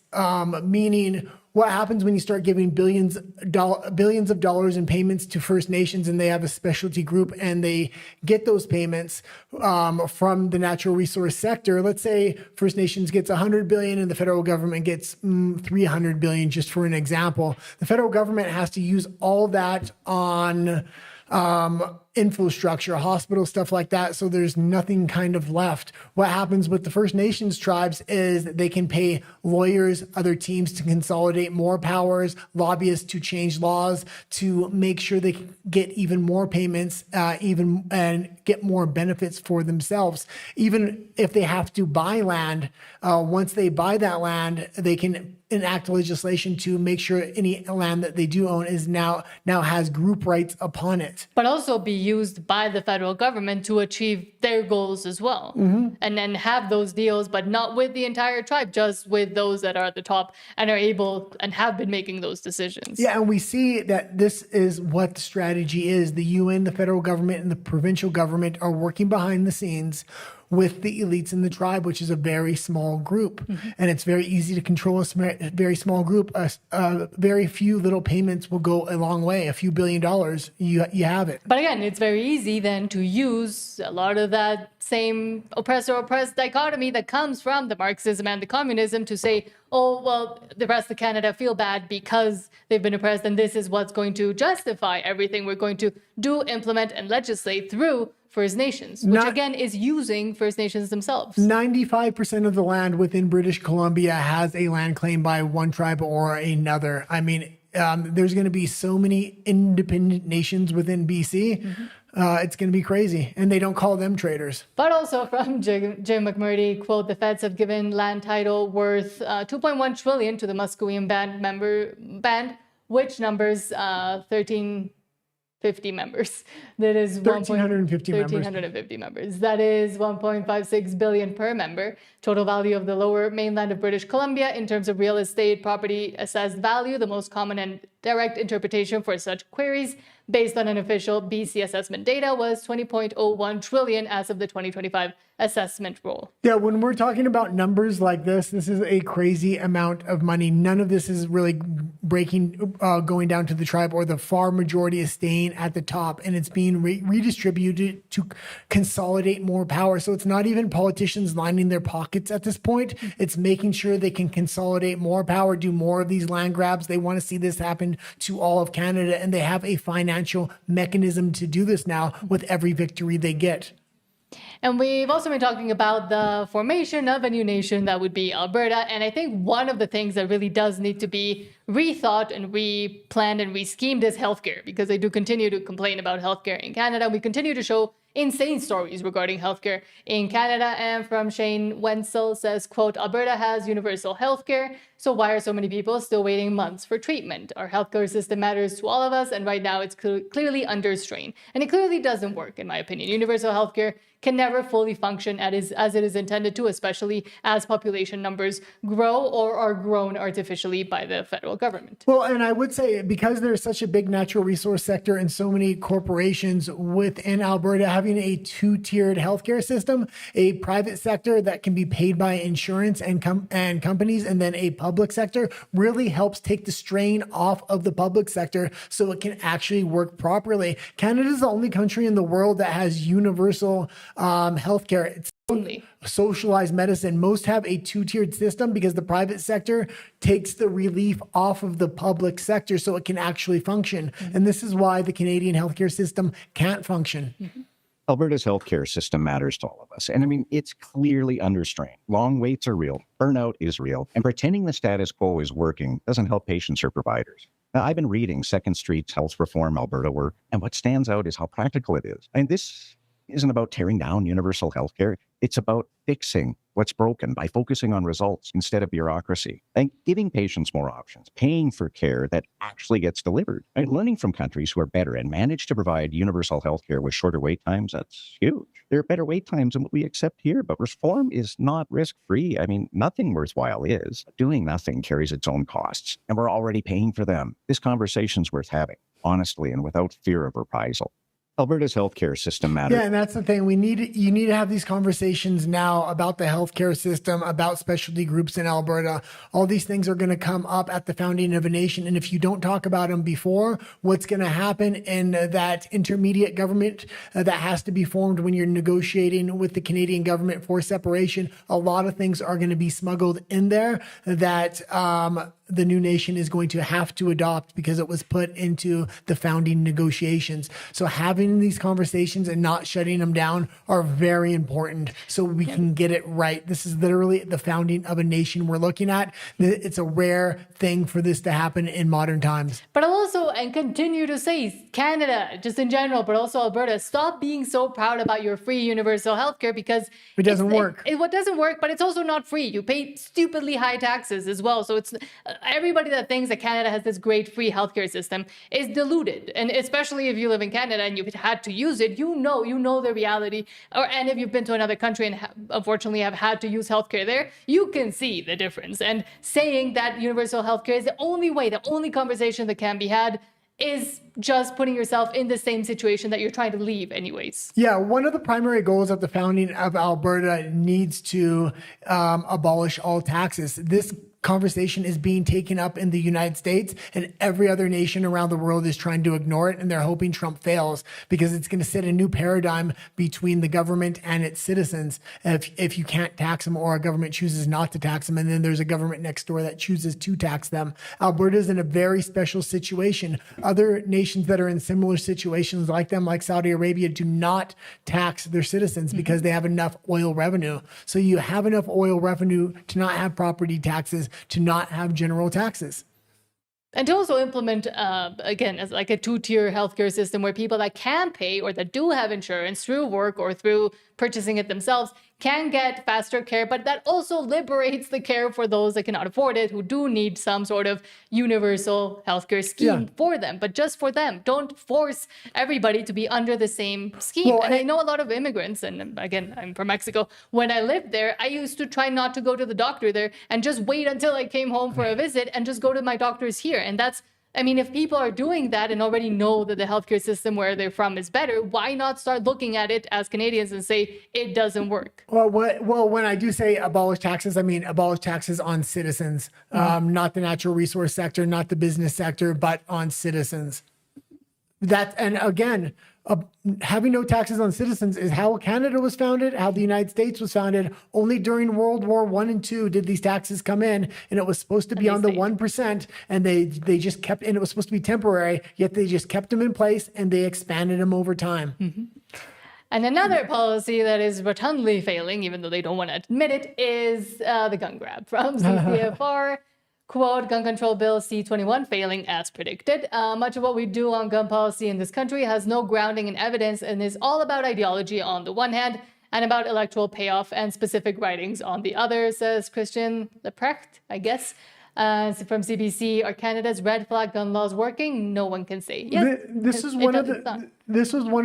meaning what happens when you start giving billions of dollars in payments to First Nations and they have a specialty group and they get those payments from the natural resource sector. Let's say First Nations gets 100 billion and the federal government gets 300 billion, just for an example. The federal government has to use all that on infrastructure, hospital, stuff like that. So there's nothing kind of left. What happens with the First Nations tribes is that they can pay lawyers, other teams to consolidate more powers, lobbyists to change laws, to make sure they get even more payments, and get more benefits for themselves. Even if they have to buy land, once they buy that land, they can enact legislation to make sure any land that they do own is now has group rights upon it. But also be used by the federal government to achieve their goals as well. And then have those deals, but not with the entire tribe, just with those that are at the top and are able and have been making those decisions. Yeah, and we see that this is what the strategy is. The UN, the federal government, and the provincial government are working behind the scenes with the elites in the tribe, which is a very small group. And it's very easy to control a very small group. Very few little payments will go a long way. A few $1 billion, you have it. But again, it's very easy then to use a lot of that same oppressor-oppressed dichotomy that comes from the Marxism and the communism to say, oh, well, the rest of Canada feel bad because they've been oppressed, and this is what's going to justify everything we're going to do, implement, and legislate through First Nations, which again is using First Nations themselves. 95% of the land within British Columbia has a land claim by one tribe or another. I mean, there's going to be so many independent nations within BC. It's going to be crazy. And they don't call them traitors. But also from Jim McMurdy, quote, the feds have given land title worth 2.1 trillion to the Musqueam band, which numbers 1,350 members. That is 1,350 members. That is 1.56 billion per member. Total value of the lower mainland of British Columbia in terms of real estate property assessed value, the most common and direct interpretation for such queries based on an official BC assessment data was 20.01 trillion as of the 2025 assessment roll. Yeah, when we're talking about numbers like this is a crazy amount of money. None of this is really going down to the tribe, or the far majority is staying at the top, and it's being redistributed to consolidate more power. So it's not even politicians lining their pockets at this point. It's making sure they can consolidate more power, do more of these land grabs. They want to see this happen to all of Canada, and they have a financial mechanism to do this now with every victory they get. And we've also been talking about the formation of a new nation that would be Alberta. And I think one of the things that really does need to be rethought and replanned and reschemed is healthcare, because they do continue to complain about healthcare in Canada. We continue to show insane stories regarding healthcare in Canada. And from Shane Wenzel says, quote, Alberta has universal healthcare, so why are so many people still waiting months for treatment? Our healthcare system matters to all of us, and right now it's clearly under strain. And it clearly doesn't work, in my opinion. Universal healthcare can never fully function as it is intended to, especially as population numbers grow or are grown artificially by the federal government. Well, and I would say because there's such a big natural resource sector and so many corporations within Alberta, having a two-tiered healthcare system, a private sector that can be paid by insurance and companies, and then a public sector, really helps take the strain off of the public sector so it can actually work properly. Canada is the only country in the world that has universal healthcare. It's only socialized medicine. Most have a two-tiered system because the private sector takes the relief off of the public sector so it can actually function. And this is why the Canadian healthcare system can't function. Alberta's healthcare system matters to all of us. And I mean, it's clearly under strain. Long waits are real. Burnout is real. And pretending the status quo is working doesn't help patients or providers. Now, I've been reading Second Street's Health Reform Alberta work, and what stands out is how practical it is. And this isn't about tearing down universal healthcare. It's about fixing what's broken by focusing on results instead of bureaucracy, and giving patients more options, paying for care that actually gets delivered, and learning from countries who are better and manage to provide universal healthcare with shorter wait times. That's huge. There are better wait times than what we accept here, but reform is not risk-free. I mean, nothing worthwhile is. Doing nothing carries its own costs, and we're already paying for them. This conversation's worth having, honestly, and without fear of reprisal. Alberta's healthcare system matters. Yeah, and that's the thing. You need to have these conversations now about the healthcare system, about specialty groups in Alberta. All these things are going to come up at the founding of a nation. And if you don't talk about them before, what's going to happen in that intermediate government that has to be formed when you're negotiating with the Canadian government for separation, a lot of things are going to be smuggled in there that the new nation is going to have to adopt because it was put into the founding negotiations. So having these conversations and not shutting them down are very important so we can get it right. This is literally the founding of a nation we're looking at. It's a rare thing for this to happen in modern times. But I'll also, and continue to say, Canada, just in general, but also Alberta, stop being so proud about your free universal healthcare because it doesn't work. It doesn't work, but it's also not free. You pay stupidly high taxes as well. So it's everybody that thinks that Canada has this great free healthcare system is deluded. And especially if you live in Canada and you've had to use it, you know the reality. And if you've been to another country and unfortunately have had to use healthcare there, you can see the difference. And saying that universal healthcare is the only way, the only conversation that can be had is just putting yourself in the same situation that you're trying to leave anyways. Yeah, one of the primary goals of the founding of Alberta needs to abolish all taxes. This conversation is being taken up in the United States, and every other nation around the world is trying to ignore it, and they're hoping Trump fails because it's going to set a new paradigm between the government and its citizens if you can't tax them or a government chooses not to tax them, and then there's a government next door that chooses to tax them. Alberta is in a very special situation. Other nations that are in similar situations like them, like Saudi Arabia, do not tax their citizens because they have enough oil revenue. So you have enough oil revenue to not have property taxes, to not have general taxes. And to also implement, again, as like a two-tier healthcare system where people that can pay or that do have insurance through work or through purchasing it themselves can get faster care, but that also liberates the care for those that cannot afford it, who do need some sort of universal healthcare scheme for them, but just for them. Don't force everybody to be under the same scheme. Well, and I know a lot of immigrants, and again, I'm from Mexico. When I lived there, I used to try not to go to the doctor there and just wait until I came home for a visit and just go to my doctors here. And that's, I mean, if people are doing that and already know that the healthcare system where they're from is better, why not start looking at it as Canadians and say it doesn't work? Well, when I do say abolish taxes, I mean abolish taxes on citizens, not the natural resource sector, not the business sector, but on citizens. And again, having no taxes on citizens is how Canada was founded, how the United States was founded. Only during World War I and II did these taxes come in, and it was supposed to be on the 1%, and they just kept, and it was supposed to be temporary, yet they just kept them in place and they expanded them over time. Mm-hmm. And another policy that is rotundly failing, even though they don't want to admit it, is the gun grab from CCFR. Quote, gun control bill C-21 failing as predicted. Much of what we do on gun policy in this country has no grounding in evidence and is all about ideology on the one hand and about electoral payoff and specific writings on the other, says Christian Leprecht, I guess. From CBC, are Canada's red flag gun laws working? No one can say. Yes, this was one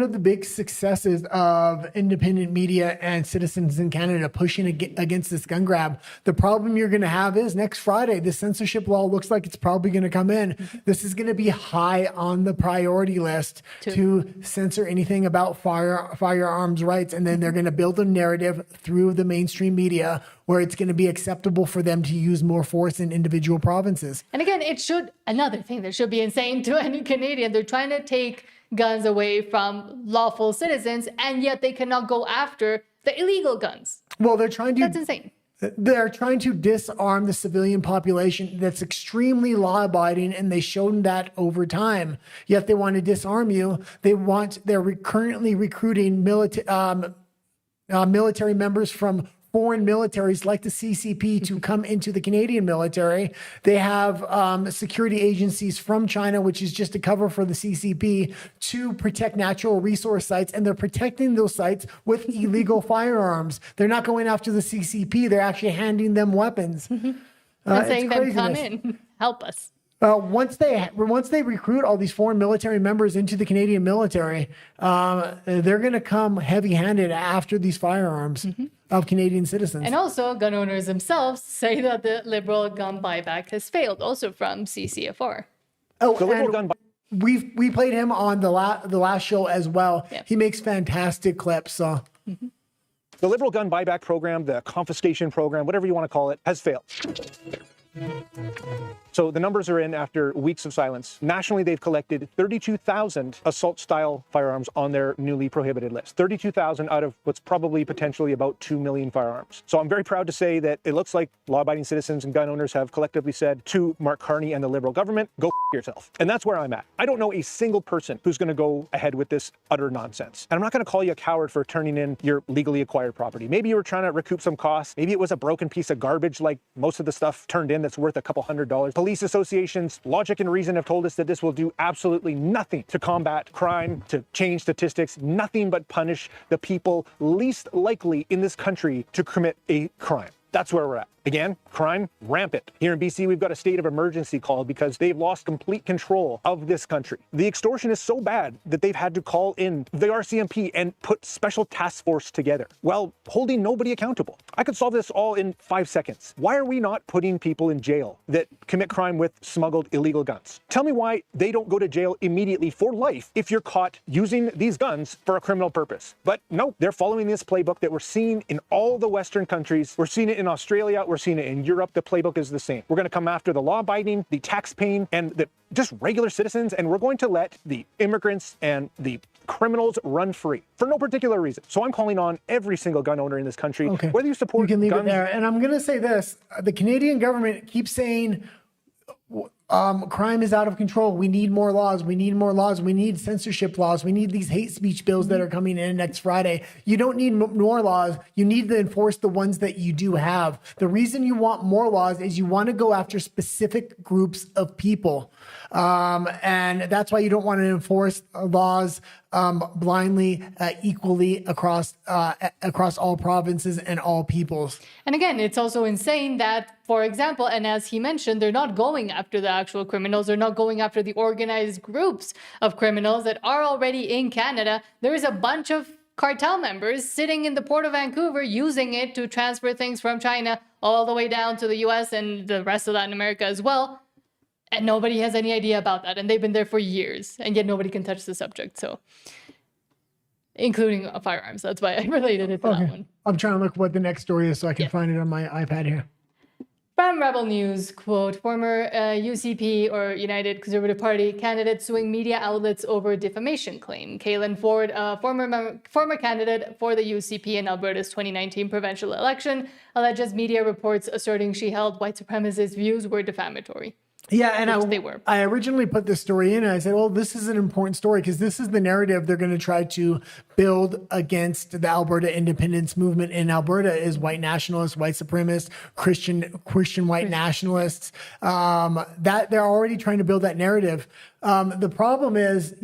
of the big successes of independent media and citizens in Canada pushing against this gun grab. The problem you're going to have is next Friday, the censorship law looks like it's probably going to come in. This is going to be high on the priority list to censor anything about firearms rights. And then they're going to build a narrative through the mainstream media where it's going to be acceptable for them to use more force in individual provinces. And again, another thing that should be insane to any Canadian, they're trying to take guns away from lawful citizens, and yet they cannot go after the illegal guns. Well, that's insane. They're trying to disarm the civilian population that's extremely law-abiding, and they've shown that over time. Yet they want to disarm you. They're currently recruiting military members from foreign militaries like the CCP to come into the Canadian military. They have security agencies from China, which is just a cover for the CCP, to protect natural resource sites, and they're protecting those sites with illegal firearms. They're not going after the CCP. They're actually handing them weapons. And saying them, come in, help us. Once they recruit all these foreign military members into the Canadian military, they're going to come heavy-handed after these firearms of Canadian citizens. And also, gun owners themselves say that the liberal gun buyback has failed, also from CCFR. The liberal gun we played him on the last show as well. Yeah. He makes fantastic clips. So. Mm-hmm. The Liberal gun buyback program, the confiscation program, whatever you want to call it, has failed. So the numbers are in after weeks of silence. Nationally, they've collected 32,000 assault-style firearms on their newly prohibited list. 32,000 out of what's probably potentially about 2 million firearms. So I'm very proud to say that it looks like law-abiding citizens and gun owners have collectively said to Mark Carney and the Liberal government, go yourself. And that's where I'm at. I don't know a single person who's going to go ahead with this utter nonsense. And I'm not going to call you a coward for turning in your legally acquired property. Maybe you were trying to recoup some costs. Maybe it was a broken piece of garbage like most of the stuff turned in that's worth a couple $100. Police associations, logic and reason have told us that this will do absolutely nothing to combat crime, to change statistics, nothing but punish the people least likely in this country to commit a crime. That's where we're at. Again, crime rampant. Here in BC, we've got a state of emergency called because they've lost complete control of this country. The extortion is so bad that they've had to call in the RCMP and put special task force together while holding nobody accountable. I could solve this all in 5 seconds. Why are we not putting people in jail that commit crime with smuggled illegal guns? Tell me why they don't go to jail immediately for life if you're caught using these guns for a criminal purpose. But no, they're following this playbook that we're seeing in all the Western countries. We're seeing it in Australia. We're seeing it in Europe. The playbook is the same. We're going to come after the law-abiding, the tax-paying, and the just regular citizens, and we're going to let the immigrants and the criminals run free for no particular reason. So I'm calling on every single gun owner in this country, whether you support you can leave guns, it there. And I'm going to say this: the Canadian government keeps saying crime is out of control. We need more laws. We need more laws. We need censorship laws. We need these hate speech bills that are coming in next Friday. You don't need more laws. You need to enforce the ones that you do have. The reason you want more laws is you want to go after specific groups of people. And that's why you don't want to enforce laws blindly, equally across all provinces and all peoples. And again, it's also insane that, for example, and as he mentioned, they're not going after the actual criminals. They're not going after the organized groups of criminals that are already in Canada. There is a bunch of cartel members sitting in the port of Vancouver using it to transfer things from China all the way down to the US and the rest of Latin America as well. And nobody has any idea about that. And they've been there for years. And yet nobody can touch the subject. So, including firearms. That's why I related it to that one. I'm trying to look what the next story is so I can find it on my iPad here. From Rebel News, quote, former UCP or United Conservative Party candidate suing media outlets over defamation claim. Kaylin Ford, former candidate for the UCP in Alberta's 2019 provincial election, alleges media reports asserting she held white supremacist views were defamatory. Yeah, and I originally put this story in and I said, well, this is an important story because this is the narrative they're going to try to build against the Alberta independence movement in Alberta is white nationalists, white supremacists, Christian white nationalists, that they're already trying to build that narrative. The problem is,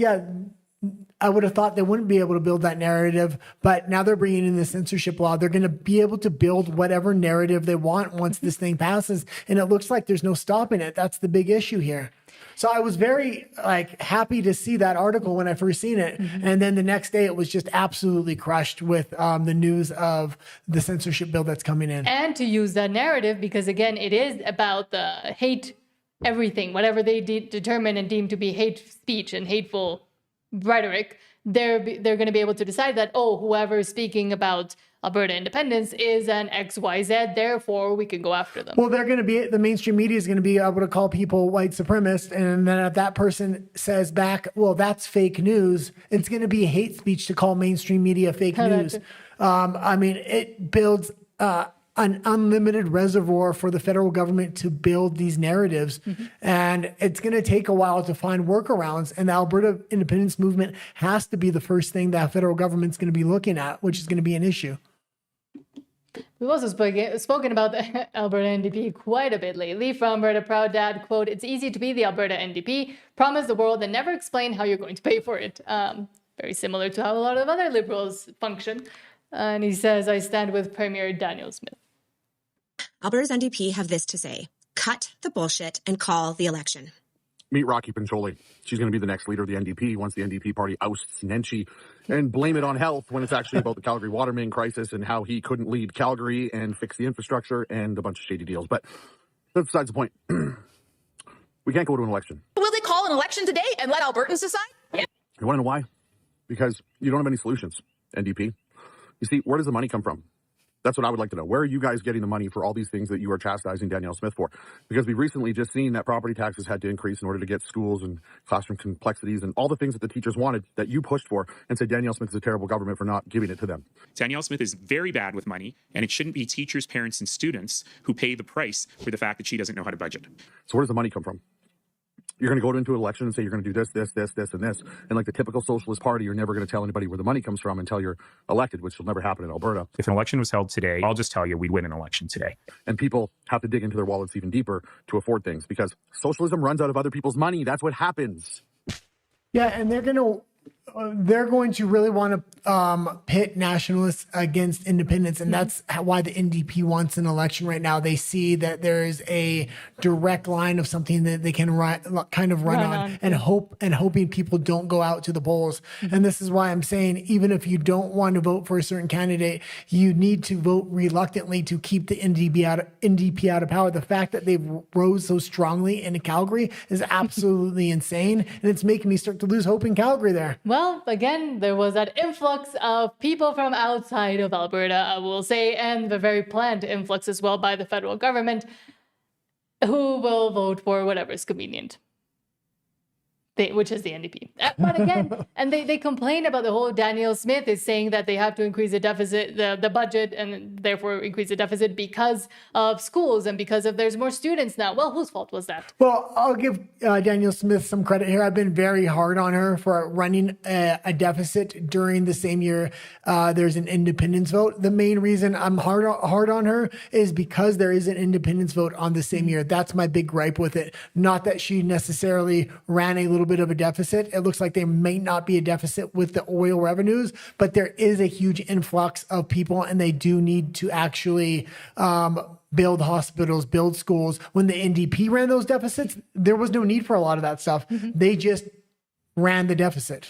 I would have thought they wouldn't be able to build that narrative, but now they're bringing in the censorship law. They're going to be able to build whatever narrative they want once this thing passes. And it looks like there's no stopping it. That's the big issue here. So I was very happy to see that article when I first seen it. Mm-hmm. And then the next day it was just absolutely crushed with the news of the censorship bill that's coming in. And to use that narrative, because again, it is about the hate everything, whatever they determine and deem to be hate speech and hateful rhetoric, they're going to be able to decide that, whoever is speaking about Alberta independence is an XYZ, therefore we can go after them. Well, the mainstream media is going to be able to call people white supremacists, and then if that person says back, well, that's fake news, it's going to be hate speech to call mainstream media fake news. It builds an unlimited reservoir for the federal government to build these narratives. Mm-hmm. And it's going to take a while to find workarounds. And the Alberta independence movement has to be the first thing that federal government's going to be looking at, which is going to be an issue. We've also spoken about the Alberta NDP quite a bit lately. From Alberta Proud Dad, quote, it's easy to be the Alberta NDP, promise the world and never explain how you're going to pay for it. Very similar to how a lot of other Liberals function. And he says, I stand with Premier Daniel Smith. Alberta's NDP have this to say: cut the bullshit and call the election. Meet Rocky Pancholi. She's going to be the next leader of the NDP once the NDP party ousts Nenshi, and blame it on health when it's actually about the Calgary water main crisis and how he couldn't lead Calgary and fix the infrastructure and a bunch of shady deals. But that's besides the point. We can't go to an election. Will they call call an election today and let Albertans decide? Yeah. You want to know why? Because you don't have any solutions, NDP. You see, where does the money come from? That's what I would like to know. Where are you guys getting the money for all these things that you are chastising Danielle Smith for? Because we've recently just seen that property taxes had to increase in order to get schools and classroom complexities and all the things that the teachers wanted that you pushed for and said Danielle Smith is a terrible government for not giving it to them. Danielle Smith is very bad with money, and it shouldn't be teachers, parents, and students who pay the price for the fact that she doesn't know how to budget. So where does the money come from? You're going to go into an election and say you're going to do this, this, this, this, and this. And like the typical socialist party, you're never going to tell anybody where the money comes from until you're elected, which will never happen in Alberta. If an election was held today, I'll just tell you we'd win an election today. And people have to dig into their wallets even deeper to afford things because socialism runs out of other people's money. That's what happens. Yeah, and they're going to really want to pit nationalists against independents, and that's why the NDP wants an election right now. They see that there is a direct line of something that they can kind of run on, and hoping people don't go out to the polls. And this is why I'm saying, even if you don't want to vote for a certain candidate, you need to vote reluctantly to keep the NDP out of power. The fact that they've rose so strongly in Calgary is absolutely insane, and it's making me start to lose hope in Calgary there. Well, again, there was that influx of people from outside of Alberta, I will say, and the very planned influx as well by the federal government, who will vote for whatever is convenient. Which is the NDP. But again, and they complain about the whole Danielle Smith is saying that they have to increase the deficit, the budget, and therefore increase the deficit because of schools and because of there's more students now. Well, whose fault was that? Well, I'll give Danielle Smith some credit here. I've been very hard on her for running a deficit during the same year there's an independence vote. The main reason I'm hard on her is because there is an independence vote on the same year. That's my big gripe with it. Not that she necessarily ran a little bit of a deficit. It looks like there may not be a deficit with the oil revenues, but there is a huge influx of people, and they do need to actually build hospitals, build schools. When the NDP ran those deficits, there was no need for a lot of that stuff. They just ran the deficit.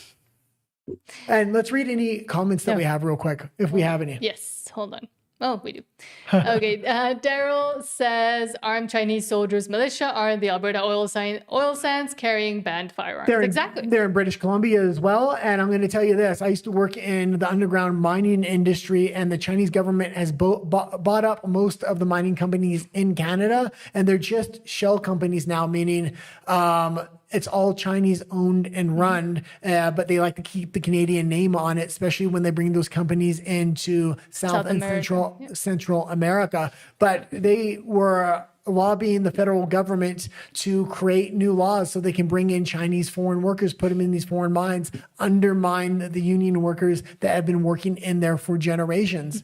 And let's read any comments that we have real quick, if we have any. Yes, hold on. Oh, we do. Okay. Daryl says armed Chinese soldiers militia are in the Alberta oil sands carrying banned firearms. Exactly. They're in British Columbia as well. And I'm going to tell you this. I used to work in the underground mining industry, and the Chinese government has bought up most of the mining companies in Canada. And they're just shell companies now, meaning it's all Chinese owned and run, but they like to keep the Canadian name on it, especially when they bring those companies into South and Central America. But they were lobbying the federal government to create new laws so they can bring in Chinese foreign workers, put them in these foreign mines, undermine the union workers that have been working in there for generations.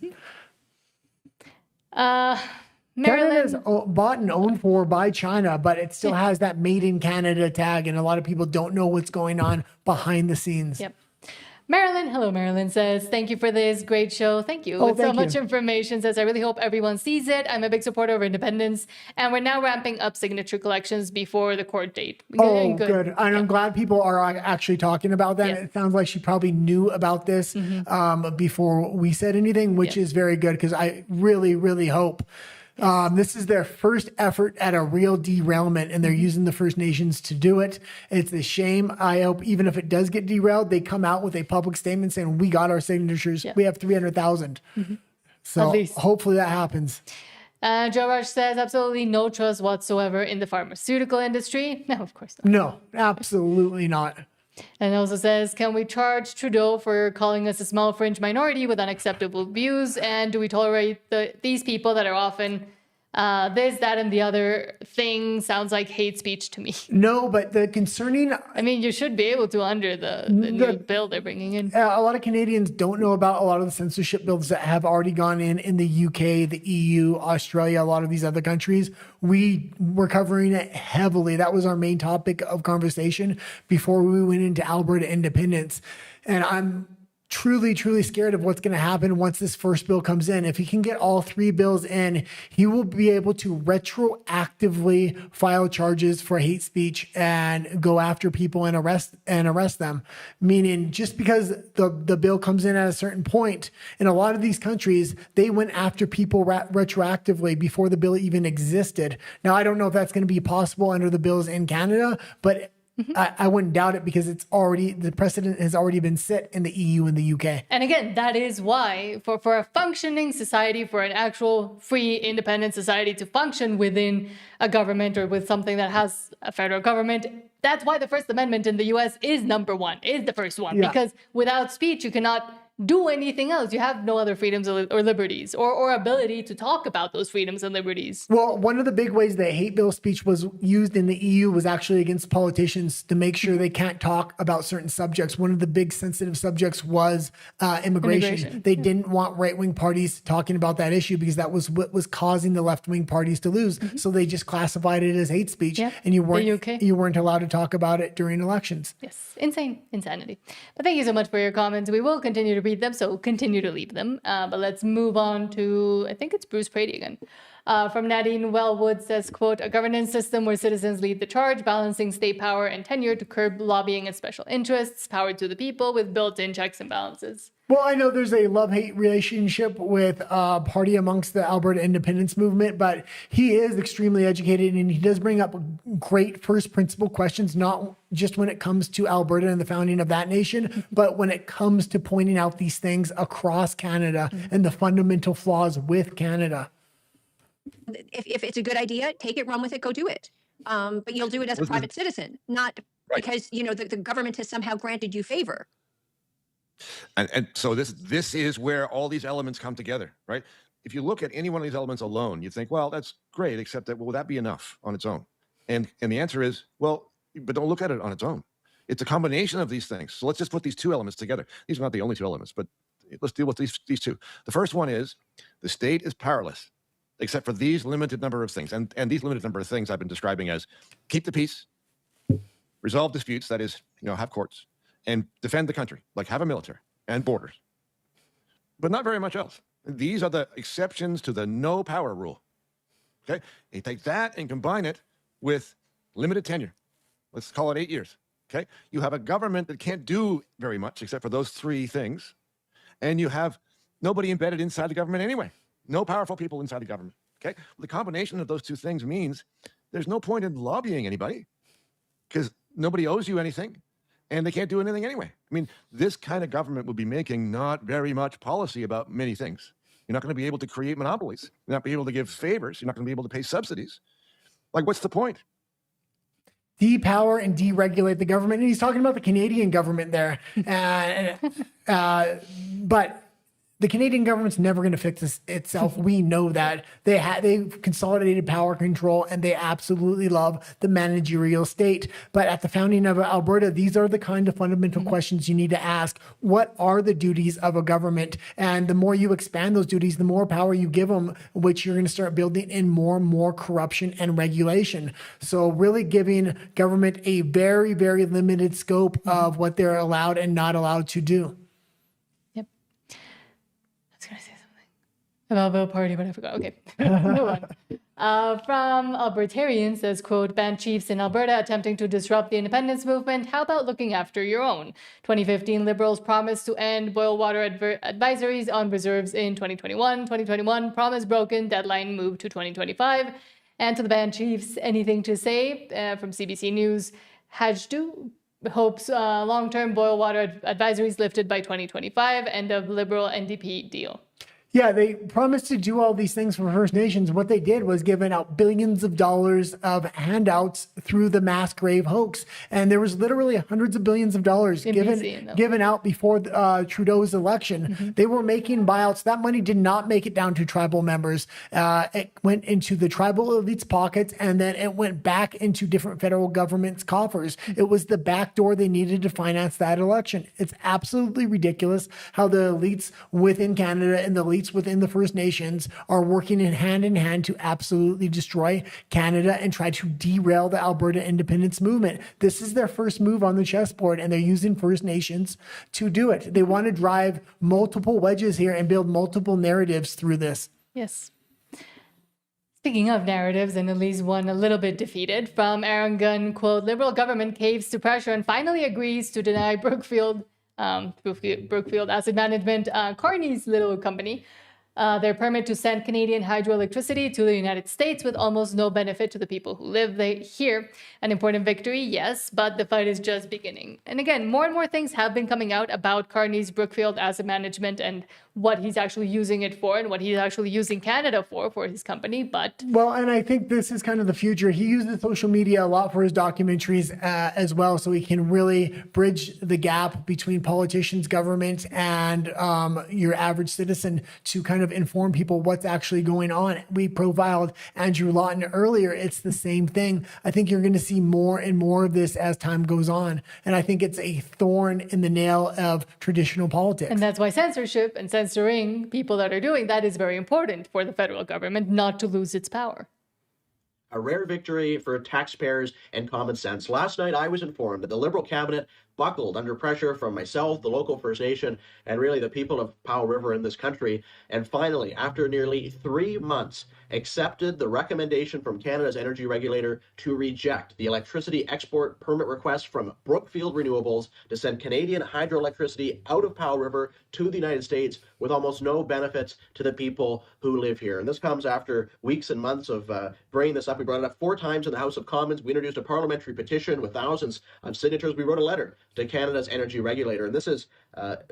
Canada is bought and owned for by China, but it still has that made in Canada tag, and a lot of people don't know what's going on behind the scenes. Yep. Marilyn, hello, Marilyn says, thank you for this great show. Thank you. With so much information, says, I really hope everyone sees it. I'm a big supporter of independence, and we're now ramping up signature collections before the court date. Good. And I'm glad people are actually talking about that. It sounds like she probably knew about this before we said anything, which is very good, because I really, really hope this is their first effort at a real derailment, and they're using the First Nations to do it. It's a shame. I hope even if it does get derailed, they come out with a public statement saying, we got our signatures. We have 300,000. So hopefully that happens. Joe Rush says, absolutely no trust whatsoever in the pharmaceutical industry. No, of course not. No, absolutely not. And also says, can we charge Trudeau for calling us a small fringe minority with unacceptable views? And do we tolerate these people that are often this, that, and the other thing? Sounds like hate speech to me. No, but the concerning... I mean, you should be able to under the new bill they're bringing in. A lot of Canadians don't know about a lot of the censorship bills that have already gone in the UK, the EU, Australia, a lot of these other countries. We were covering it heavily. That was our main topic of conversation before we went into Alberta independence. And I'm truly, truly scared of what's going to happen once this first bill comes in. If he can get all three bills in, he will be able to retroactively file charges for hate speech and go after people and arrest them. Meaning, just because the bill comes in at a certain point, in a lot of these countries, they went after people retroactively before the bill even existed. Now, I don't know if that's going to be possible under the bills in Canada, but I wouldn't doubt it because the precedent has already been set in the EU and the UK. And again, that is why for a functioning society, for an actual free, independent society to function within a government or with something that has a federal government, that's why the First Amendment in the US is the first one. Yeah. Because without speech, you cannot do anything else. You have no other freedoms or liberties or ability to talk about those freedoms and liberties. Well, one of the big ways that hate bill speech was used in the EU was actually against politicians to make sure they can't talk about certain subjects. One of the big sensitive subjects was immigration. They didn't want right-wing parties talking about that issue because that was what was causing the left-wing parties to lose. So they just classified it as hate speech, and you weren't allowed to talk about it during elections. Yes, insanity. But thank you so much for your comments. We will continue to read them, so continue to leave them. But let's move on to, I think it's Bruce Brady again. From Nadine Wellwood says, quote, a governance system where citizens lead the charge, balancing state power and tenure to curb lobbying and special interests, power to the people with built-in checks and balances. Well, I know there's a love-hate relationship with party amongst the Alberta independence movement, but he is extremely educated and he does bring up great first principle questions, not just when it comes to Alberta and the founding of that nation, but when it comes to pointing out these things across Canada and the fundamental flaws with Canada. If it's a good idea, take it, run with it, go do it. But you'll do it as a private citizen, not because, the government has somehow granted you favor. And so this is where all these elements come together, right? If you look at any one of these elements alone, you think, well, that's great, except that, will that be enough on its own? And the answer is, well, but don't look at it on its own. It's a combination of these things. So let's just put these two elements together. These are not the only two elements, but let's deal with these two. The first one is the state is powerless, except for these limited number of things. And these limited number of things I've been describing as keep the peace, resolve disputes, that is, have courts, and defend the country, like have a military and borders, but not very much else. These are the exceptions to the no power rule. Okay, you take that and combine it with limited tenure. Let's call it 8 years. Okay, you have a government that can't do very much except for those three things, and you have nobody embedded inside the government anyway. No powerful people inside the government. Okay, well, the combination of those two things means there's no point in lobbying anybody because nobody owes you anything. And they can't do anything anyway. I mean, this kind of government will be making not very much policy about many things. You're not going to be able to create monopolies. You're not be able to give favors. You're not going to be able to pay subsidies. Like, what's the point? Depower and deregulate the government. And he's talking about the Canadian government there. But the Canadian government's never going to fix this itself. We know that. They've consolidated power control and they absolutely love the managerial state. But at the founding of Alberta, these are the kind of fundamental questions you need to ask. What are the duties of a government? And the more you expand those duties, the more power you give them, which you're going to start building in more and more corruption and regulation. So really giving government a very, very limited scope of what they're allowed and not allowed to do. About Bill Party, but I forgot. Okay, move on. From Albertarian says, quote, band chiefs in Alberta attempting to disrupt the independence movement. How about looking after your own? 2015 Liberals promised to end boil water advisories on reserves in 2021. 2021 promise broken, deadline moved to 2025. And to the band chiefs, anything to say? From CBC News, Hajdu hopes long-term boil water advisories lifted by 2025. End of Liberal NDP deal. Yeah, they promised to do all these things for First Nations. What they did was giving out billions of dollars of handouts through the mass grave hoax. And there was literally hundreds of billions of dollars given out before Trudeau's election. They were making buyouts. That money did not make it down to tribal members. It went into the tribal elites' pockets, and then it went back into different federal government's coffers. It was the back door they needed to finance that election. It's absolutely ridiculous how the elites within Canada and the elites within the First Nations are working in hand to absolutely destroy Canada and try to derail the Alberta independence movement. This is their first move on the chessboard, and they're using First Nations to do it. They want to drive multiple wedges here and build multiple narratives through this. Yes. Speaking of narratives, and at least one a little bit defeated, from Aaron Gunn, quote, Liberal government caves to pressure and finally agrees to deny Brookfield Asset Management, Carney's little company, their permit to send Canadian hydroelectricity to the United States with almost no benefit to the people who live here. An important victory, yes, but the fight is just beginning. And again, more and more things have been coming out about Carney's Brookfield Asset Management and what he's actually using it for and what he's actually using Canada for his company. But well, and I think this is kind of the future. He uses social media a lot for his documentaries as well, so he can really bridge the gap between politicians, government, and your average citizen to kind of inform people what's actually going on. We profiled Andrew Lawton earlier. It's the same thing. I think you're going to see more and more of this as time goes on, and I think it's a thorn in the nail of traditional politics. And that's why censorship and censoring people that are doing that is very important for the federal government not to lose its power. A rare victory for taxpayers and common sense. Last night, I was informed that the Liberal cabinet buckled under pressure from myself, the local First Nation, and really the people of Powell River in this country. And finally, after nearly 3 months, accepted the recommendation from Canada's energy regulator to reject the electricity export permit request from Brookfield Renewables to send Canadian hydroelectricity out of Powell River to the United States with almost no benefits to the people who live here. And this comes after weeks and months of bringing this up. We brought it up 4 times in the House of Commons. We introduced a parliamentary petition with thousands of signatures. We wrote a letter to Canada's energy regulator. And this is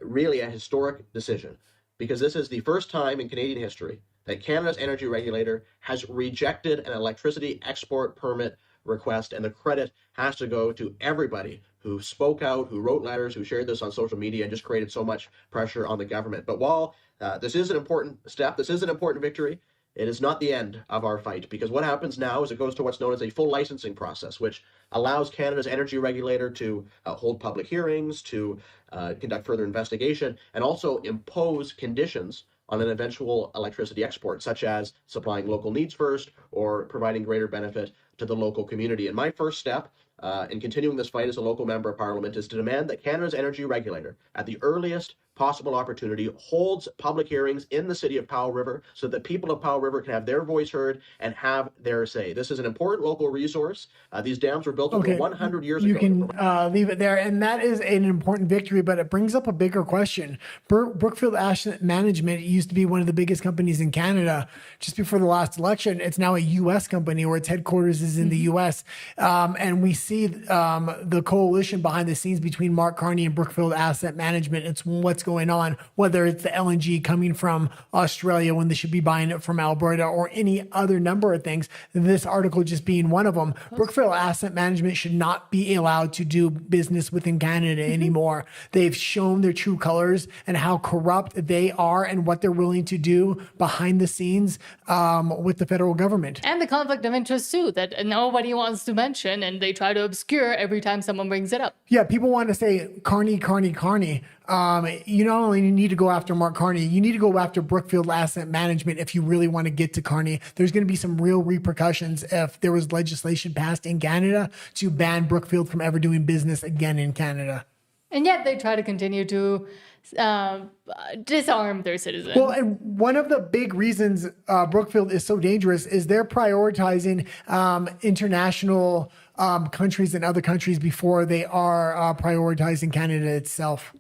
really a historic decision, because this is the first time in Canadian history that Canada's energy regulator has rejected an electricity export permit request, and the credit has to go to everybody who spoke out, who wrote letters, who shared this on social media, and just created so much pressure on the government. But while this is an important step, this is an important victory, it is not the end of our fight, because what happens now is it goes to what's known as a full licensing process, which allows Canada's energy regulator to hold public hearings, to conduct further investigation, and also impose conditions on an eventual electricity export, such as supplying local needs first or providing greater benefit to the local community. And my first step in continuing this fight as a local member of parliament is to demand that Canada's energy regulator, at the earliest possible opportunity, holds public hearings in the city of Powell River so that people of Powell River can have their voice heard and have their say. This is an important local resource. These dams were built over 100 years ago. You can leave it there. And that is an important victory, but it brings up a bigger question. Brookfield Asset Management used to be one of the biggest companies in Canada. Just before the last election, it's now a U.S. company where its headquarters is in the U.S. And we see the coalition behind the scenes between Mark Carney and Brookfield Asset Management. It's what's going on, whether it's the LNG coming from Australia when they should be buying it from Alberta, or any other number of things, this article just being one of them. Brookfield Asset Management should not be allowed to do business within Canada anymore. They've shown their true colors and how corrupt they are and what they're willing to do behind the scenes with the federal government. And the conflict of interest too, that nobody wants to mention, and they try to obscure every time someone brings it up. Yeah, people want to say Carney, Carney, Carney. You not only need to go after Mark Carney, you need to go after Brookfield Asset Management if you really want to get to Carney. There's going to be some real repercussions if there was legislation passed in Canada to ban Brookfield from ever doing business again in Canada. And yet they try to continue to disarm their citizens. Well, and one of the big reasons Brookfield is so dangerous is they're prioritizing international countries and other countries before they are prioritizing Canada itself.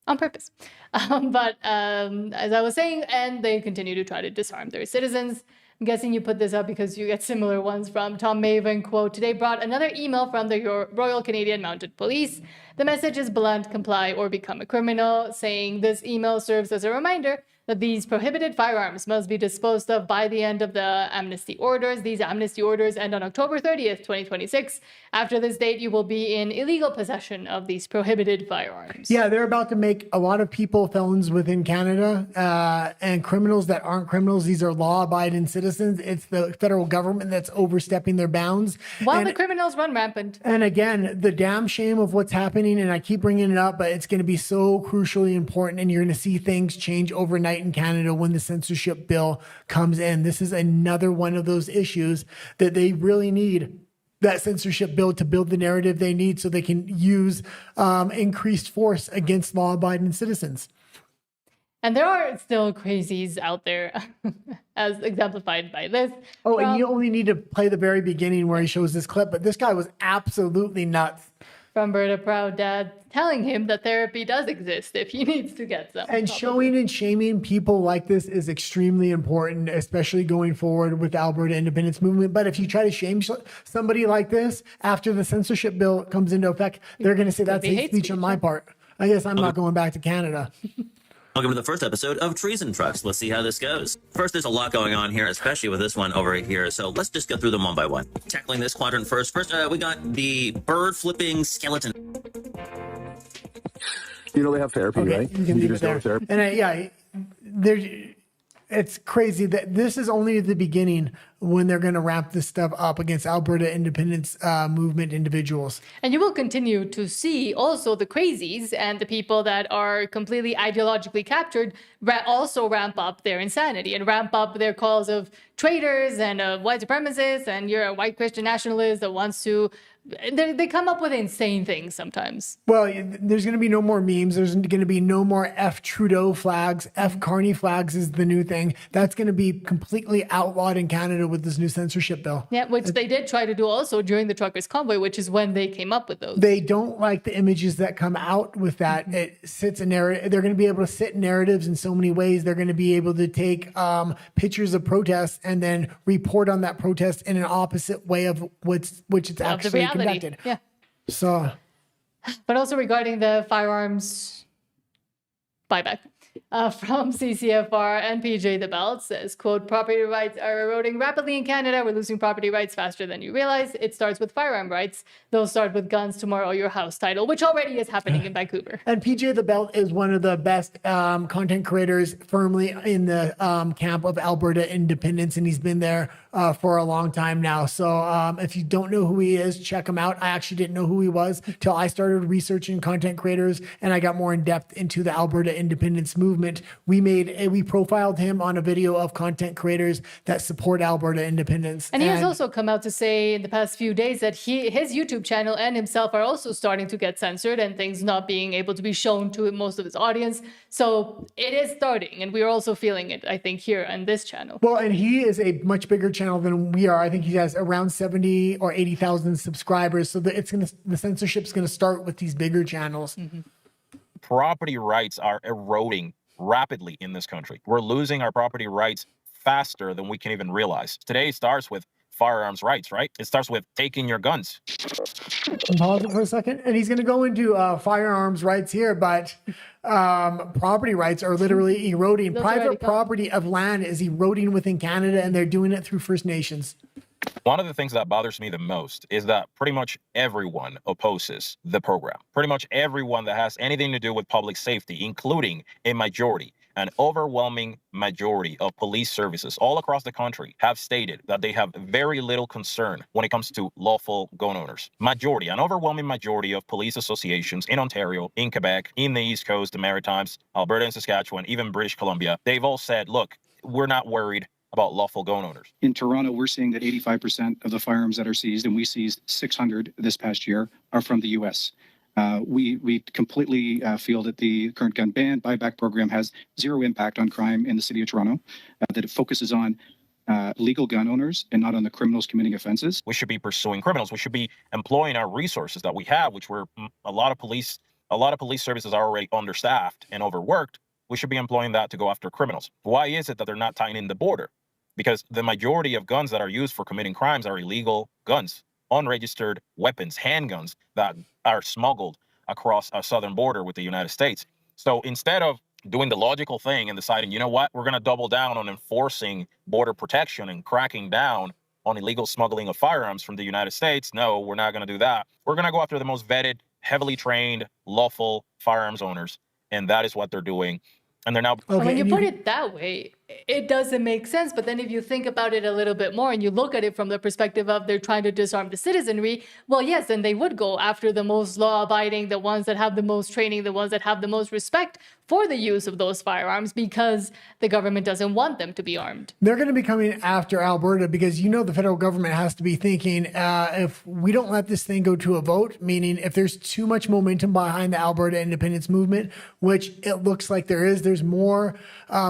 On purpose. But as I was saying, and they continue to try to disarm their citizens. I'm guessing you put this up because you get similar ones from Tom Maven. Quote, today brought another email from the Royal Canadian Mounted Police. The message is blunt, comply or become a criminal, saying this email serves as a reminder that these prohibited firearms must be disposed of by the end of the amnesty orders. These amnesty orders end on October 30th, 2026. After this date, you will be in illegal possession of these prohibited firearms. Yeah, they're about to make a lot of people felons within Canada and criminals that aren't criminals. These are law-abiding citizens. It's the federal government that's overstepping their bounds. While the criminals run rampant. And again, the damn shame of what's happening, and I keep bringing it up, but it's going to be so crucially important, and you're going to see things change overnight in Canada when the censorship bill comes in. This is another one of those issues that they really need that censorship bill to build the narrative they need so they can use increased force against law-abiding citizens. And there are still crazies out there, as exemplified by this. And you only need to play the very beginning where he shows this clip, but this guy was absolutely nuts. From Alberta Proud Dad telling him that therapy does exist if he needs to get some. And showing and shaming people like this is extremely important, especially going forward with the Alberta independence movement. But if you try to shame somebody like this after the censorship bill comes into effect, they're going to say that's hate speech on my part. I guess I'm not going back to Canada. Welcome to the first episode of Treason Trucks. Let's see how this goes. First, there's a lot going on here, especially with this one over here. So let's just go through them one by one. Tackling this quadrant first. First, we got the bird flipping skeleton. You know they have therapy, right? You can leave it there. And it's crazy that this is only the beginning when they're going to ramp this stuff up against Alberta independence movement individuals. And you will continue to see also the crazies and the people that are completely ideologically captured also ramp up their insanity and ramp up their calls of traitors and white supremacists, and you're a white Christian nationalist that wants to... They come up with insane things sometimes. Well, there's going to be no more memes. There's going to be no more F Trudeau flags. F Carney flags is the new thing. That's going to be completely outlawed in Canada with this new censorship bill. Yeah, which they did try to do also during the truckers' convoy, which is when they came up with those. They don't like the images that come out with that. It sits a narrative. They're going to be able to sit narratives in so many ways. They're going to be able to take pictures of protests and then report on that protest in an opposite way of which it's actually conducted. Yeah. So, but also regarding the firearms buyback from CCFR and PJ the Belt says, quote, property rights are eroding rapidly in Canada. We're losing property rights faster than you realize. It starts with firearm rights. They'll start with guns tomorrow, your house title, which already is happening in Vancouver. And PJ the Belt is one of the best content creators firmly in the camp of Alberta independence, and he's been there for a long time now. So if you don't know who he is, check him out. I actually didn't know who he was till I started researching content creators, and I got more in depth into the Alberta independence movement. We profiled him on a video of content creators that support Alberta independence. And he has also come out to say in the past few days that his YouTube channel and himself are also starting to get censored and things not being able to be shown to most of his audience. So it is starting, and we're also feeling it, I think, here on this channel. Well, and he is a much bigger channel than we are. I think he has around 70 or 80,000 subscribers. So the censorship's going to start with these bigger channels. Mm-hmm. Property rights are eroding rapidly in this country. We're losing our property rights faster than we can even realize. Today starts with firearms rights, right? It starts with taking your guns. Pause it for a second. And he's going to go into firearms rights here, but property rights are literally eroding. Private property of land is eroding within Canada, and they're doing it through First Nations. One of the things that bothers me the most is that pretty much everyone opposes the program. Pretty much everyone that has anything to do with public safety, including a majority, an overwhelming majority of police services all across the country, have stated that they have very little concern when it comes to lawful gun owners. An overwhelming majority of police associations in Ontario, in Quebec, in the East Coast, the Maritimes, Alberta and Saskatchewan, even British Columbia, they've all said, look, we're not worried about lawful gun owners. In Toronto, we're seeing that 85% of the firearms that are seized, and we seized 600 this past year, are from the U.S. We completely feel that the current gun ban buyback program has zero impact on crime in the city of Toronto, that it focuses on legal gun owners and not on the criminals committing offenses. We should be pursuing criminals. We should be employing our resources that we have, which were a lot of police services are already understaffed and overworked. We should be employing that to go after criminals. Why is it that they're not tightening the border? Because the majority of guns that are used for committing crimes are illegal guns, unregistered weapons, handguns that are smuggled across our southern border with the United States. So instead of doing the logical thing and deciding, you know what, we're going to double down on enforcing border protection and cracking down on illegal smuggling of firearms from the United States, no, we're not going to do that. We're going to go after the most vetted, heavily trained, lawful firearms owners. And that is what they're doing. And they're now... Okay, when you put it that way, it doesn't make sense. But then if you think about it a little bit more and you look at it from the perspective of they're trying to disarm the citizenry, well, yes, then they would go after the most law-abiding, the ones that have the most training, the ones that have the most respect for the use of those firearms because the government doesn't want them to be armed. They're going to be coming after Alberta because, you know, the federal government has to be thinking if we don't let this thing go to a vote, meaning if there's too much momentum behind the Alberta independence movement, which it looks like there's more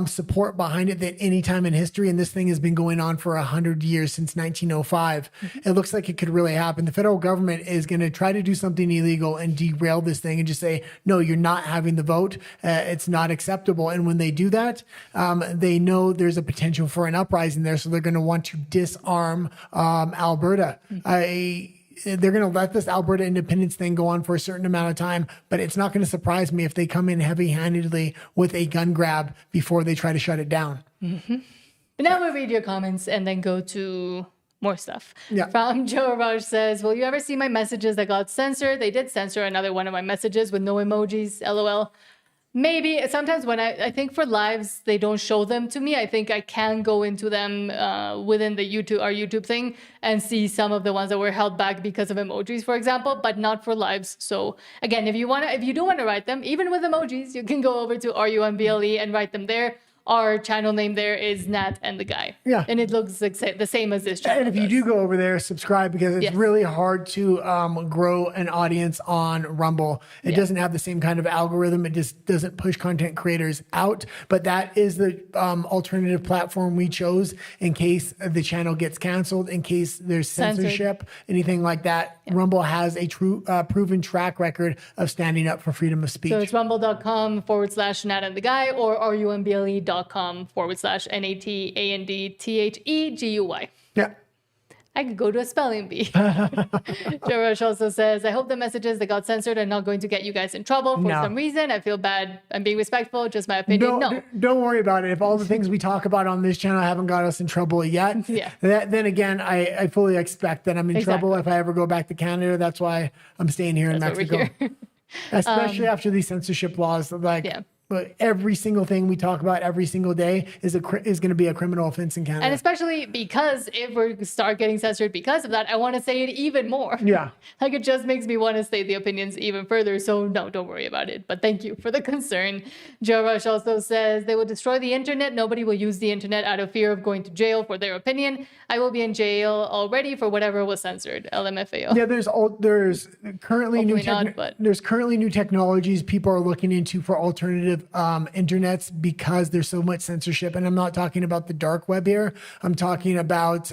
support behind remind it that any time in history, and this thing has been going on for 100 years since 1905, it looks like it could really happen. The federal government is going to try to do something illegal and derail this thing and just say, no, you're not having the vote. It's not acceptable. And when they do that, they know there's a potential for an uprising there. So they're going to want to disarm Alberta. They're going to let this Alberta independence thing go on for a certain amount of time, but it's not going to surprise me if they come in heavy-handedly with a gun grab before they try to shut it down. But now we'll read your comments and then go to more stuff. Yeah. From Joe Raj says, will you ever see my messages that got censored? They did censor another one of my messages with no emojis, LOL. Maybe sometimes when I think for lives, they don't show them to me. I think I can go into them within the our YouTube thing and see some of the ones that were held back because of emojis, for example, but not for lives. So again, if you do want to write them, even with emojis, you can go over to RUMBLE and write them there. Our channel name there is Nat and the Guy. Yeah. And it looks like the same as this channel. And if you do go over there, subscribe, because it's really hard to grow an audience on Rumble. It doesn't have the same kind of algorithm. It just doesn't push content creators out. But that is the alternative platform we chose in case the channel gets canceled, in case there's censorship, anything like that. Rumble has a true proven track record of standing up for freedom of speech. So it's rumble.com/Nat and the Guy or rumble.com/NATANDTHEGUY. Yeah. I could go to a spelling bee. Joe Rush also says, I hope the messages that got censored are not going to get you guys in trouble for some reason. I feel bad. I'm being respectful. Just my opinion. Don't worry about it. If all the things we talk about on this channel haven't got us in trouble yet, then again, I fully expect that I'm in trouble if I ever go back to Canada. That's why I'm staying here in Mexico. Especially after these censorship laws. But every single thing we talk about every single day is going to be a criminal offense in Canada. And especially because if we start getting censored because of that, I want to say it even more. Yeah. Like it just makes me want to say the opinions even further. So no, don't worry about it. But thank you for the concern. Joe Rush also says they will destroy the internet. Nobody will use the internet out of fear of going to jail for their opinion. I will be in jail already for whatever was censored. LMFAO. Yeah, there's currently there's currently new technologies people are looking into for alternative internets because there's so much censorship. And I'm not talking about the dark web here. I'm talking about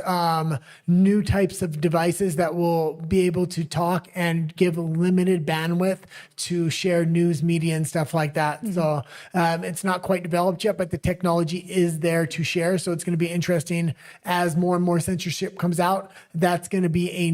new types of devices that will be able to talk and give limited bandwidth to share news media and stuff like that. So it's not quite developed yet, but the technology is there to share. So it's going to be interesting as more and more censorship comes out. That's going to be a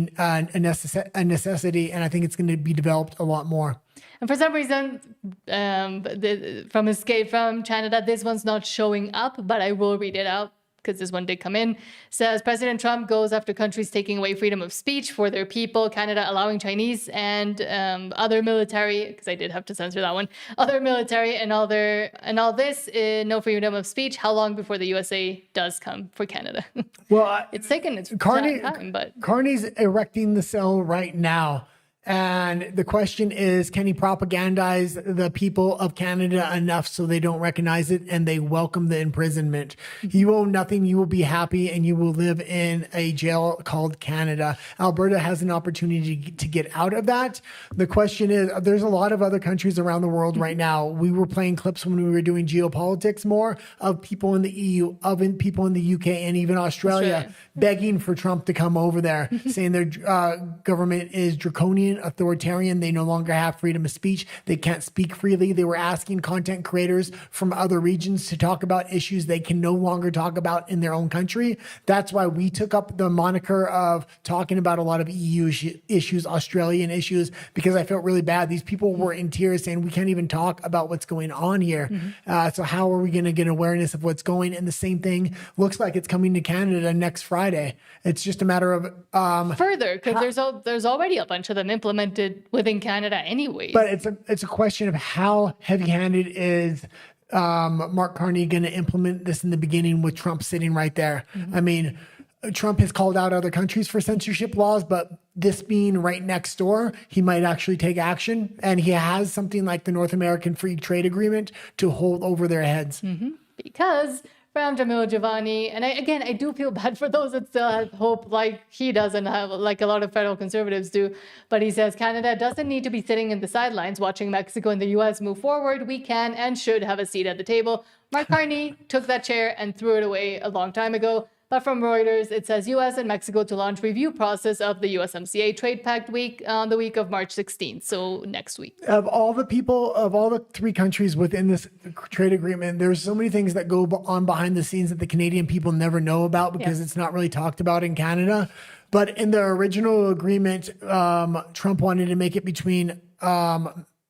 necessity. And I think it's going to be developed a lot more. And for some reason, from Escape from Canada, this one's not showing up, but I will read it out because this one did come in. Says President Trump goes after countries taking away freedom of speech for their people. Canada allowing Chinese and other military, because I did have to censor that one, other military and all this, no freedom of speech. How long before the USA does come for Canada? Well, it's taken its time, but Carney's erecting the cell right now. And the question is, can he propagandize the people of Canada enough so they don't recognize it and they welcome the imprisonment? You own nothing. You will be happy and you will live in a jail called Canada. Alberta has an opportunity to get out of that. The question is, there's a lot of other countries around the world right now. We were playing clips when we were doing geopolitics more of people in the EU, of people in the UK and even Australia begging for Trump to come over there, saying their government is draconian, authoritarian. They no longer have freedom of speech. They can't speak freely. They were asking content creators from other regions to talk about issues they can no longer talk about in their own country. That's why we took up the moniker of talking about a lot of EU issues, Australian issues, because I felt really bad. These people were in tears saying, we can't even talk about what's going on here. So how are we going to get awareness of what's going? And the same thing looks like it's coming to Canada next Friday. It's just a matter of further, because there's already a bunch of them implemented within Canada anyway. But it's a question of how heavy-handed is Mark Carney going to implement this in the beginning with Trump sitting right there. I mean, Trump has called out other countries for censorship laws, but this being right next door, he might actually take action. And he has something like the North American Free Trade Agreement to hold over their heads. Because from Jamil Giovanni. And I do feel bad for those that still have hope like he does and have, like a lot of federal conservatives do. But he says Canada doesn't need to be sitting in the sidelines watching Mexico and the U.S. move forward. We can and should have a seat at the table. Mark Carney took that chair and threw it away a long time ago. But from Reuters, it says U.S. and Mexico to launch review process of the USMCA Trade Pact week on the week of March 16th, so next week. Of all the people, of all the three countries within this trade agreement, there's so many things that go on behind the scenes that the Canadian people never know about because it's not really talked about in Canada. But in the original agreement, Trump wanted to make it between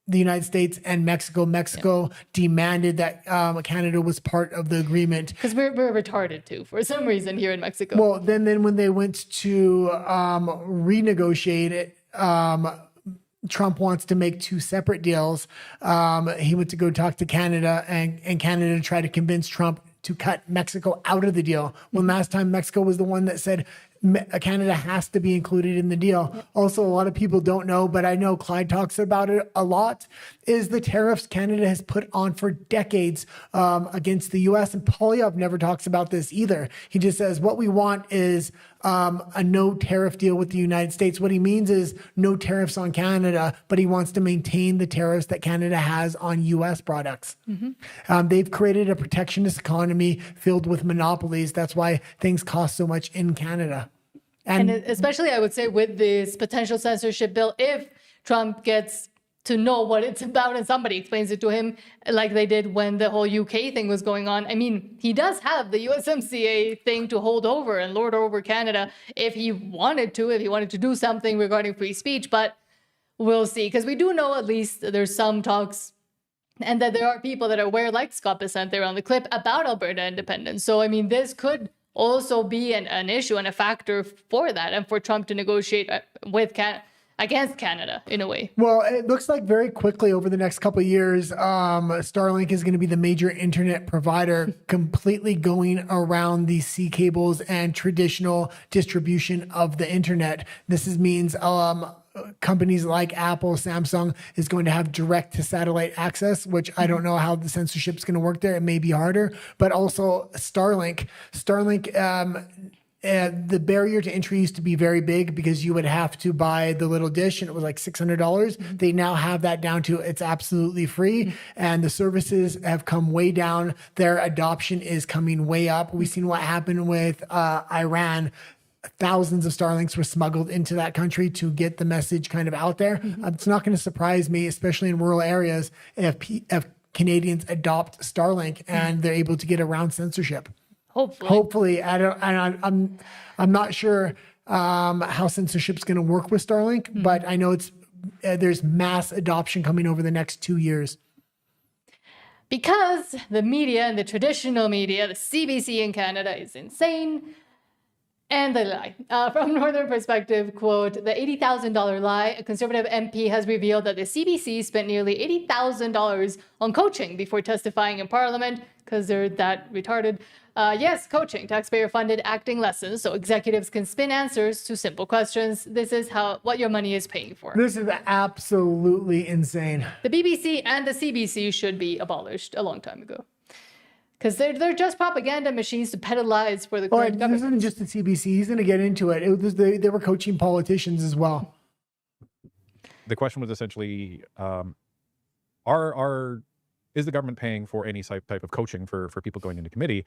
the United States and Mexico. Mexico demanded that Canada was part of the agreement. Because we're retarded too, for some reason, here in Mexico. Well, then when they went to renegotiate it, Trump wants to make two separate deals. He went to go talk to Canada and Canada to try to convince Trump to cut Mexico out of the deal. When last time Mexico was the one that said Canada has to be included in the deal. Also, a lot of people don't know, but I know Clyde talks about it a lot, is the tariffs Canada has put on for decades against the U.S. And Poilievre never talks about this either. He just says what we want is a no tariff deal with the United States. What he means is no tariffs on Canada, but he wants to maintain the tariffs that Canada has on U.S. products. They've created a protectionist economy filled with monopolies. That's why things cost so much in Canada. And especially, I would say, with this potential censorship bill, if Trump gets to know what it's about and somebody explains it to him, like they did when the whole UK thing was going on. I mean, he does have the USMCA thing to hold over and lord over Canada if he wanted to do something regarding free speech. But we'll see, because we do know at least there's some talks and that there are people that are aware, like Scott Bessent there on the clip, about Alberta independence. So, I mean, this could also be an issue and a factor for that and for Trump to negotiate with against Canada in a way. Well, it looks like very quickly over the next couple of years, Starlink is going to be the major internet provider, completely going around the sea cables and traditional distribution of the internet. This means companies like Apple, Samsung is going to have direct to satellite access, which I don't know how the censorship is going to work there. It may be harder, but also Starlink, the barrier to entry used to be very big because you would have to buy the little dish and it was like $600. They now have that down to it's absolutely free, and the services have come way down. Their adoption is coming way up. We've seen what happened with Iran. Thousands of Starlinks were smuggled into that country to get the message kind of out there. It's not going to surprise me, especially in rural areas, if Canadians adopt Starlink and they're able to get around censorship. Hopefully, I'm not sure how censorship's going to work with Starlink, but I know there's mass adoption coming over the next 2 years. Because the media and the traditional media, the CBC in Canada, is insane. And they lie. From Northern Perspective, quote, the $80,000 lie, a Conservative MP has revealed that the CBC spent nearly $80,000 on coaching before testifying in Parliament, because they're that retarded. Yes, coaching, taxpayer-funded acting lessons, so executives can spin answers to simple questions. This is what your money is paying for. This is absolutely insane. The BBC and the CBC should be abolished a long time ago. Because they're just propaganda machines to peddle lies for the current government. This isn't just the CBC. He's going to get into it. They were coaching politicians as well. The question was essentially, is the government paying for any type of coaching for people going into committee?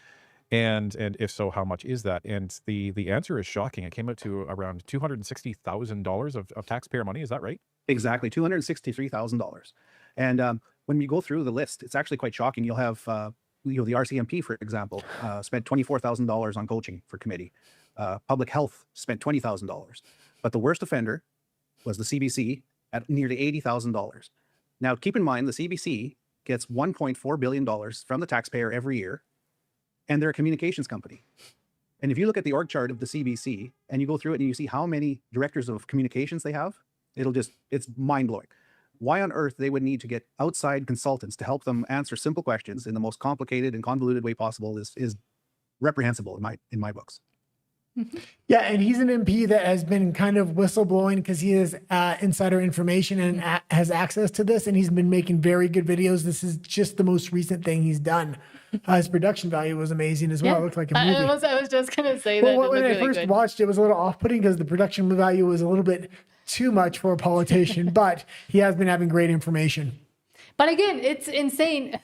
And if so, how much is that? And the answer is shocking. It came out to around $260,000 of taxpayer money. Is that right? Exactly, $263,000. And when you go through the list, it's actually quite shocking. You'll have the RCMP, for example, spent $24,000 on coaching for committee. Public health spent $20,000. But the worst offender was the CBC at nearly $80,000. Now, keep in mind, the CBC gets $1.4 billion from the taxpayer every year, and they're a communications company. And if you look at the org chart of the CBC and you go through it and you see how many directors of communications they have, it's mind-blowing. Why on earth they would need to get outside consultants to help them answer simple questions in the most complicated and convoluted way possible is reprehensible in my books. Yeah, and he's an MP that has been kind of whistleblowing because he has insider information and has access to this, and he's been making very good videos. This is just the most recent thing he's done. His production value was amazing as well. It looked like a movie. I was just going to say Well, that. when I really first good. watched it was a little off-putting because the production value was a little bit too much for a politician, but he has been having great information. But again, it's insane.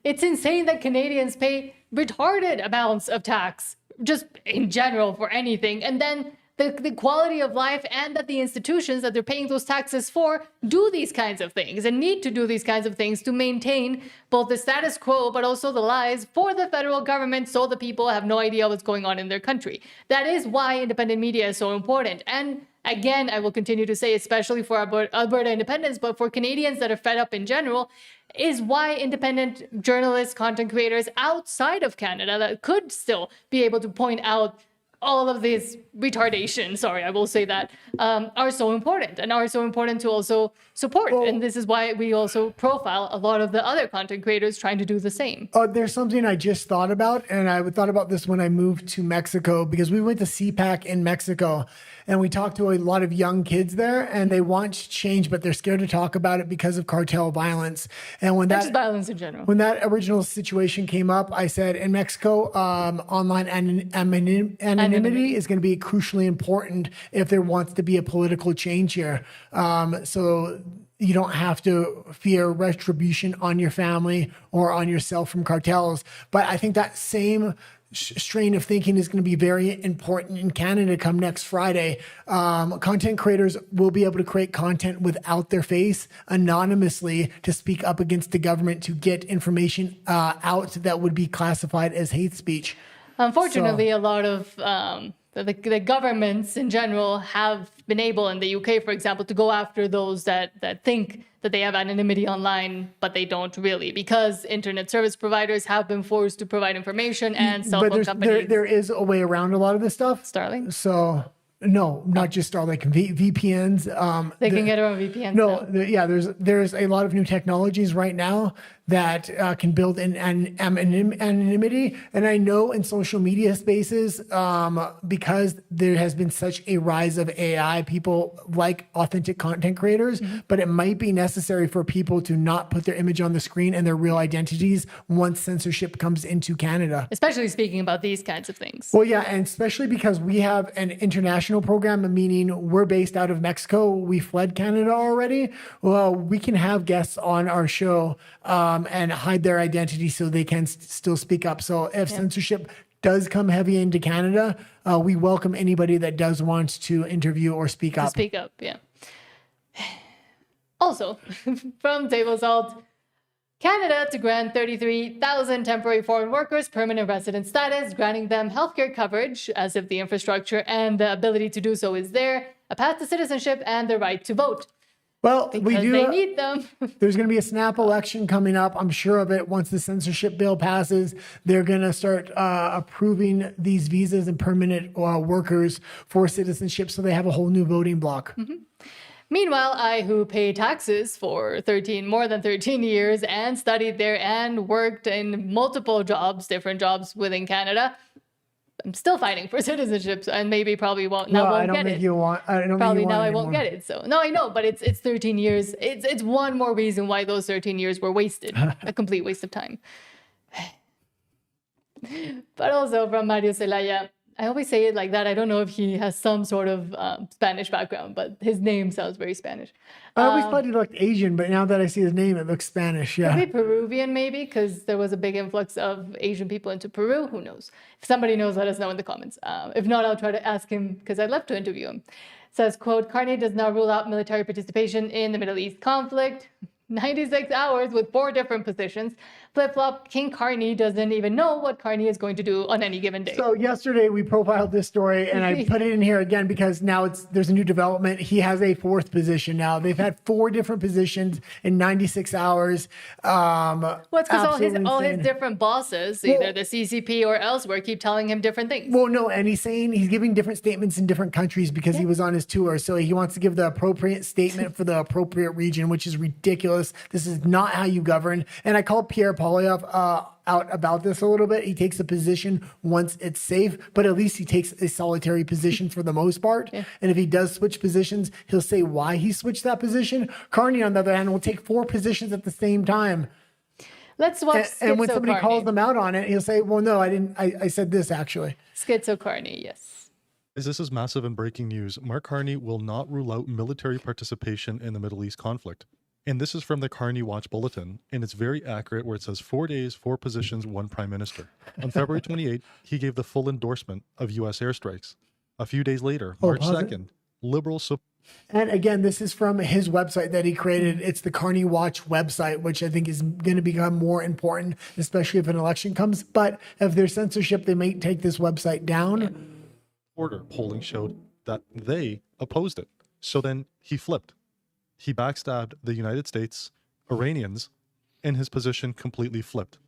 It's insane that Canadians pay retarded amounts of tax, just in general for anything. And then the quality of life and that the institutions that they're paying those taxes for do these kinds of things and need to do these kinds of things to maintain both the status quo, but also the lies for the federal government so the people have no idea what's going on in their country. That is why independent media is so important. And again, I will continue to say, especially for Alberta independence, but for Canadians that are fed up in general, is why independent journalists, content creators outside of Canada that could still be able to point out all of these retardations, sorry, I will say that, are so important and are so important to also support. And this is why we also profile a lot of the other content creators trying to do the same. There's something I just thought about, and I thought about this when I moved to Mexico, because we went to CPAC in Mexico, and we talked to a lot of young kids there, and they want change, but they're scared to talk about it because of cartel violence. And when Just violence in general. When that original situation came up, I said, in Mexico, online anonymity is going to be crucially important if there wants to be a political change here. So you don't have to fear retribution on your family or on yourself from cartels. But I think that same strain of thinking is going to be very important in Canada come next Friday. Content creators will be able to create content without their face anonymously to speak up against the government to get information out that would be classified as hate speech. Unfortunately, a lot of the governments in general have been able in the UK, for example, to go after those that think that they have anonymity online, but they don't really, because internet service providers have been forced to provide information and cell phone companies. There is a way around a lot of this stuff. Starlink? So, no, not just Starlink, VPNs. They can get around VPNs. No, there's a lot of new technologies right now that can build in anonymity. And I know in social media spaces, because there has been such a rise of AI, people like authentic content creators, but it might be necessary for people to not put their image on the screen and their real identities once censorship comes into Canada. Especially speaking about these kinds of things. Well, yeah, and especially because we have an international program, meaning we're based out of Mexico. We fled Canada already. Well, we can have guests on our show and hide their identity so they can still speak up. So if censorship does come heavy into Canada, we welcome anybody that does want to interview or speak up. Speak up, yeah. Also, from Table Salt, Canada to grant 33,000 temporary foreign workers permanent resident status, granting them healthcare coverage as if the infrastructure and the ability to do so is there, a path to citizenship, and the right to vote. Well, because they need them. There's going to be a snap election coming up. I'm sure of it. Once the censorship bill passes, they're going to start approving these visas and permanent workers for citizenship, so they have a whole new voting block. Meanwhile, I, who pay taxes for more than 13 years and studied there and worked in multiple jobs, different jobs within Canada, I'm still fighting for citizenship, and maybe probably won't get it. I don't think you want I won't get it. So no, I know, but it's 13 years. It's one more reason why those 13 years were wasted, a complete waste of time. But also from Mario Celaya, I always say it like that. I don't know if he has some sort of Spanish background, but his name sounds very Spanish. I always thought he looked Asian, but now that I see his name, it looks Spanish. Yeah. Maybe Peruvian, maybe, because there was a big influx of Asian people into Peru. Who knows? If somebody knows, let us know in the comments. If not, I'll try to ask him, because I'd love to interview him. Says, quote, Carney does not rule out military participation in the Middle East conflict. 96 hours with 4 different positions. Flip-flop, King Carney doesn't even know what Carney is going to do on any given day. So yesterday we profiled this story, and I put it in here again because now there's a new development. He has a 4th position now. They've had 4 different positions in 96 hours. Well, it's because all his different bosses, either the CCP or elsewhere, keep telling him different things. Well, no, and he's giving different statements in different countries because he was on his tour. So he wants to give the appropriate statement for the appropriate region, which is ridiculous. ridiculous. This is not how you govern. And I called Pierre Poilievre out about this a little bit. He takes a position once it's safe, but at least he takes a solitary position for the most part. Yeah. And if he does switch positions, he'll say why he switched that position. Carney, on the other hand, will take 4 positions at the same time. Let's watch And when somebody Schizo calls Carney. them out on it, he'll say, well, no, I didn't. I said this actually. Schizo Carney, yes. As this is massive and breaking news, Mark Carney will not rule out military participation in the Middle East conflict. And this is from the Carney Watch Bulletin, and it's very accurate where it says 4 days, 4 positions, 1 prime minister. On February 28th, he gave the full endorsement of U.S. airstrikes. A few days later, March 2nd, liberal support. And again, this is from his website that he created. It's the Carney Watch website, which I think is going to become more important, especially if an election comes. But if there's censorship, they may take this website down. Order polling showed that they opposed it. So then he flipped. He backstabbed the United States, Iranians, and his position completely flipped.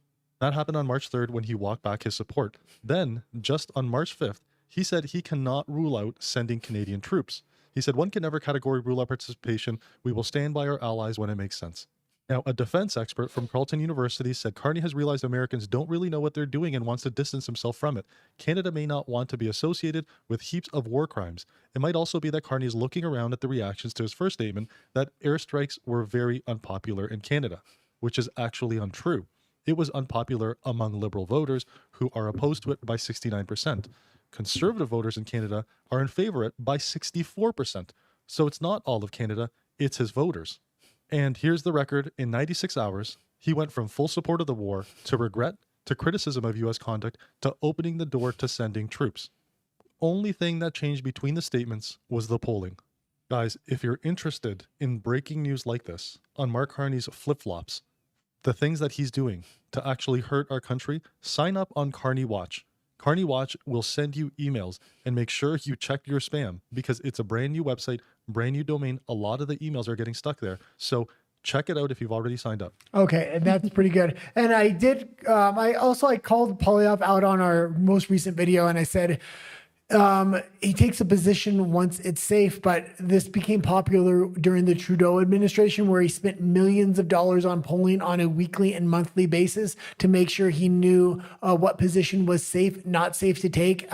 That happened on March 3rd when he walked back his support. Then, just on March 5th, he said he cannot rule out sending Canadian troops. He said, one can never categorically rule out participation. We will stand by our allies when it makes sense. Now, a defense expert from Carleton University said Carney has realized Americans don't really know what they're doing and wants to distance himself from it. Canada may not want to be associated with heaps of war crimes. It might also be that Carney is looking around at the reactions to his first statement that airstrikes were very unpopular in Canada, which is actually untrue. It was unpopular among Liberal voters who are opposed to it by 69%. Conservative voters in Canada are in favor of it by 64%. So it's not all of Canada, it's his voters. And here's the record. In 96 hours, he went from full support of the war to regret to criticism of U.S. conduct to opening the door to sending troops. Only thing that changed between the statements was the polling. Guys, if you're interested in breaking news like this on Mark Carney's flip-flops, the things that he's doing to actually hurt our country, sign up on Carney Watch. Carney Watch will send you emails, and make sure you check your spam because it's a brand new website, brand new domain. A lot of the emails are getting stuck there. So check it out if you've already signed up. Okay, and that's pretty good. And I did, I called Poilievre out on our most recent video, and I said, he takes a position once it's safe, but this became popular during the Trudeau administration where he spent millions of dollars on polling on a weekly and monthly basis to make sure he knew what position was safe, not safe to take,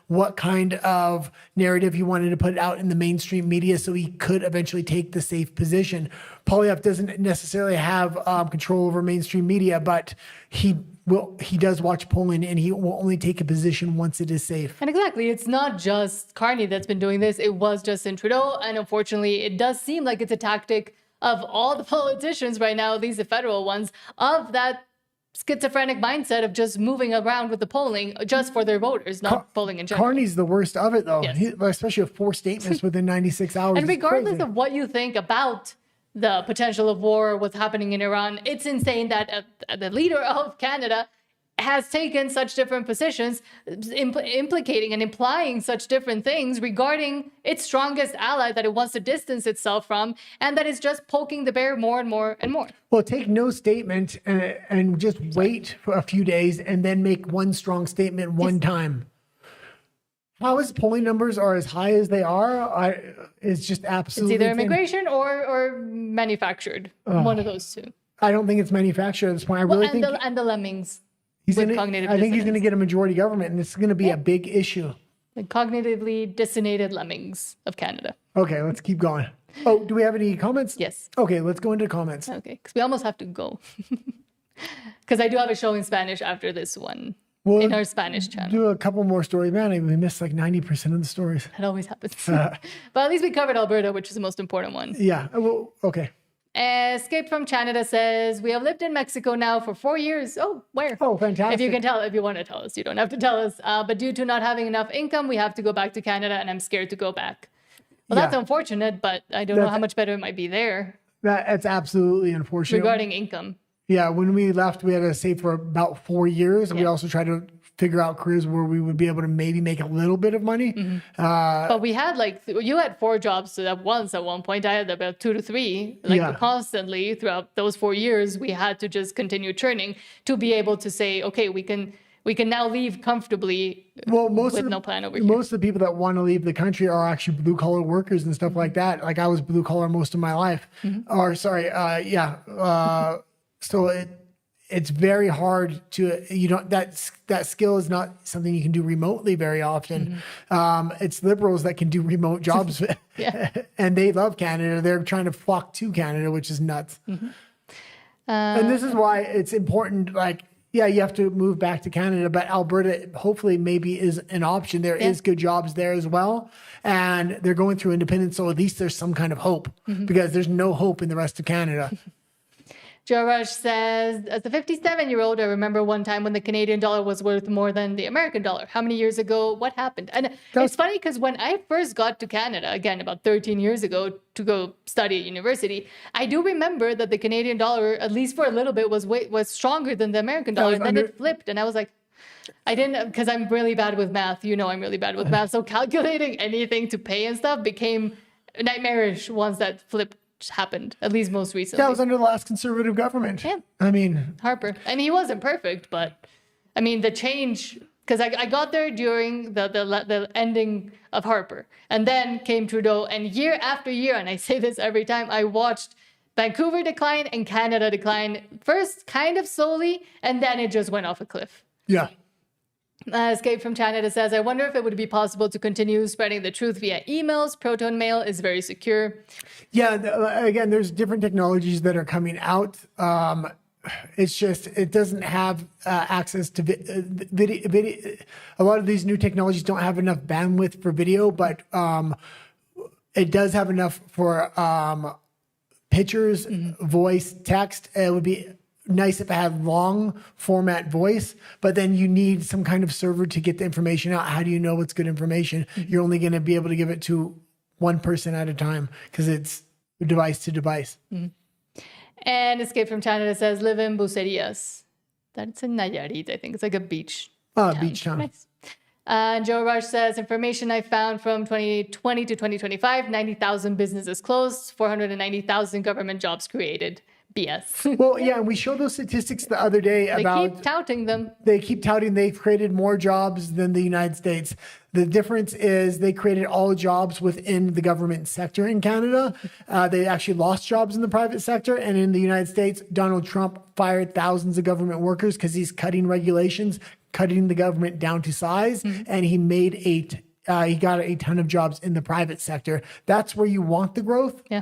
what kind of narrative he wanted to put out in the mainstream media so he could eventually take the safe position. Poilievre doesn't necessarily have control over mainstream media, but he does watch polling, and he will only take a position once it is safe. And exactly, it's not just Carney that's been doing this. It was Justin Trudeau. And unfortunately, it does seem like it's a tactic of all the politicians right now, at least the federal ones, of that schizophrenic mindset of just moving around with the polling just for their voters, not polling in general. Carney's the worst of it, though, Yes. especially with 4 statements within 96 hours. And regardless It's crazy. of what you think about the potential of war, what's happening in Iran, it's insane that the leader of Canada has taken such different positions, implicating and implying such different things regarding its strongest ally that it wants to distance itself from, and that is just poking the bear more and more and more. Well, take no statement and just wait for a few days and then make one strong statement one time. How his polling numbers are as high as they are is just absolutely It's either insane. immigration or manufactured. One of those two. I don't think it's manufactured at this point. I really think and the lemmings. he's with gonna, cognitive I think he's going to dissonance. get a majority government, and this is going to be a big issue. The cognitively dissonated lemmings of Canada. Okay, let's keep going. Oh, do we have any comments? Yes. Okay, let's go into comments. Okay, because we almost have to go. Because I do have a show in Spanish after this one Well, in our Spanish channel. Do a couple more stories. Man, we missed like 90% of the stories. That always happens. But at least we covered Alberta, which is the most important one. Yeah. Well, okay. Escape from Canada says, we have lived in Mexico now for 4 years. Oh, where? Oh, fantastic. If you can tell, if you want to tell us, you don't have to tell us. But due to not having enough income, we have to go back to Canada, and I'm scared to go back. Well, that's unfortunate, but I don't know how much better it might be there That's absolutely unfortunate. regarding income. Yeah, when we left, we had to save for about 4 years. And we also tried to figure out careers where we would be able to maybe make a little bit of money. But we had you had 4 jobs at once at one point. I had about 2 to 3, constantly throughout those 4 years. We had to just continue churning to be able to say, okay, we can we can now leave comfortably with no plan over here. Most of the people that want to leave the country are actually blue collar workers and stuff like that. Like I was blue collar most of my life. Or sorry, so it's very hard to, that skill is not something you can do remotely very often. It's liberals that can do remote jobs and they love Canada. They're trying to flock to Canada, which is nuts. And this is why it's important, like, yeah, you have to move back to Canada, but Alberta hopefully maybe is an option. There is good jobs there as well. And they're going through independence, so at least there's some kind of hope because there's no hope in the rest of Canada. Joe Rush says, as a 57-year-old, I remember one time when the Canadian dollar was worth more than the American dollar. How many years ago? What happened? And it's funny because when I first got to Canada, again, about 13 years ago, to go study at university, I do remember that the Canadian dollar, at least for a little bit, was stronger than the American dollar. And then it flipped. And I was like, I didn't, because I'm really bad with math. I'm really bad with math. So calculating anything to pay and stuff became nightmarish once that flipped happened, at least most recently. That was under the last Conservative government. Yeah. I mean, Harper. And he wasn't perfect, but I mean, the change, because I got there during the ending of Harper, and then came Trudeau, and year after year, and I say this every time, I watched Vancouver decline and Canada decline, first kind of slowly, and then it just went off a cliff. Yeah. Escape from Canada says, I wonder if it would be possible to continue spreading the truth via emails. Proton mail is very secure. Yeah, again, there's different technologies that are coming out. It's just, it doesn't have access to video. A lot of these new technologies don't have enough bandwidth for video, but it does have enough for pictures, voice, text. It would be nice if it had long format voice, but then you need some kind of server to get the information out. How do you know what's good information? You're only going to be able to give it to one person at a time because it's device to device. And Escape from Canada says, live in Bucerias. That's in Nayarit, I think. It's like a beach. Beach town. Nice. And Joe Rush says, information I found from 2020 to 2025, 90,000 businesses closed, 490,000 government jobs created. BS. Well, yeah, and we showed those statistics the other day about... They keep touting them. They keep touting they've created more jobs than the United States. The difference is they created all jobs within the government sector in Canada. They actually lost jobs in the private sector. And in the United States, Donald Trump fired thousands of government workers because he's cutting regulations, cutting the government down to size. And he made he got a ton of jobs in the private sector. That's where you want the growth. Yeah.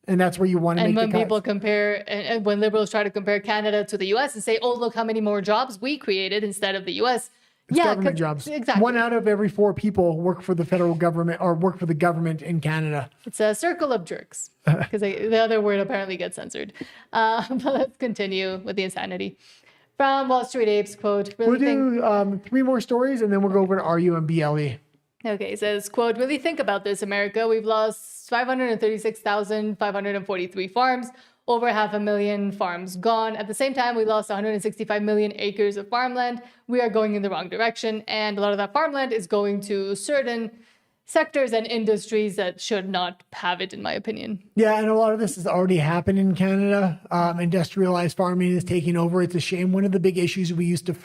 And that's where you want to make the cuts. And when people compare, and when liberals try to compare Canada to the U.S. and say, oh, look how many more jobs we created instead of the U.S. It's government jobs. Exactly. 1 out of every 4 people work for the federal government or work for the government in Canada. It's a circle of jerks because the other word apparently gets censored. But let's continue with the insanity. From Wall Street Apes, quote, we'll do 3 more stories and then we'll go over to RU and BLE. Okay, it says, quote, really think about this, America. We've lost 536,543 farms, over 500,000 farms gone. At the same time, we lost 165 million acres of farmland. We are going in the wrong direction. And a lot of that farmland is going to certain sectors and industries that should not have it, in my opinion. Yeah, and a lot of this has already happened in Canada. Industrialized farming is taking over. It's a shame. One of the big issues we used to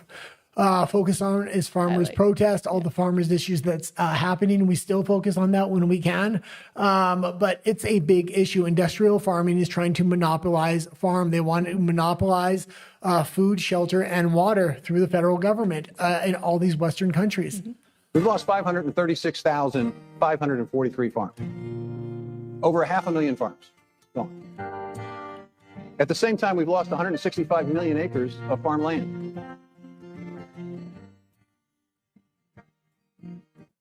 focus on is farmers' protest, all the farmers' issues that's happening. We still focus on that when we can. But it's a big issue. Industrial farming is trying to monopolize farm. They want to monopolize food, shelter, and water through the federal government in all these Western countries. We've lost 536,543 farms. Over 500,000 farms gone. At the same time, we've lost 165 million acres of farmland.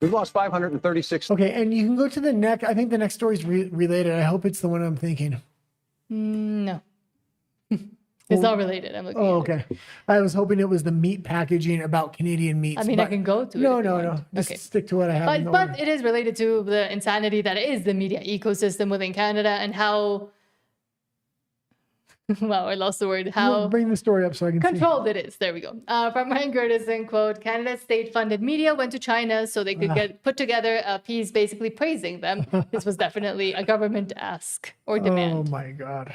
We've lost 536. Okay, and you can go to the next. I think the next story is related. I hope it's the one I'm thinking. No. It's not related. I'm looking at okay. I was hoping it was the meat packaging about Canadian meats. I mean, I can go to it. No. Just stick to what I have. But it is related to the insanity that is the media ecosystem within Canada and how... Wow, I lost the word. How bring the story up so I can controlled it is. There we go. From Ryan Gertison, quote, Canada's state-funded media went to China so they could put together a piece basically praising them. This was definitely a government ask or demand. Oh my God.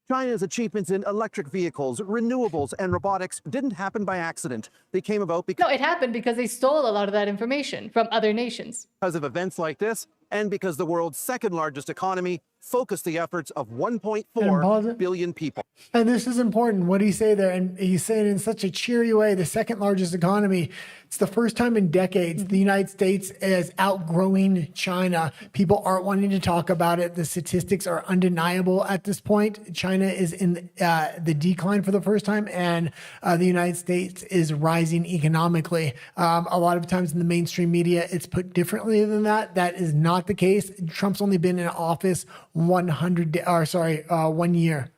China's achievements in electric vehicles, renewables, and robotics didn't happen by accident. They came about because No, it happened because they stole a lot of that information from other nations. of events like this, and because the world's second largest economy focused the efforts of 1.4 billion people. And this is important. What did he say there? And he's saying in such a cheery way, the second largest economy. It's the first time in decades the United States is outgrowing China. People aren't wanting to talk about it. The statistics are undeniable at this point. China is in the decline for the first time, and the United States is rising economically. A lot of times in the mainstream media, it's put differently than that. That is not the case. Trump's only been in office 1 year.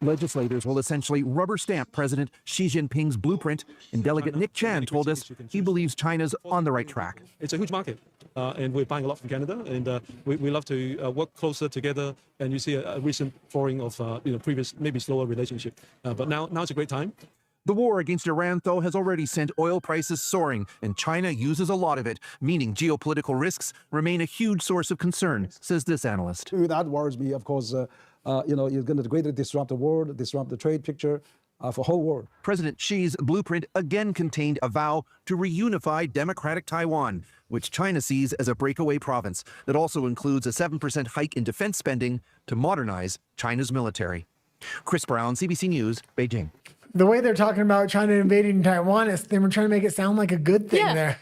Legislators will essentially rubber stamp President Xi Jinping's blueprint, and Delegate Nick Chan told us he believes China's on the right track. It's a huge market, and we're buying a lot from Canada, and we love to work closer together. And you see a recent thawing of previous maybe slower relationship, but now it's a great time. The war against Iran, though, has already sent oil prices soaring, and China uses a lot of it, meaning geopolitical risks remain a huge source of concern, says this analyst. That worries me, of course. You're going to greatly disrupt the world, disrupt the trade picture for the whole world. President Xi's blueprint again contained a vow to reunify democratic Taiwan, which China sees as a breakaway province that also includes a 7% hike in defense spending to modernize China's military. Chris Brown, CBC News, Beijing. The way they're talking about China invading Taiwan is they were trying to make it sound like a good thing there.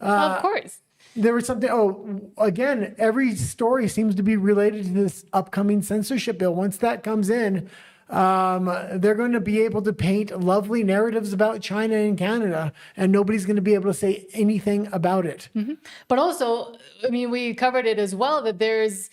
Of course. There was something, again, every story seems to be related to this upcoming censorship bill. Once that comes in, they're going to be able to paint lovely narratives about China and Canada, and nobody's going to be able to say anything about it. But also, I mean, we covered it as well, that there's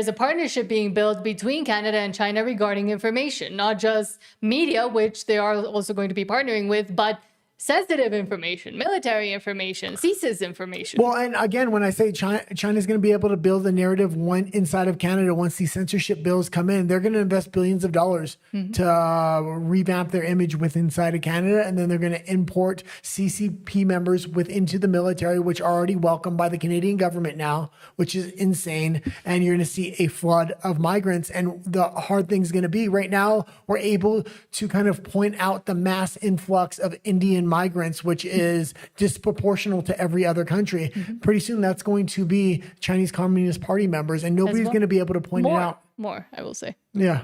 a partnership being built between Canada and China regarding information, not just media, which they are also going to be partnering with, but sensitive information, military information, CSIS information. Well, and again, when I say China's going to be able to build a narrative inside of Canada once these censorship bills come in, they're going to invest billions of dollars to revamp their image inside of Canada, and then they're going to import CCP members into the military, which are already welcomed by the Canadian government now, which is insane. And you're going to see a flood of migrants. And the hard thing's going to be right now, we're able to kind of point out the mass influx of Indian migrants, which is disproportional to every other country. Pretty soon that's going to be Chinese Communist Party members, and nobody's going to be able to point it out. More, I will say. Yeah.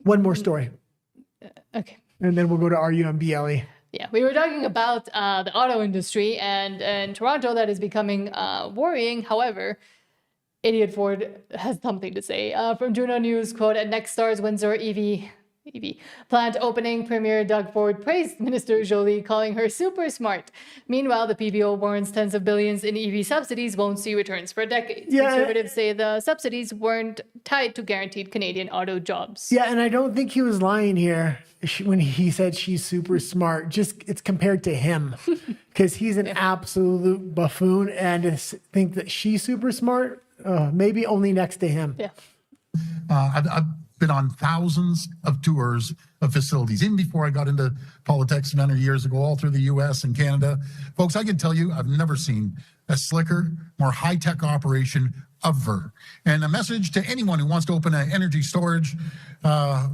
One more story. Okay. And then we'll go to RU and BLE. Yeah, we were talking about the auto industry and Toronto that is becoming worrying. However, Idiot Ford has something to say. From Juno News, quote, at next Star's Windsor EV plant opening, Premier Doug Ford praised Minister Jolie, calling her super smart. Meanwhile, the PBO warns tens of billions in EV subsidies won't see returns for decades. Yeah. Conservatives say the subsidies weren't tied to guaranteed Canadian auto jobs. Yeah, and I don't think he was lying here when he said she's super smart. Just it's compared to him, because he's an absolute buffoon, and to think that she's super smart, maybe only next to him. Yeah. I've been on thousands of tours of facilities, even before I got into politics many years ago, all through the US and Canada. Folks, I can tell you, I've never seen a slicker, more high-tech operation ever. And a message to anyone who wants to open an energy storage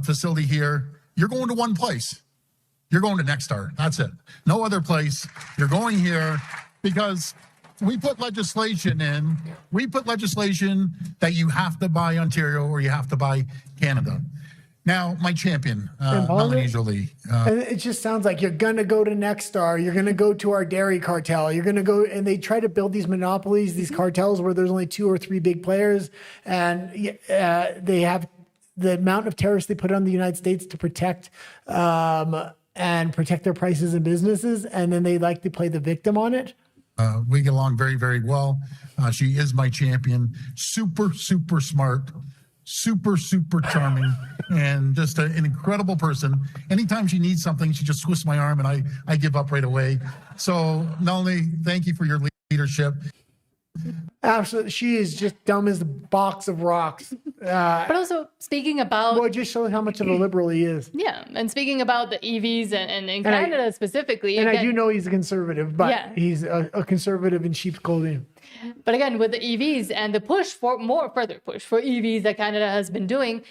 facility here, you're going to one place. You're going to Nexstar. That's it. No other place. You're going here because we put legislation in. We put legislation that you have to buy Ontario or you have to buy Canada. Now, my champion, Melanie Jolie. And it just sounds like you're going to go to Nexstar. You're going to go to our dairy cartel. You're going to go, and they try to build these monopolies, these cartels where there's only 2 or 3 big players. And they have the amount of tariffs they put on the United States to protect and protect their prices and businesses. And then they like to play the victim on it. We get along very, very well. She is my champion. Super, super smart, super, super charming, and just an incredible person. Anytime she needs something, she just twists my arm and I give up right away. So, Melanie, thank you for your leadership. Absolutely. She is just dumb as a box of rocks. But also speaking about... Well, it just shows how much of a liberal he is. Yeah, and speaking about the EVs and in Canada specifically... And again, I do know he's a conservative, but he's a conservative in sheep's clothing. But again, with the EVs and the push for further push for EVs that Canada has been doing,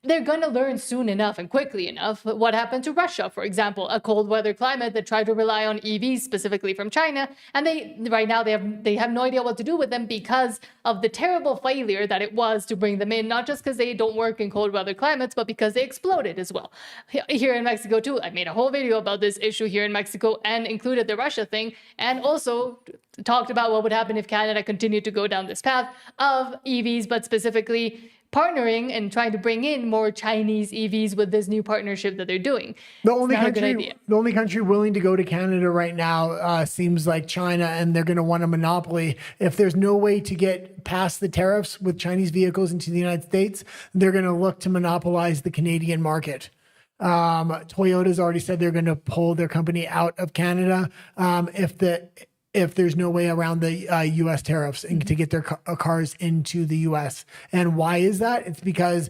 they're going to learn soon enough and quickly enough what happened to Russia, for example, a cold weather climate that tried to rely on EVs specifically from China. And right now they have no idea what to do with them because of the terrible failure that it was to bring them in, not just because they don't work in cold weather climates, but because they exploded as well. Here in Mexico too, I made a whole video about this issue here in Mexico and included the Russia thing, and also talked about what would happen if Canada continued to go down this path of EVs, but specifically partnering and trying to bring in more Chinese EVs with this new partnership that they're doing. The only country willing to go to Canada right now seems like China, and they're going to want a monopoly. If there's no way to get past the tariffs with Chinese vehicles into the United States, they're going to look to monopolize the Canadian market. Toyota's already said they're going to pull their company out of Canada if there's no way around the U.S. tariffs and to get their cars into the U.S. And why is that? It's because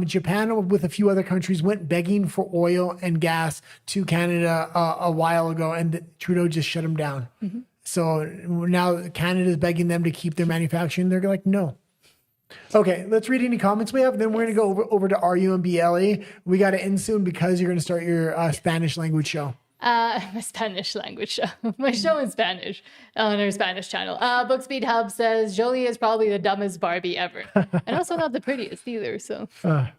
Japan, with a few other countries, went begging for oil and gas to Canada a while ago, and Trudeau just shut them down. Mm-hmm. So now Canada's begging them to keep their manufacturing. They're like, no. Okay, let's read any comments we have. Then we're going to go over to RUMBLE. We got to end soon because you're going to start your Spanish language show. My Spanish language show. My show in Spanish on our Spanish channel. Bookspeed Hub says Jolie is probably the dumbest Barbie ever, and also not the prettiest either. So that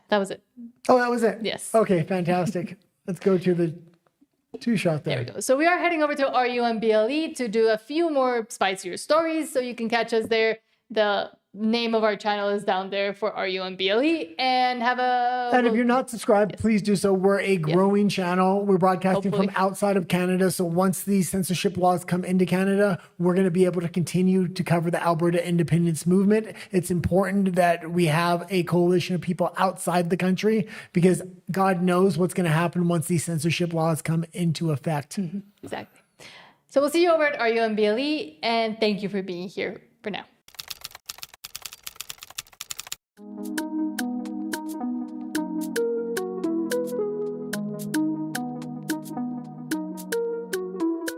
was it. Oh, that was it. Yes. Okay, fantastic. Let's go to the two shot there. There we go. So we are heading over to RUMBLE to do a few more spicier stories. So you can catch us there. The name of our channel is down there for RUMBLE, and And if you're not subscribed, please do so. We're a growing channel. We're broadcasting from outside of Canada. So once these censorship laws come into Canada, we're going to be able to continue to cover the Alberta independence movement. It's important that we have a coalition of people outside the country because God knows what's going to happen once these censorship laws come into effect. Exactly. So we'll see you over at RUMBLE, and thank you for being here for now.